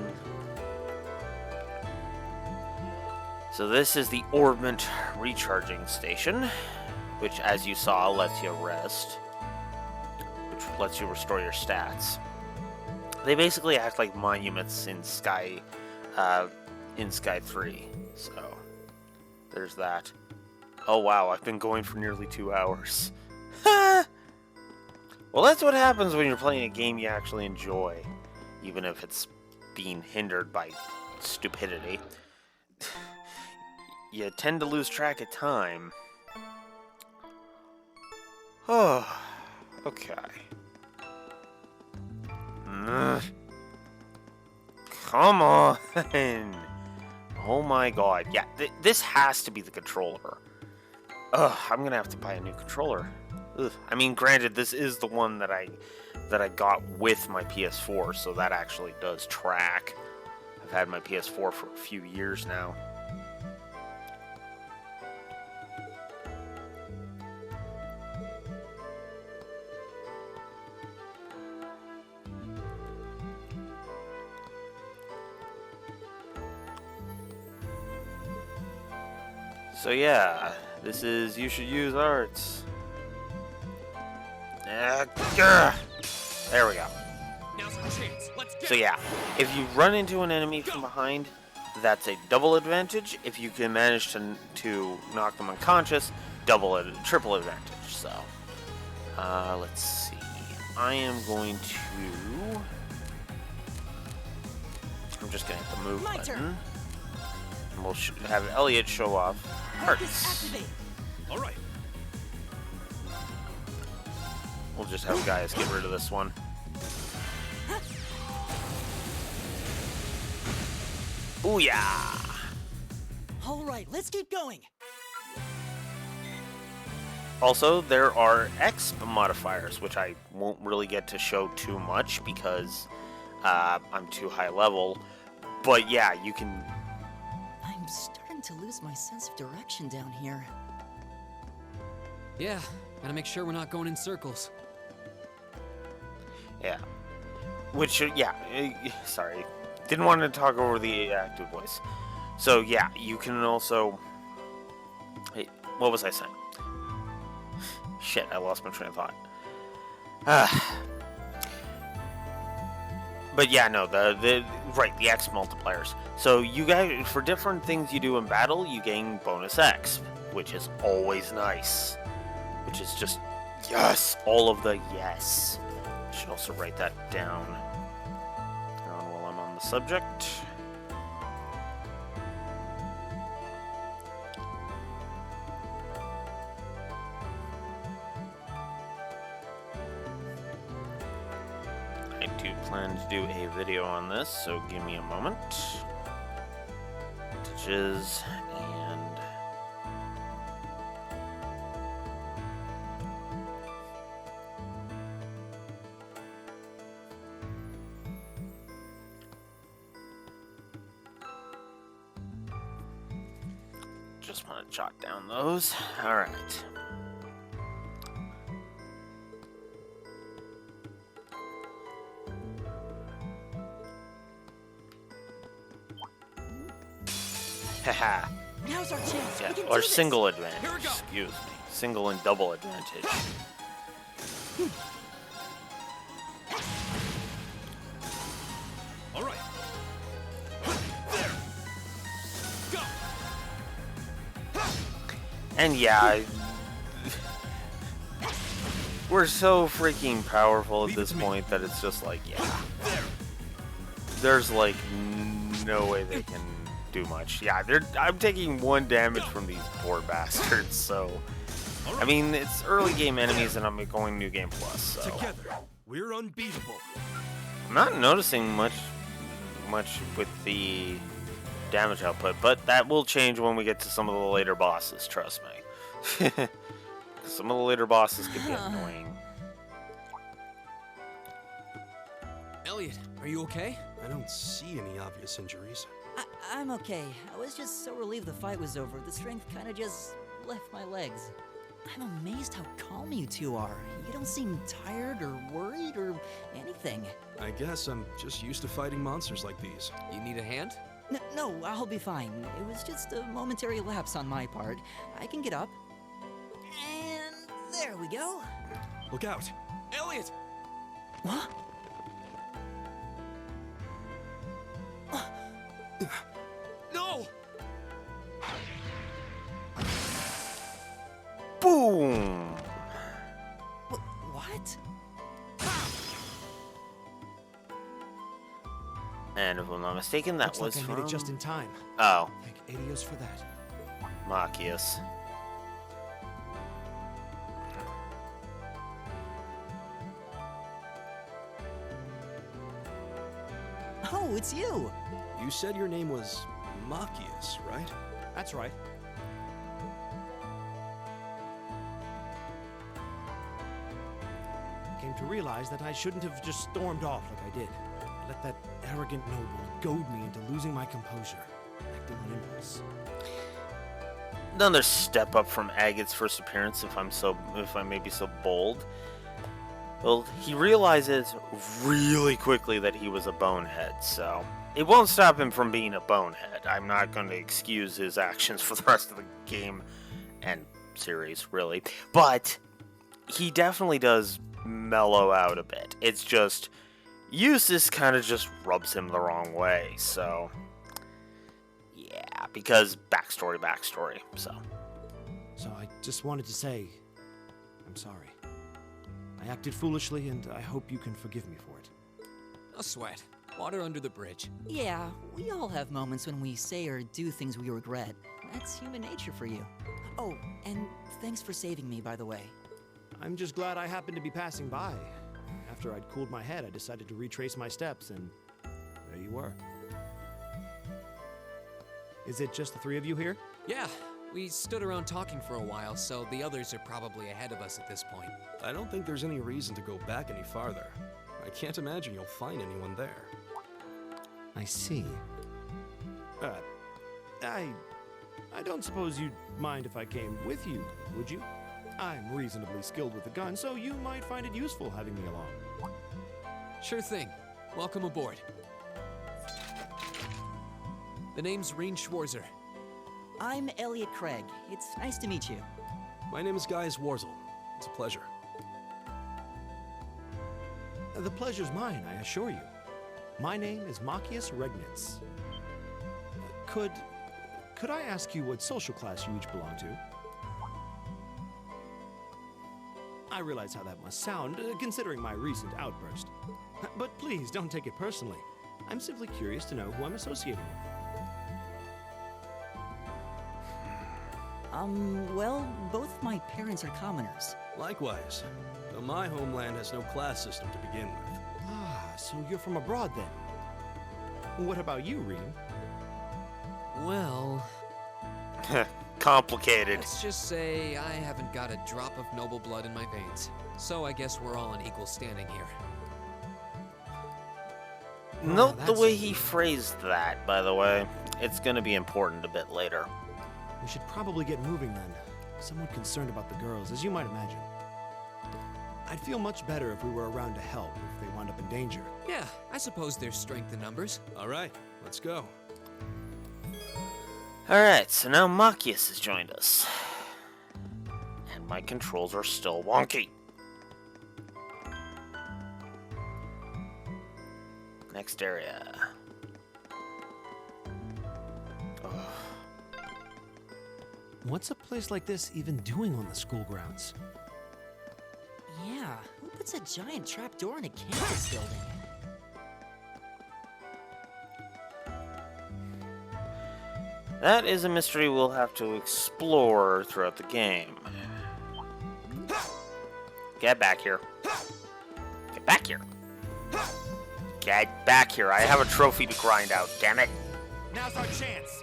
So this is the Orbment recharging station, which, as you saw, lets you rest, which lets you restore your stats. They basically act like monuments in Sky 3. So there's that. Oh wow, I've been going for nearly 2 hours. Well, that's what happens when you're playing a game you actually enjoy, even if it's being hindered by stupidity. You tend to lose track of time. Oh, okay. Come on. Oh my god. Yeah, this has to be the controller. Ugh, I'm gonna have to buy a new controller. Ugh. I mean, granted, this is the one that I got with my PS4, so that actually does track. I've had my PS4 for a few years now. So yeah, this is You Should Use Arts. There we go. Now's our chance. Let's get So yeah, if you run into an enemy from behind, that's a double advantage. If you can manage to knock them unconscious, triple advantage. So, let's see. I am going to... I'm just gonna hit the move button. And we'll have Elliot show off Arts. All right. We'll just have Gaius get rid of this one. Ooh yeah! All right, let's keep going. Also, there are exp modifiers, which I won't really get to show too much because I'm too high level. But yeah, you can... I'm starting to lose my sense of direction down here. Yeah, gotta make sure we're not going in circles. Yeah. Which, yeah, sorry. Didn't want to talk over the active voice. So, yeah, you can also... Hey, what was I saying? Shit, I lost my train of thought. But yeah, no, the X multipliers. So you guys, for different things you do in battle, you gain bonus X, which is always nice. Which is just, yes, all of the yes. I should also write that down while I'm on the subject. I do plan to do a video on this, so give me a moment. Touches and... Just want to jot down those. All right. Haha. Now's our chance. Yeah, We can or do this. single advantage. Excuse me. Single and double advantage. All right. There. Go. And yeah, we're so freaking powerful at this point that it's just like, yeah. There's like no way they can do much. Yeah, I'm taking 1 damage from these poor bastards, so... I mean, it's early game enemies and I'm going New Game Plus, so... Together, we're unbeatable. I'm not noticing much much with the damage output, but that will change when we get to some of the later bosses, trust me. Some of the later bosses can get annoying. Elliot, are you okay? I don't see any obvious injuries. I'm okay. I was just so relieved the fight was over. The strength kind of just left my legs. I'm amazed how calm you two are. You don't seem tired or worried or anything. I guess I'm just used to fighting monsters like these. You need a hand? No, I'll be fine. It was just a momentary lapse on my part. I can get up. And there we go. Look out! Elliot! What? No! Boom! What? And if I'm not mistaken, that Looks was like I from... made it just in time. Oh. Thank Adios for that. Machias. Oh, it's you! You said your name was Machias, right? That's right. I came to realize that I shouldn't have just stormed off like I did. I let that arrogant noble goad me into losing my composure, acting on impulse. Another step up from Agate's first appearance, if I may be so bold. Well, he realizes really quickly that he was a bonehead, so it won't stop him from being a bonehead. I'm not going to excuse his actions for the rest of the game and series, really. But he definitely does mellow out a bit. It's just, Eustace kind of just rubs him the wrong way, so yeah, because backstory, so. So I just wanted to say, I'm sorry. I acted foolishly, and I hope you can forgive me for it. No sweat. Water under the bridge. Yeah, we all have moments when we say or do things we regret. That's human nature for you. Oh, and thanks for saving me, by the way. I'm just glad I happened to be passing by. After I'd cooled my head, I decided to retrace my steps, and there you were. Is it just the three of you here? Yeah, we stood around talking for a while, so the others are probably ahead of us at this point. I don't think there's any reason to go back any farther. I can't imagine you'll find anyone there. I see. I don't suppose you'd mind if I came with you, would you? I'm reasonably skilled with a gun, so you might find it useful having me along. Sure thing. Welcome aboard. The name's Rean Schwarzer. I'm Elliot Craig. It's nice to meet you. My name is Gaius Warzel. It's a pleasure. The pleasure's mine, I assure you. My name is Machias Regnitz. Could I ask you what social class you each belong to? I realize how that must sound, considering my recent outburst. But please, don't take it personally. I'm simply curious to know who I'm associating with. Well, both my parents are commoners. Likewise, though my homeland has no class system to begin with. Ah, so you're from abroad then. What about you, Rean? Well... Complicated. Let's just say I haven't got a drop of noble blood in my veins. So I guess we're all in equal standing here. Note the way he phrased that, by the way. It's going to be important a bit later. We should probably get moving then. Somewhat concerned about the girls, as you might imagine. I'd feel much better if we were around to help if they wound up in danger. Yeah, I suppose there's strength in numbers. All right, let's go. Alright, so now Machias has joined us. And my controls are still wonky. Next area. What's a place like this even doing on the school grounds? Yeah, who puts a giant trapdoor in a campus building? That is a mystery we'll have to explore throughout the game. Get back here. Get back here. Get back here. I have a trophy to grind out, damn it. Now's our chance.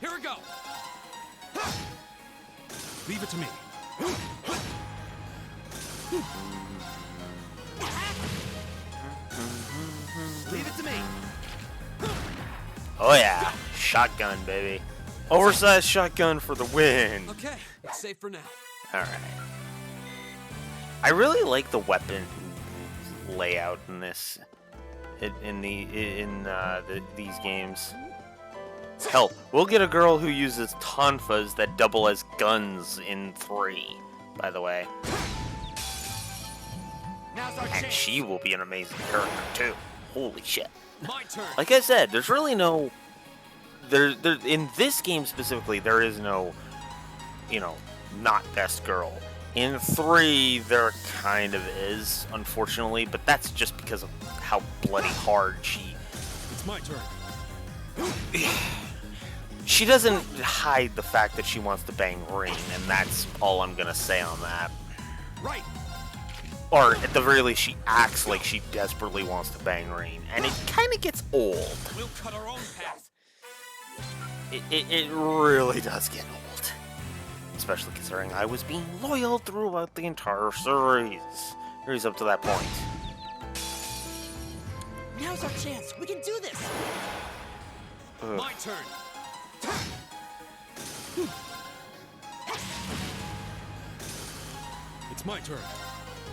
Here we go. Leave it to me. Leave it to me. Oh yeah, shotgun, baby. Oversized shotgun for the win. Okay, it's safe for now. Alright. I really like the weapon layout in this, these games. Hell, we'll get a girl who uses tonfas that double as guns in 3, by the way. And she will be an amazing character too. Holy shit. My turn. Like I said, there's really no... There, in this game specifically, there is no, you know, not best girl. In 3, there kind of is, unfortunately, but that's just because of how bloody hard she... It's my turn. She doesn't hide the fact that she wants to bang Ring, and that's all I'm gonna say on that. Right. Or, at the very least, she acts like she desperately wants to bang Ring, and it kind of gets old. We'll cut our own path. It really does get old. Especially considering I was being loyal throughout the entire series up to that point. Now's our chance. We can do this. Ugh. My turn. It's my turn.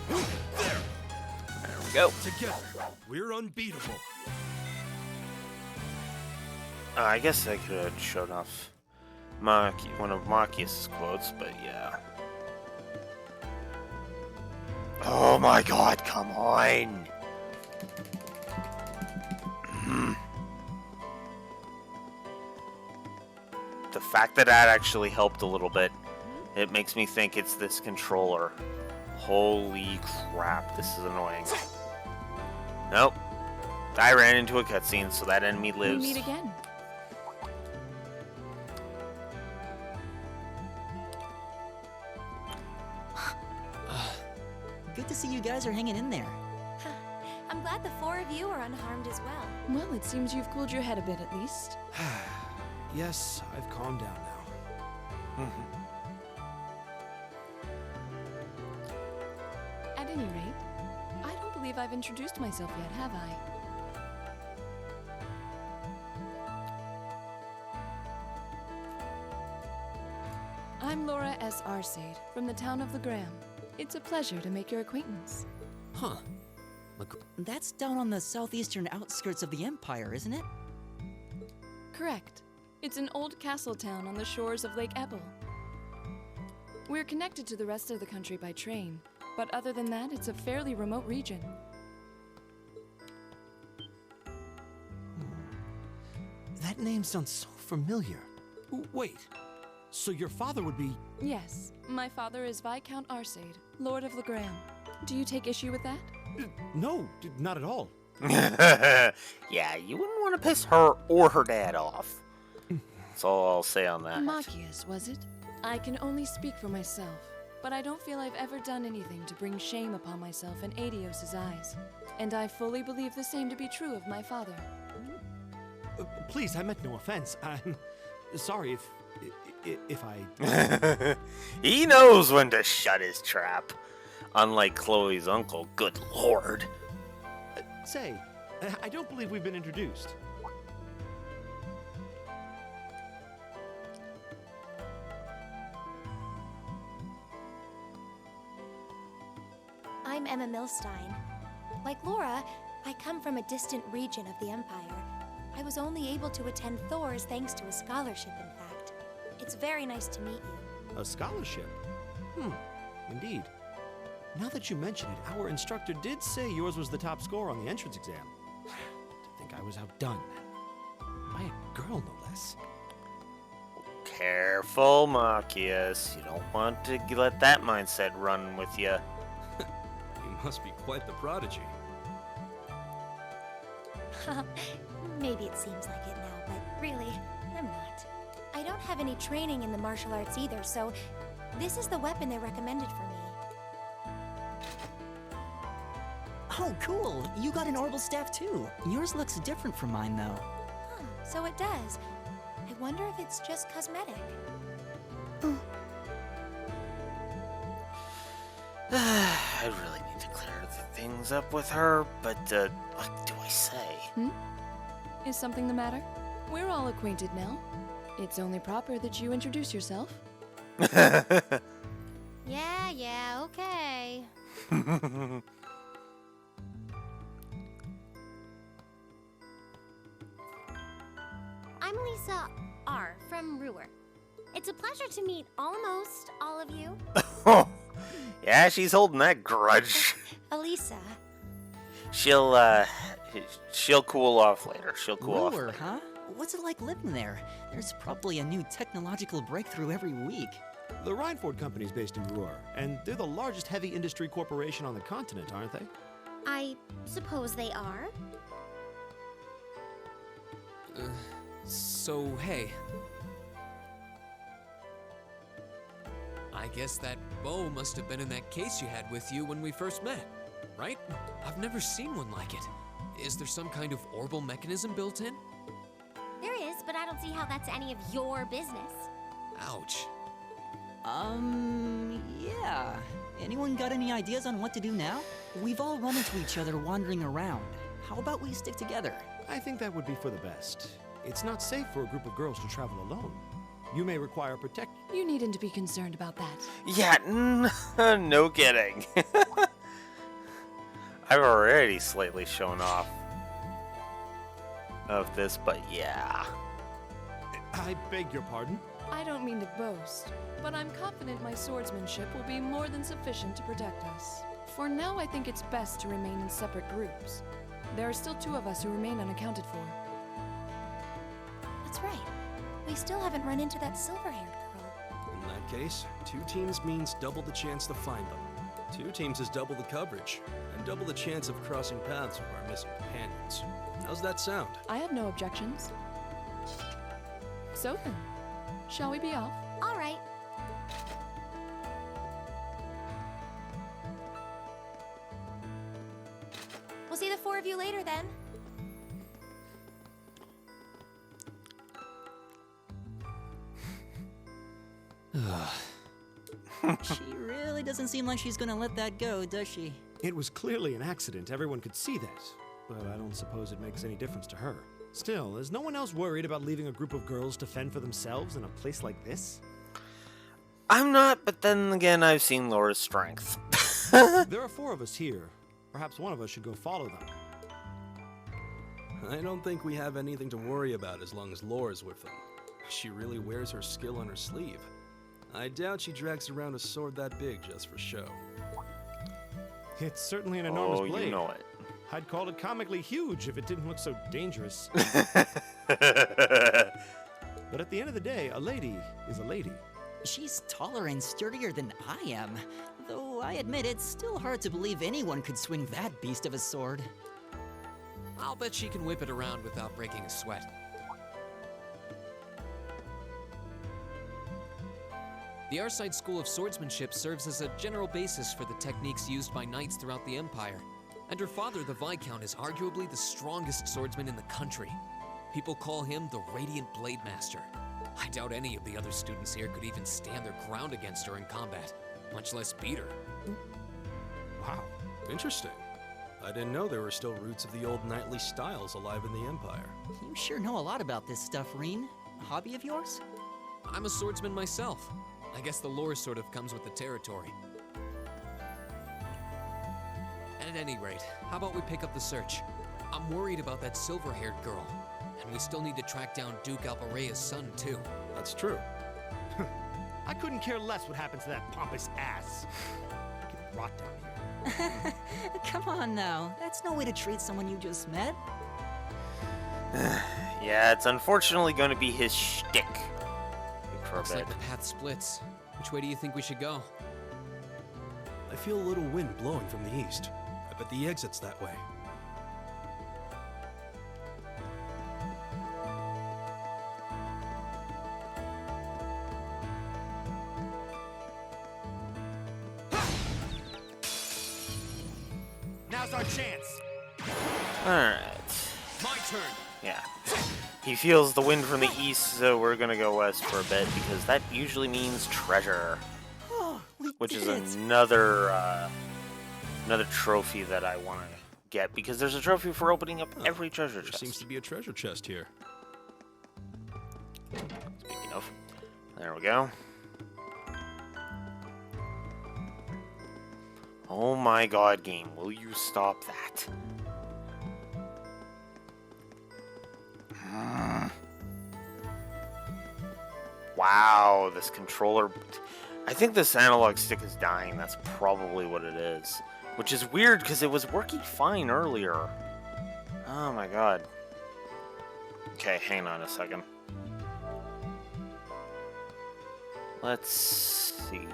There we go. Together, we're unbeatable. I guess I could have shown off one of Machias' quotes, but yeah. Oh my god, come on! The fact that actually helped a little bit, it makes me think it's this controller. Holy crap, this is annoying. Nope. I ran into a cutscene, so that enemy lives. We meet again. Good to see you guys are hanging in there. I'm glad the 4 of you are unharmed as well. Well, it seems you've cooled your head a bit at least. Yes, I've calmed down now. At any rate, I don't believe I've introduced myself yet, have I? I'm Laura S. Arcade, from the town of Legram. It's a pleasure to make your acquaintance. Huh. That's down on the southeastern outskirts of the Empire, isn't it? Correct. It's an old castle town on the shores of Lake Ebble. We're connected to the rest of the country by train, but other than that, it's a fairly remote region. That name sounds so familiar. Wait, so your father would be... Yes, my father is Viscount Arcade, Lord of Legram. Do you take issue with that? No, not at all. Yeah, you wouldn't want to piss her or her dad off. That's all I'll say on that. Machias, was it? I can only speak for myself, but I don't feel I've ever done anything to bring shame upon myself in Adios' eyes. And I fully believe the same to be true of my father. Please, I meant no offense. I'm sorry if I... He knows when to shut his trap. Unlike Chloe's uncle, good lord. Say, I don't believe we've been introduced. I'm Emma Milstein. Like Laura, I come from a distant region of the Empire. I was only able to attend Thor's thanks to a scholarship, in fact. It's very nice to meet you. A scholarship? Indeed. Now that you mention it, our instructor did say yours was the top score on the entrance exam. To think I was outdone. By a girl, no less. Careful, Machias. You don't want to let that mindset run with you. You must be quite the prodigy. Maybe it seems like it now, but really, I'm not. I don't have any training in the martial arts either, so this is the weapon they recommended for me. Oh, cool. You got an orbital staff too. Yours looks different from mine, though. Huh, so it does. I wonder if it's just cosmetic. I really need to clear things up with her, but what do I say? Is something the matter? We're all acquainted now. It's only proper that you introduce yourself. Yeah, okay. I'm Lisa R. from Ruhr. It's a pleasure to meet almost all of you. Yeah, she's holding that grudge. Elisa. She'll cool off later. She'll cool Ruhr, off. huh? What's it like living there? There's probably a new technological breakthrough every week. The Rhineford Company's based in Ruhr, and they're the largest heavy industry corporation on the continent, aren't they? I suppose they are. So, hey. I guess that bow must have been in that case you had with you when we first met, right? I've never seen one like it. Is there some kind of orbital mechanism built in? There is, but I don't see how that's any of your business. Ouch. Yeah. Anyone got any ideas on what to do now? We've all run into each other wandering around. How about we stick together? I think that would be for the best. It's not safe for a group of girls to travel alone. You may require protection. You needn't be concerned about that. Yeah, no kidding. I've already slightly shown off of this, but yeah. I beg your pardon? I don't mean to boast, but I'm confident my swordsmanship will be more than sufficient to protect us. For now, I think it's best to remain in separate groups. There are still 2 of us who remain unaccounted for. That's right. We still haven't run into that silver-haired girl. In that case, 2 teams means double the chance to find them. 2 teams is double the coverage, and double the chance of crossing paths with our missing companions. How's that sound? I have no objections. So then, shall we be off? All right. We'll see the 4 of you later then. She really doesn't seem like she's gonna let that go, does she? It was clearly an accident. Everyone could see that. But I don't suppose it makes any difference to her. Still, is no one else worried about leaving a group of girls to fend for themselves in a place like this? I'm not, but then again, I've seen Laura's strength. There are 4 of us here. Perhaps one of us should go follow them. I don't think we have anything to worry about as long as Laura's with them. She really wears her skill on her sleeve. I doubt she drags around a sword that big just for show. It's certainly an enormous blade. You know it. I'd call it comically huge if it didn't look so dangerous. But at the end of the day, a lady is a lady. She's taller and sturdier than I am, though I admit it's still hard to believe anyone could swing that beast of a sword. I'll bet she can whip it around without breaking a sweat. The Arside School of Swordsmanship serves as a general basis for the techniques used by knights throughout the Empire. And her father, the Viscount, is arguably the strongest swordsman in the country. People call him the Radiant Blade Master. I doubt any of the other students here could even stand their ground against her in combat, much less beat her. Wow, interesting. I didn't know there were still roots of the old knightly styles alive in the Empire. You sure know a lot about this stuff, Reen. A hobby of yours? I'm a swordsman myself. I guess the lore sort of comes with the territory. At any rate, how about we pick up the search? I'm worried about that silver-haired girl, and we still need to track down Duke Alparea's son, too. That's true. I couldn't care less what happens to that pompous ass. I can rot down here. Come on now, that's no way to treat someone you just met. Yeah, it's unfortunately going to be his shtick. Looks like the path splits. Which way do you think we should go? I feel a little wind blowing from the east. I bet the exit's that way. Now Now's our chance. Alright. My turn. Yeah. He feels the wind from the east, so we're gonna go west for a bit, because that usually means treasure. Oh, Which is another trophy that I want to get, because there's a trophy for opening up every treasure chest. There seems to be a treasure chest here. Speaking of, there we go. Oh my god, game, will you stop that? Wow, this controller... I think this analog stick is dying, that's probably what it is. Which is weird, because it was working fine earlier. Oh my god. Okay, hang on a second. Let's see.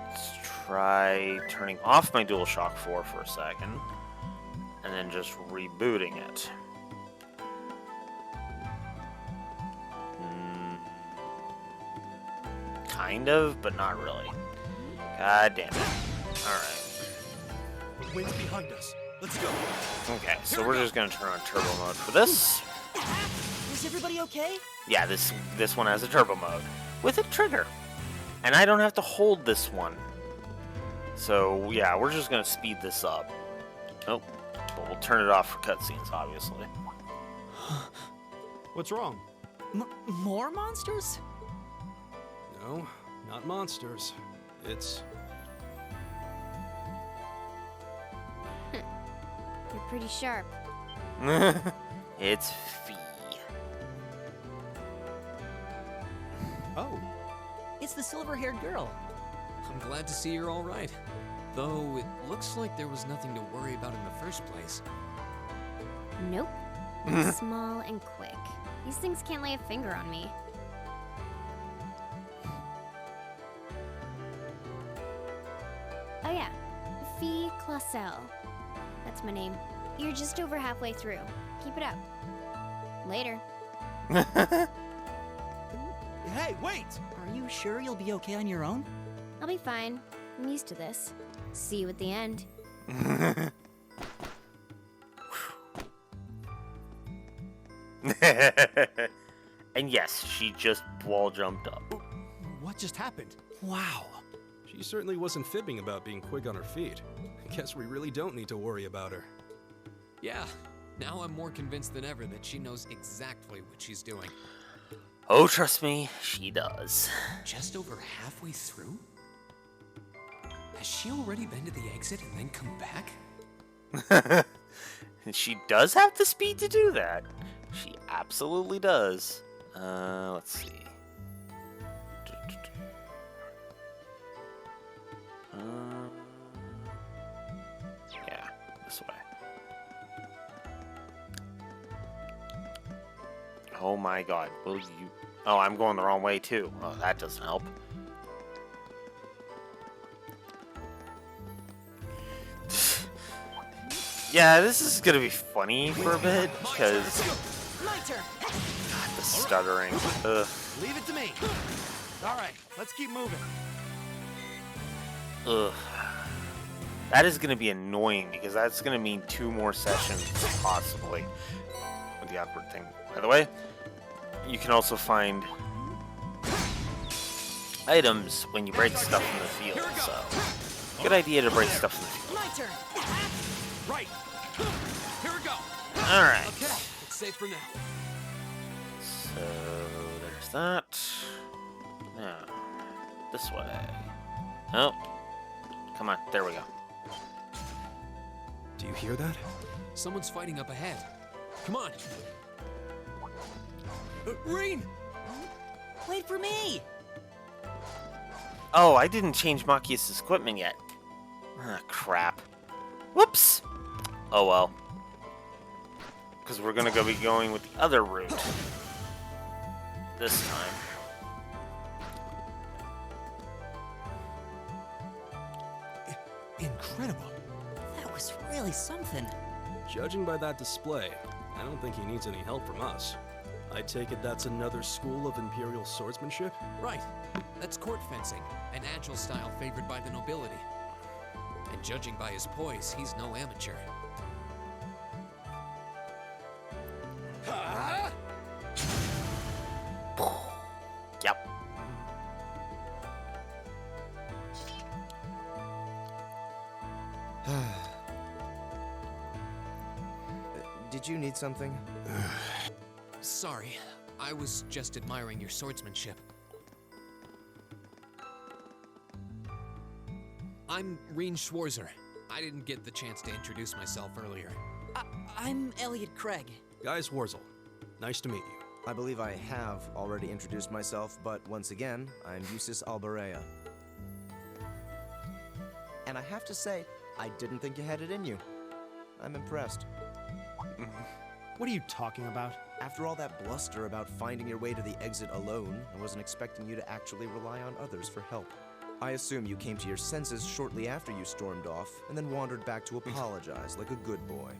Let's try turning off my DualShock 4 for a second. And then just rebooting it. Kind of, but not really. God damn it. Alright. Wind's behind us. Let's go. Okay, so we're just gonna turn on turbo mode for this. Is everybody okay? Yeah, this one has a turbo mode with a trigger. And I don't have to hold this one. So yeah, we're just gonna speed this up. Oh, but we'll turn it off for cutscenes, obviously. What's wrong? More monsters? No, not monsters. It's... You're pretty sharp. It's Fee. Oh, it's the silver-haired girl. I'm glad to see you're all right. Though it looks like there was nothing to worry about in the first place. Nope. I'm small and quick. These things can't lay a finger on me. Oh yeah, Fee Clausel. That's my name. You're just over halfway through. Keep it up. Later. Hey, wait! Are you sure you'll be okay on your own? I'll be fine. I'm used to this. See you at the end. And yes, she just wall jumped up. What just happened? Wow. She certainly wasn't fibbing about being quick on her feet. I guess we really don't need to worry about her. Yeah, now I'm more convinced than ever that she knows exactly what she's doing. Oh, trust me, she does. Just over halfway through? Has she already been to the exit and then come back? And she does have the speed to do that. She absolutely does. Let's see. Yeah, this way. Oh my god, will you... Oh, I'm going the wrong way too. Oh, that doesn't help. Yeah, this is gonna be funny for a bit, because... God, the stuttering. Ugh. Leave it to me. All right, let's keep moving. Ugh. That is gonna be annoying, because that's gonna mean 2 more sessions, possibly, with the awkward thing. By the way, you can also find items when you break stuff in the field, so... Good idea to break stuff in the field. My turn. Right. Here we go. Alright. Okay, it's safe for now. So, there's that. Now, this way. Oh. Come on, there we go. Do you hear that? Someone's fighting up ahead. Come on. Rean! Wait for me! Oh, I didn't change Machias' equipment yet. Ah, crap. Whoops! Oh well. Because we're gonna be going with the other route. This time. Incredible. That was really something. Judging by that display, I don't think he needs any help from us. I take it that's another school of Imperial swordsmanship? Right. That's court fencing, an agile style favored by the nobility. And judging by his poise, he's no amateur. Yep. Did you need something? Sorry, I was just admiring your swordsmanship. I'm Reen Schwarzer. I didn't get the chance to introduce myself earlier. I'm Elliot Craig. Guys, Wurzel. Nice to meet you. I believe I have already introduced myself, but once again, I'm Eustace Alberea. And I have to say, I didn't think you had it in you. I'm impressed. What are you talking about? After all that bluster about finding your way to the exit alone, I wasn't expecting you to actually rely on others for help. I assume you came to your senses shortly after you stormed off, and then wandered back to apologize like a good boy.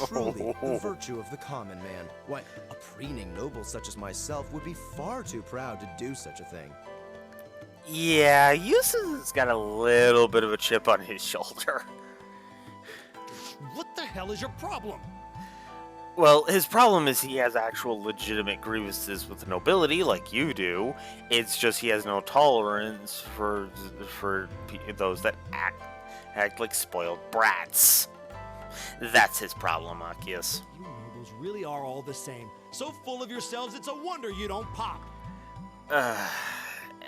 Truly, the virtue of the common man. Why, a preening noble such as myself would be far too proud to do such a thing. Yeah, Eustace has got a little bit of a chip on his shoulder. What the hell is your problem? Well, his problem is he has actual legitimate grievances with the nobility, like you do. It's just he has no tolerance for those that act like spoiled brats. That's his problem, Machias. You nobles really are all the same. So full of yourselves, it's a wonder you don't pop.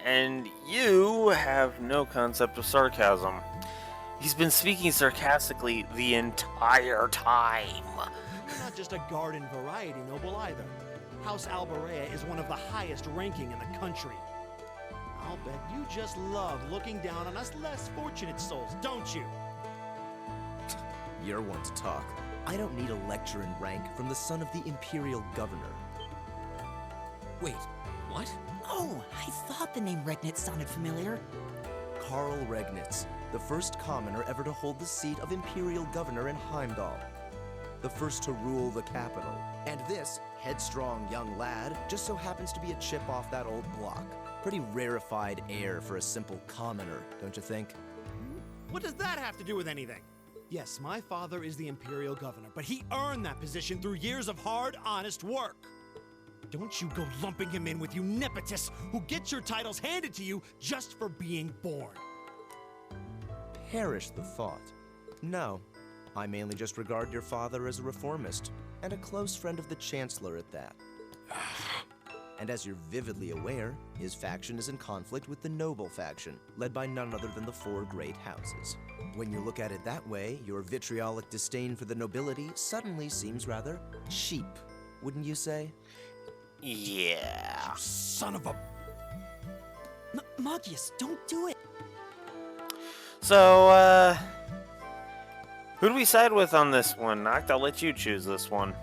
And you have no concept of sarcasm. He's been speaking sarcastically the entire time. You're not just a garden variety noble either. House Alberea is one of the highest ranking in the country. I'll bet you just love looking down on us less fortunate souls, don't you? You're one to talk. I don't need a lecture in rank from the son of the Imperial Governor. Wait, what? Oh, I thought the name Regnitz sounded familiar. Karl Regnitz, the first commoner ever to hold the seat of Imperial Governor in Heimdall. The first to rule the capital. And this headstrong young lad just so happens to be a chip off that old block. Pretty rarefied air for a simple commoner, don't you think? What does that have to do with anything? Yes, my father is the Imperial Governor, but he earned that position through years of hard, honest work. Don't you go lumping him in with you nepotists who get your titles handed to you just for being born. Perish the thought. No, I mainly just regard your father as a reformist, and a close friend of the Chancellor at that. And as you're vividly aware, his faction is in conflict with the noble faction, led by none other than the four great houses. When you look at it that way, your vitriolic disdain for the nobility suddenly seems rather cheap, wouldn't you say? Yeah. You son of a... Magius, don't do it! So, who do we side with on this one, Noct? I'll let you choose this one.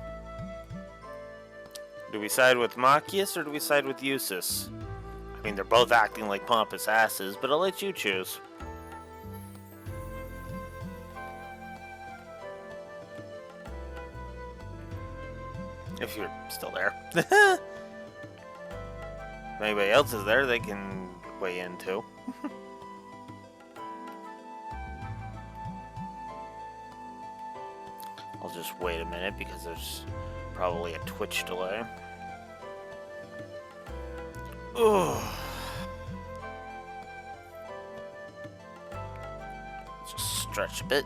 Do we side with Machias or do we side with Eustace? I mean, they're both acting like pompous asses, but I'll let you choose. If you're still there. If anybody else is there, they can weigh in too. I'll just wait a minute because there's probably a Twitch delay. Ugh. Just stretch a bit.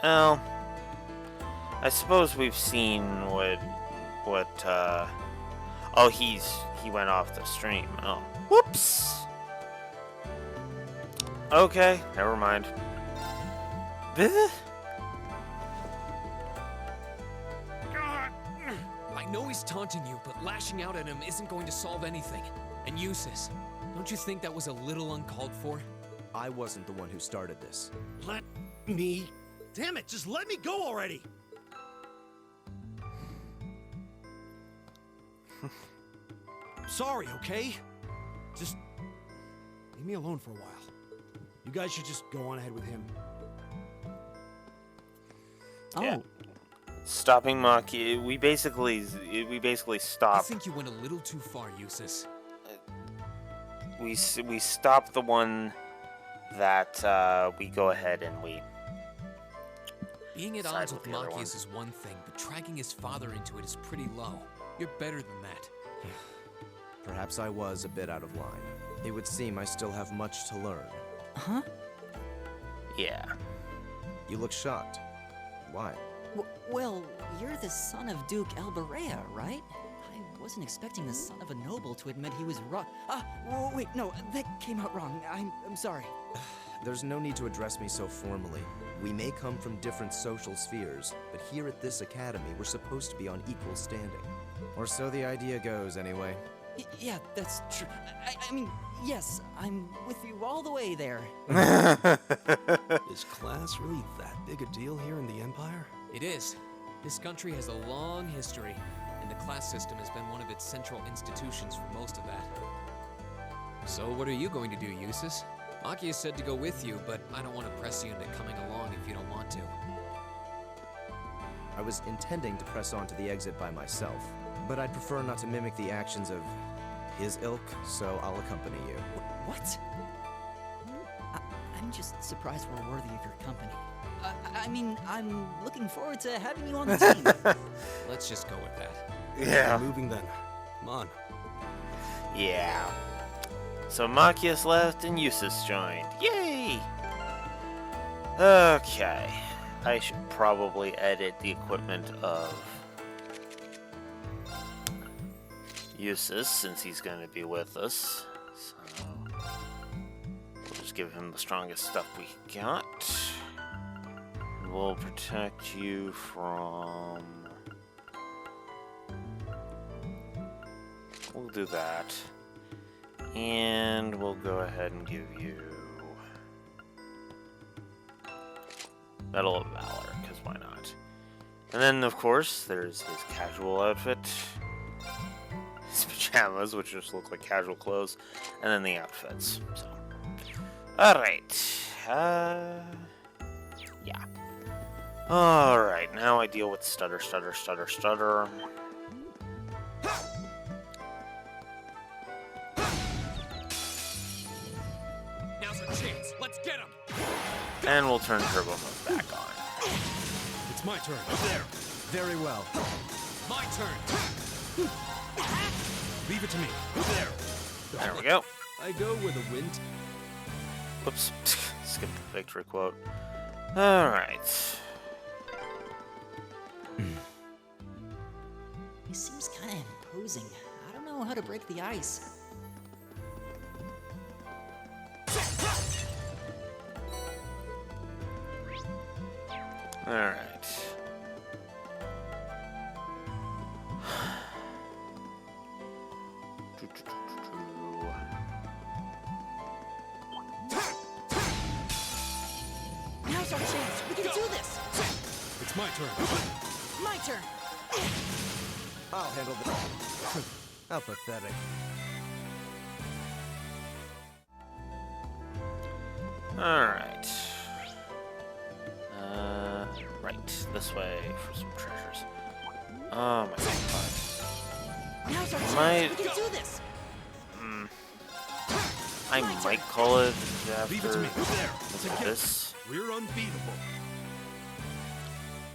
Well, I suppose we've seen oh, he went off the stream. Oh, whoops. Okay, never mind. I know he's taunting you, but lashing out at him isn't going to solve anything. And Eustace, don't you think that was a little uncalled for? I wasn't the one who started this. Let me... Damn it, just let me go already! I'm sorry, okay? Just leave me alone for a while. You guys should just go on ahead with him. Yeah. Stopping Maki, we basically I stopped. think you went a little too far, Eustace. We stopped the one that we go ahead and we. Being at side odds with with the other Machias is one thing, but dragging his father into it is pretty low. You're better than that. Perhaps I was a bit out of line. It would seem I still have much to learn. Huh? Yeah. You look shocked. Why? Well, you're the son of Duke Alberea, right? I wasn't expecting the son of a noble to admit he was wrong. Wait, no, that came out wrong. I'm sorry. There's no need to address me so formally. We may come from different social spheres, but here at this academy, we're supposed to be on equal standing. Or so the idea goes, anyway. Yeah, that's true. I mean, yes, I'm with you all the way there. Is class really that big a deal here in the Empire? It is. This country has a long history, and the class system has been one of its central institutions for most of that. So what are you going to do, Eustace? Machias said to go with you, but I don't want to press you into coming along if you don't want to. I was intending to press on to the exit by myself, but I'd prefer not to mimic the actions of his ilk, so I'll accompany you. What? I'm just surprised we're worthy of your company. I mean, I'm looking forward to having you on the team. Let's just go with that. Yeah. We're moving then. Come on. Yeah. So Machias left and Eustace joined. Yay! Okay. I should probably edit the equipment of Eustace since he's going to be with us. So we'll just give him the strongest stuff we got. We'll protect you from... We'll do that. And we'll go ahead and give you Medal of Valor, because why not? And then, of course, there's his casual outfit. His pajamas, which just look like casual clothes. And then the outfits. So, alright. Yeah. Alright, now I deal with stutter. Now's our chance. Let's get him. And we'll turn turbo mode back on. It's my turn. There. Very well. My turn. Leave it to me. There we go. I go where the wind... Whoops. Skipped the victory quote. Alright. He seems kind of imposing. I don't know how to break the ice. Alright. Now's our chance. We can do this. It's my turn. My turn. I'll handle this. How pathetic. Alright. Right. This way for some treasures. Oh my god. Now's our chance. Might... We can do this. I might call it Leave it to after me. There. this. We're unbeatable.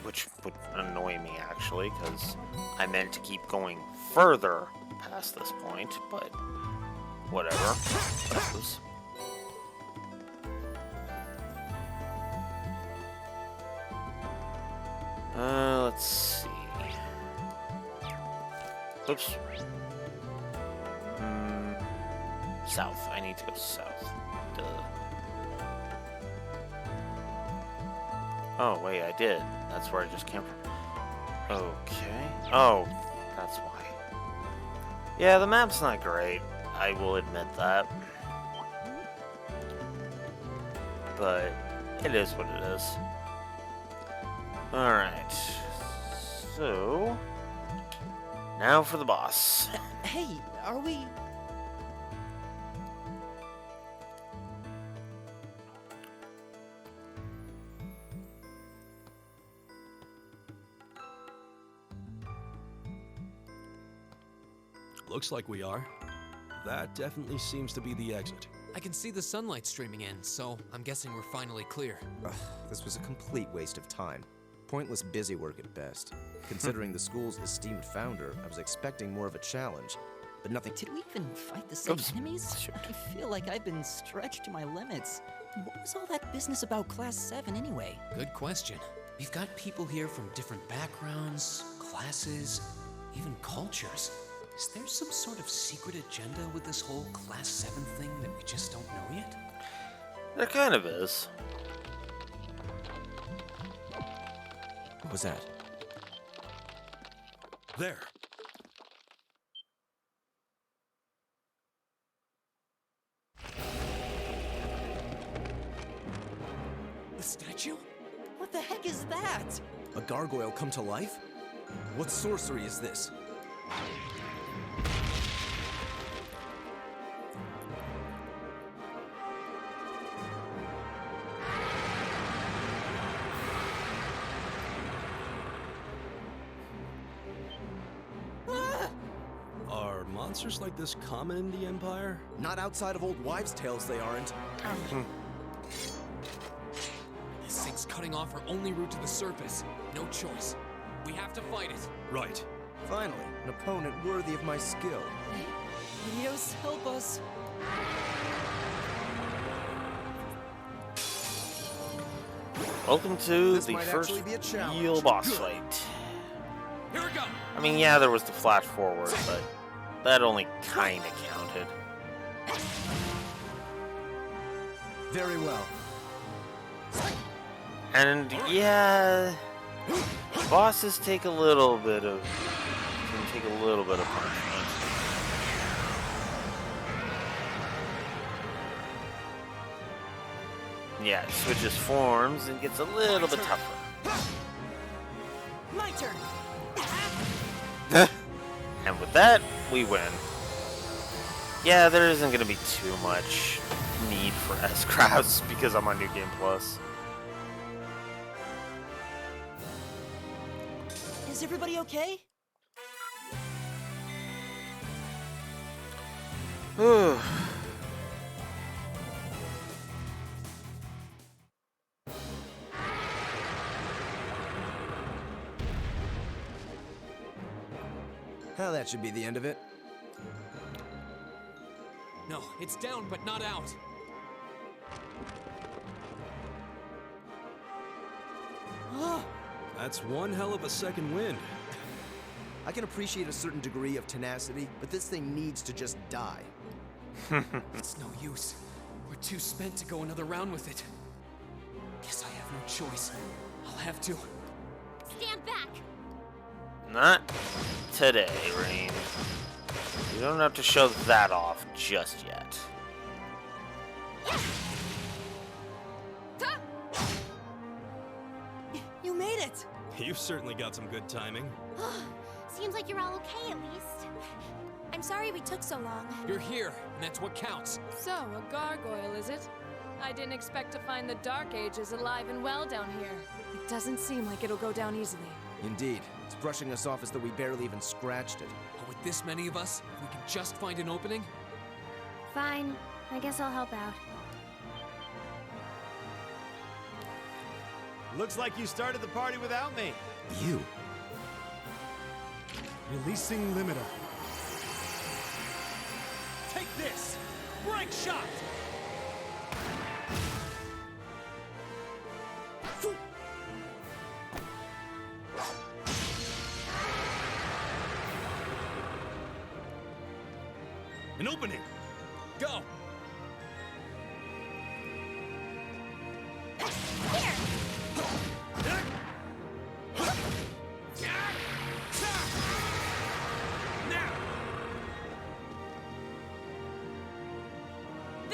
Which would annoy me, actually, because I meant to keep going further past this point, but whatever. Goes. Let's see. Oops. South. I need to go south. Duh. Oh, wait, I did. That's where I just came from. Okay. Oh, That's why. Yeah, the map's not great. I will admit that. But it is what it is. Alright. So... now for the boss. Hey, are we... Looks like we are. That definitely seems to be the exit. I can see the sunlight streaming in, so I'm guessing we're finally clear. Ugh, this was a complete waste of time. Pointless busy work at best. Considering the school's esteemed founder, I was expecting more of a challenge, but nothing. Did we even fight the same enemies? I feel like I've been stretched to my limits. And what was all that business about Class 7 anyway? Good question. We've got people here from different backgrounds, classes, even cultures. Is there some sort of secret agenda with this whole Class 7 thing that we just don't know yet? There kind of is. What was that? There. The statue? What the heck is that? A gargoyle come to life? What sorcery is this? Are monsters like this common in the Empire? Not outside of old wives' tales, they aren't. This thing's cutting off our only route to the surface. No choice. We have to fight it. Right. Finally, an opponent worthy of my skill. Dios, help us. Welcome to This the might first actually be a challenge. real boss fight. Here we go. I mean, yeah, there was the flash forward, but that only kinda counted. Very well. And yeah, bosses take a little bit of punishment. Yeah, it switches forms and gets a little bit tougher. My turn. And with that, we win. Yeah, there isn't going to be too much need for S-Crafts because I'm on New Game Plus. Is everybody okay? Well, that should be the end of it. No, it's down but not out. That's one hell of a second wind. I can appreciate a certain degree of tenacity, but this thing needs to just die. It's no use. We're too spent to go another round with it. Guess I have no choice. I'll have to. Stand back! Not today, Rain. You don't have to show that off just yet. You made it! You've certainly got some good timing. Seems like you're all okay at least. I'm sorry we took so long. You're here, and that's what counts. So, a gargoyle, is it? I didn't expect to find the Dark Ages alive and well down here. It doesn't seem like it'll go down easily. Indeed. It's brushing us off as though we barely even scratched it. But with this many of us, if we can just find an opening. Fine. I guess I'll help out. Looks like you started the party without me. You? Releasing limiter. Take this! Break shot! An opening! Go!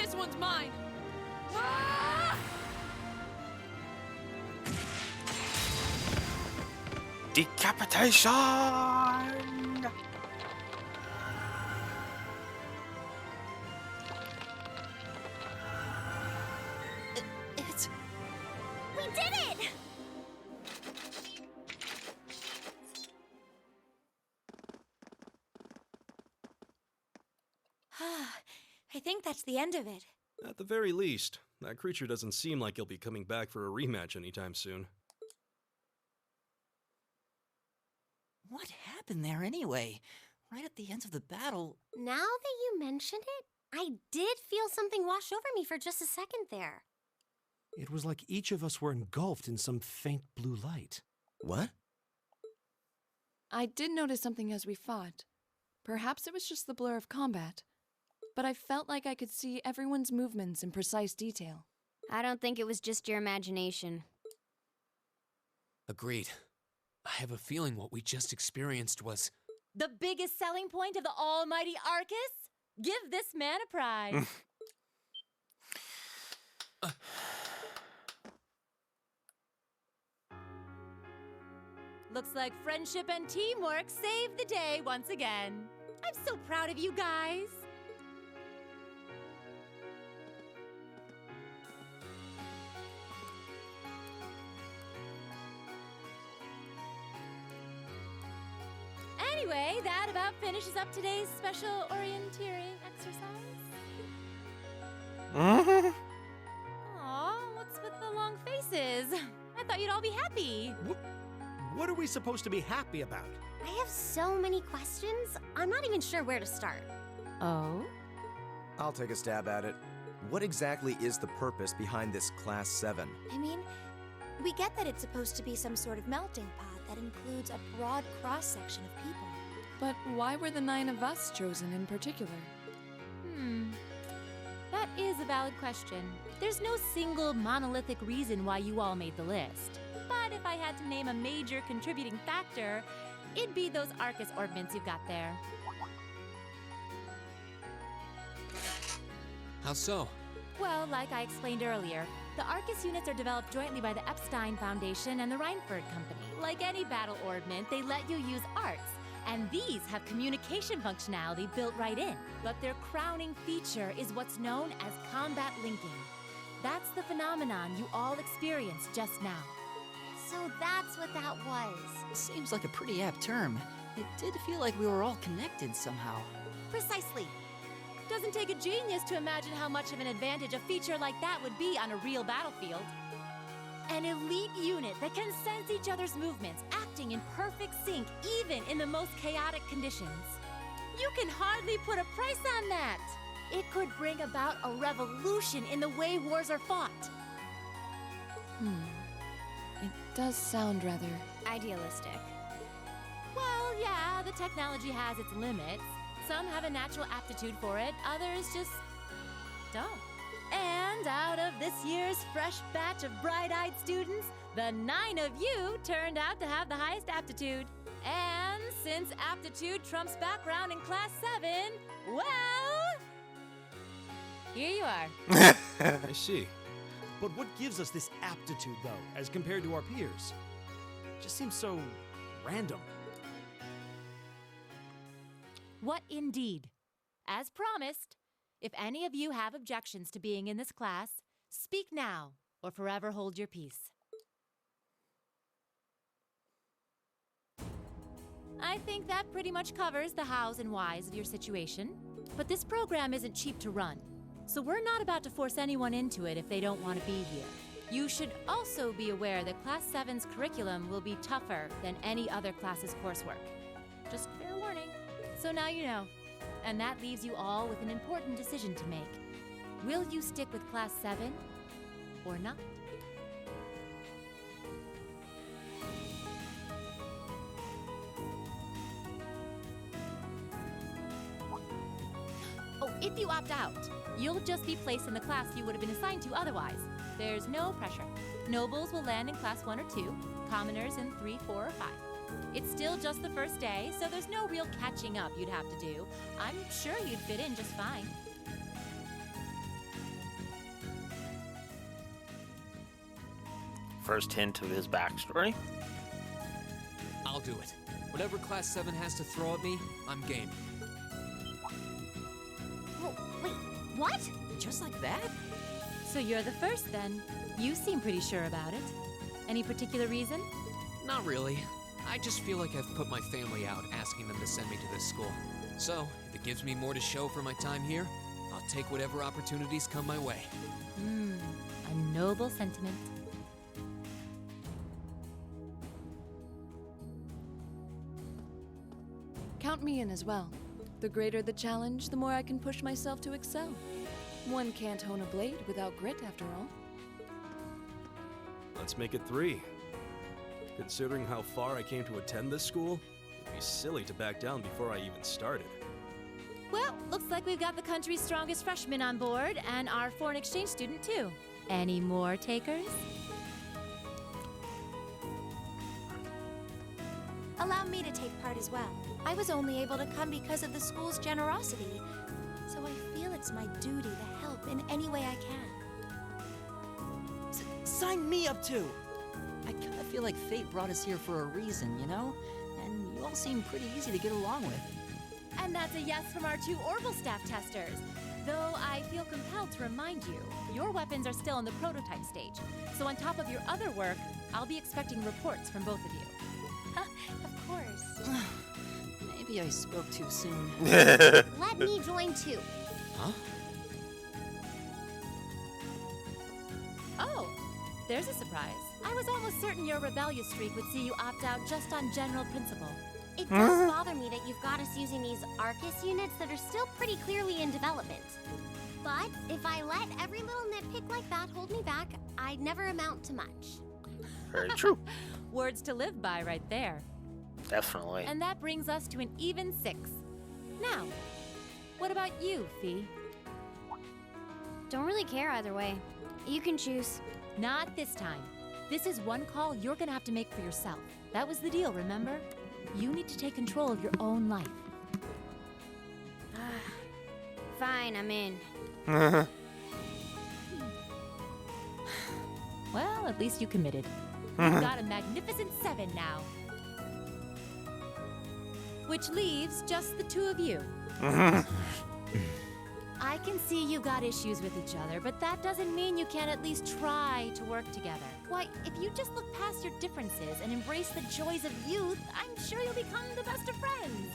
This one's mine! Ah! Decapitation! It's... We did it! I think that's the end of it. At the very least, that creature doesn't seem like he'll be coming back for a rematch anytime soon. What happened there anyway? Right at the end of the battle... Now that you mention it, I did feel something wash over me for just a second there. It was like each of us were engulfed in some faint blue light. What? I did notice something as we fought. Perhaps it was just the blur of combat. But I felt like I could see everyone's movements in precise detail. I don't think it was just your imagination. Agreed. I have a feeling what we just experienced was... The biggest selling point of the almighty Arcus? Give this man a prize. Looks like friendship and teamwork saved the day once again. I'm so proud of you guys. Anyway, that about finishes up today's special orienteering exercise. Aw, what's with the long faces? I thought you'd all be happy. What are we supposed to be happy about? I have so many questions, I'm not even sure where to start. Oh? I'll take a stab at it. What exactly is the purpose behind this Class 7? I mean, we get that it's supposed to be some sort of melting pot that includes a broad cross-section of people. But why were the 9 of us chosen in particular? That is a valid question. There's no single monolithic reason why you all made the list. But if I had to name a major contributing factor, it'd be those Arcus orbments you've got there. How so? Well, like I explained earlier, the Arcus units are developed jointly by the Epstein Foundation and the Reinford Company. Like any battle orbment, they let you use arts, and these have communication functionality built right in. But their crowning feature is what's known as combat linking. That's the phenomenon you all experienced just now. So that's what that was. Seems like a pretty apt term. It did feel like we were all connected somehow. Precisely. Doesn't take a genius to imagine how much of an advantage a feature like that would be on a real battlefield. An elite unit that can sense each other's movements, acting in perfect sync even in the most chaotic conditions. You can hardly put a price on that. It could bring about a revolution in the way wars are fought. It does sound rather... idealistic. Well, yeah, the technology has its limits. Some have a natural aptitude for it, others just don't. And out of this year's fresh batch of bright-eyed students, the 9 of you turned out to have the highest aptitude. And since aptitude trumps background in Class 7, well... here you are. I see. But what gives us this aptitude, though, as compared to our peers? It just seems so random. What indeed? As promised, if any of you have objections to being in this class, speak now or forever hold your peace. I think that pretty much covers the hows and whys of your situation. But this program isn't cheap to run, so we're not about to force anyone into it if they don't want to be here. You should also be aware that Class 7's curriculum will be tougher than any other class's coursework. Just fair warning. So now you know. And that leaves you all with an important decision to make. Will you stick with Class 7 or not? Oh, if you opt out, you'll just be placed in the class you would have been assigned to otherwise. There's no pressure. Nobles will land in Class 1 or 2, commoners in 3, 4, or 5. It's still just the first day, so there's no real catching up you'd have to do. I'm sure you'd fit in just fine. first hint of his backstory. I'll do it. Whatever Class 7 has to throw at me, I'm game. Wait, what? Just like that? So you're the first then. You seem pretty sure about it. Any particular reason? Not really. I just feel like I've put my family out asking them to send me to this school. So, if it gives me more to show for my time here, I'll take whatever opportunities come my way. A noble sentiment. Count me in as well. The greater the challenge, the more I can push myself to excel. One can't hone a blade without grit, after all. Let's make it 3. Considering how far I came to attend this school, it'd be silly to back down before I even started. Well, looks like we've got the country's strongest freshman on board, and our foreign exchange student, too. Any more takers? Allow me to take part as well. I was only able to come because of the school's generosity, so I feel it's my duty to help in any way I can. Sign me up too! I kinda feel like fate brought us here for a reason, you know? And you all seem pretty easy to get along with. And that's a yes from our 2 Orbital staff testers. Though I feel compelled to remind you, your weapons are still in the prototype stage. So on top of your other work, I'll be expecting reports from both of you. Of course. Maybe I spoke too soon. Let me join too. Huh? Oh, there's a surprise. I was almost certain your rebellious streak would see you opt out just on general principle. It does bother me that you've got us using these Arcus units that are still pretty clearly in development. But if I let every little nitpick like that hold me back, I'd never amount to much. Very true. Words to live by right there. Definitely. And that brings us to an even 6. Now, what about you, Fee? Don't really care either way. You can choose. Not this time. This is one call you're gonna have to make for yourself. That was the deal, remember? You need to take control of your own life. Fine, I'm in. Well, at least you committed. You've got a magnificent 7 now. Which leaves just the 2 of you. I can see you got issues with each other, but that doesn't mean you can't at least try to work together. Why, if you just look past your differences and embrace the joys of youth, I'm sure you'll become the best of friends.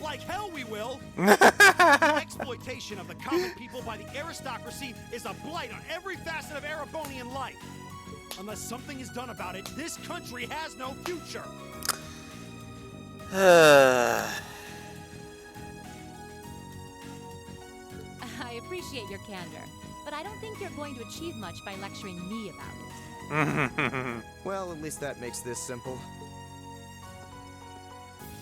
Like hell we will! The exploitation of the common people by the aristocracy is a blight on every facet of Erebonian life. Unless something is done about it, this country has no future. I appreciate your candor, but I don't think you're going to achieve much by lecturing me about it. Well, at least that makes this simple.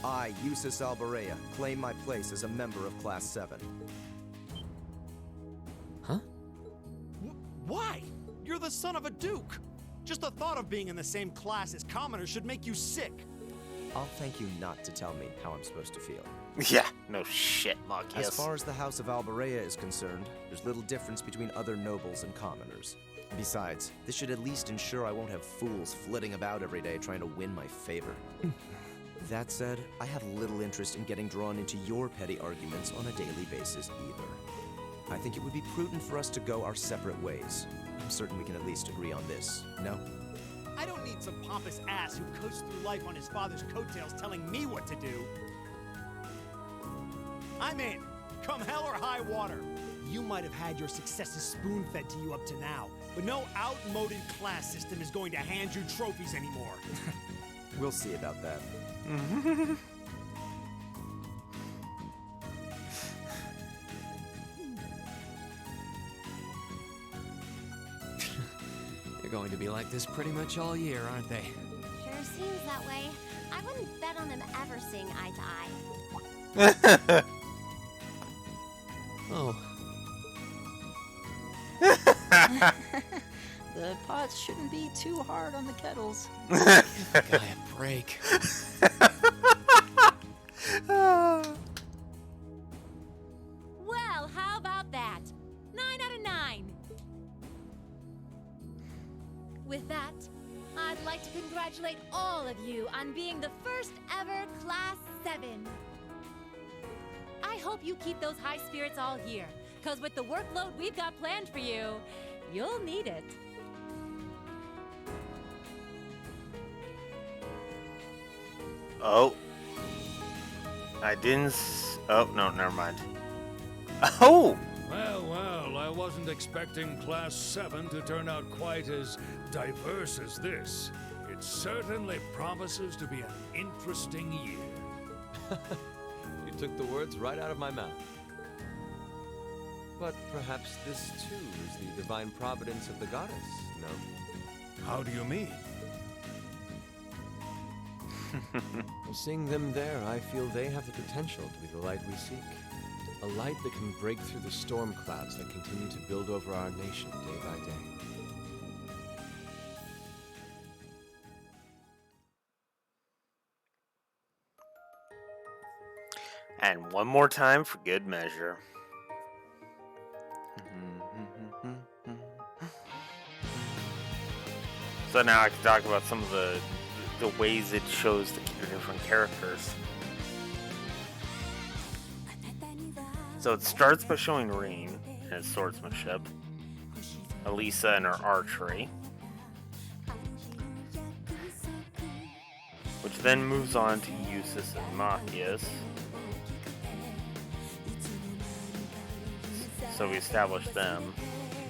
I, Eustace Albarea, claim my place as a member of Class 7. Huh? Why? You're the son of a duke. Just the thought of being in the same class as commoners should make you sick. I'll thank you not to tell me how I'm supposed to feel. Yeah, no shit, Marcus. As far as the House of Albarea is concerned, there's little difference between other nobles and commoners. Besides, this should at least ensure I won't have fools flitting about every day trying to win my favor. That said, I have little interest in getting drawn into your petty arguments on a daily basis either. I think it would be prudent for us to go our separate ways. I'm certain we can at least agree on this, no? I don't need some pompous ass who coasts through life on his father's coattails telling me what to do. I'm in. Come hell or high water. You might have had your successes spoon-fed to you up to now, but no outmoded class system is going to hand you trophies anymore. We'll see about that. They're going to be like this pretty much all year, aren't they? Sure seems that way. I wouldn't bet on them ever seeing eye to eye. Oh. The pots shouldn't be too hard on the kettles. Give the guy a break. Well, how about that? 9 out of 9. With that, I'd like to congratulate all of you on being the first ever Class 7. I hope you keep those high spirits all year, because with the workload we've got planned for you, you'll need it. Oh. I didn't oh, no, never mind. Oh! Well, I wasn't expecting Class 7 to turn out quite as diverse as this. It certainly promises to be an interesting year. You took the words right out of my mouth. But perhaps this too is the divine providence of the goddess, no? How do you mean? Well, seeing them there, I feel they have the potential to be the light we seek. A light that can break through the storm clouds that continue to build over our nation day by day. And one more time for good measure. So now I can talk about some of the ways it shows the different characters. So it starts by showing Rean and his swordsmanship, Elisa and her archery, which then moves on to Eustace and Machias. So we established them.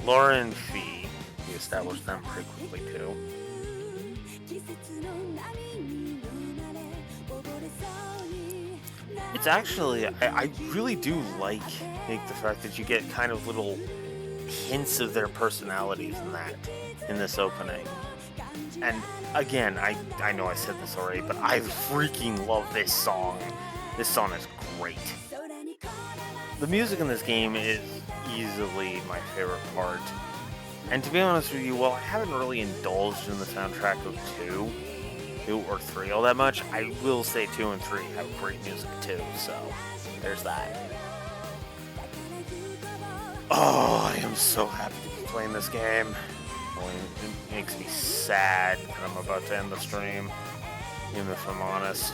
Laura and Fee, we established them pretty quickly too. It's actually, I really do like the fact that you get kind of little hints of their personalities in this opening. And again, I know I said this already, but I freaking love this song. This song is great. The music in this game is easily my favorite part. And to be honest with you, while I haven't really indulged in the soundtrack of 2 or 3 all that much, I will say 2 and 3 have great music too, so there's that. Oh, I am so happy to be playing this game. It makes me sad that I'm about to end the stream, even if I'm honest.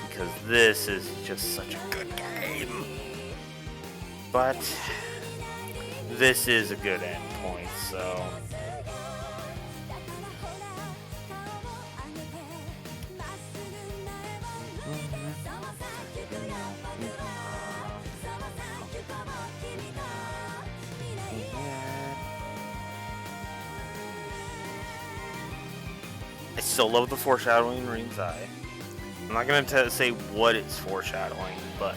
Because this is just such a good game. But this is a good end point, so... I still love the foreshadowing in Rean's eye. I'm not going to say what it's foreshadowing, but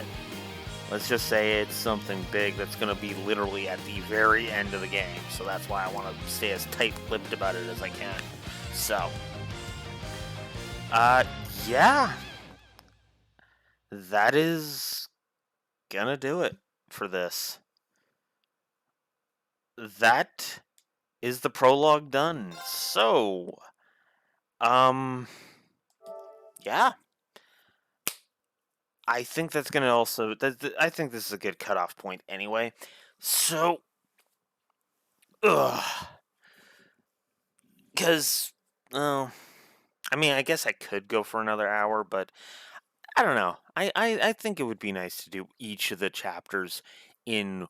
let's just say it's something big that's going to be literally at the very end of the game. So that's why I want to stay as tight-lipped about it as I can. So, yeah. That is gonna do it for this. That is the prologue done. So, yeah. I think that's gonna also. I think this is a good cutoff point anyway. So, because, I mean, I guess I could go for another hour, but I don't know. I think it would be nice to do each of the chapters in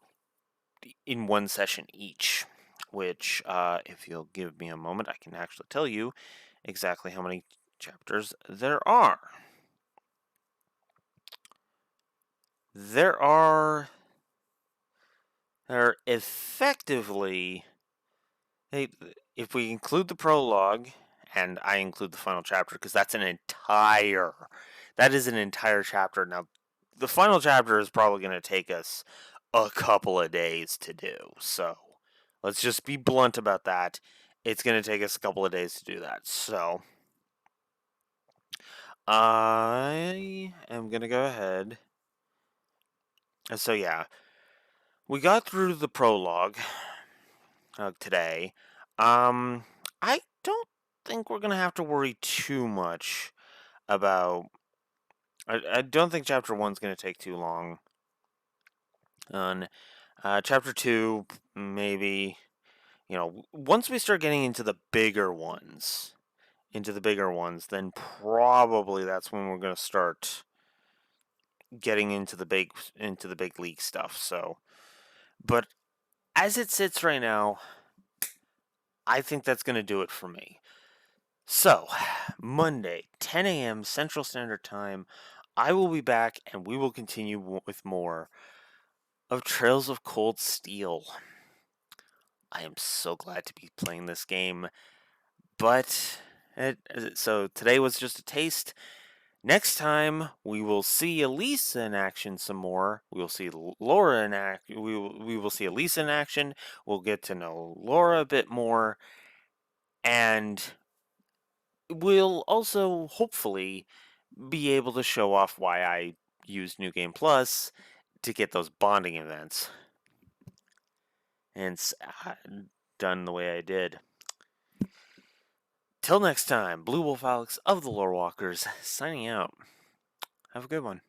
one session each. Which, if you'll give me a moment, I can actually tell you exactly how many chapters there are. There are effectively, if we include the prologue, and I include the final chapter, because that is an entire chapter. Now, the final chapter is probably going to take us a couple of days to do, so let's just be blunt about that. It's going to take us a couple of days to do that, so I am going to go ahead. So yeah, we got through the prologue today. I don't think we're going to have to worry too much about... I don't think Chapter 1's going to take too long. On Chapter 2, maybe You know, once we start getting into the bigger ones, then probably that's when we're going to start getting into the big league stuff. So, but as it sits right now, I think that's going to do it for me. So, Monday, 10 a.m. Central Standard Time, I will be back and we will continue with more of Trails of Cold Steel. I am so glad to be playing this game, but so today was just a taste. Next time we will see Elisa in action some more. We will see Laura in action. We will see Elisa in action. We'll get to know Laura a bit more, and we'll also hopefully be able to show off why I used New Game Plus to get those bonding events. And it's done the way I did. Till next time, Blue Wolf Alex of the Lore Walkers signing out. Have a good one.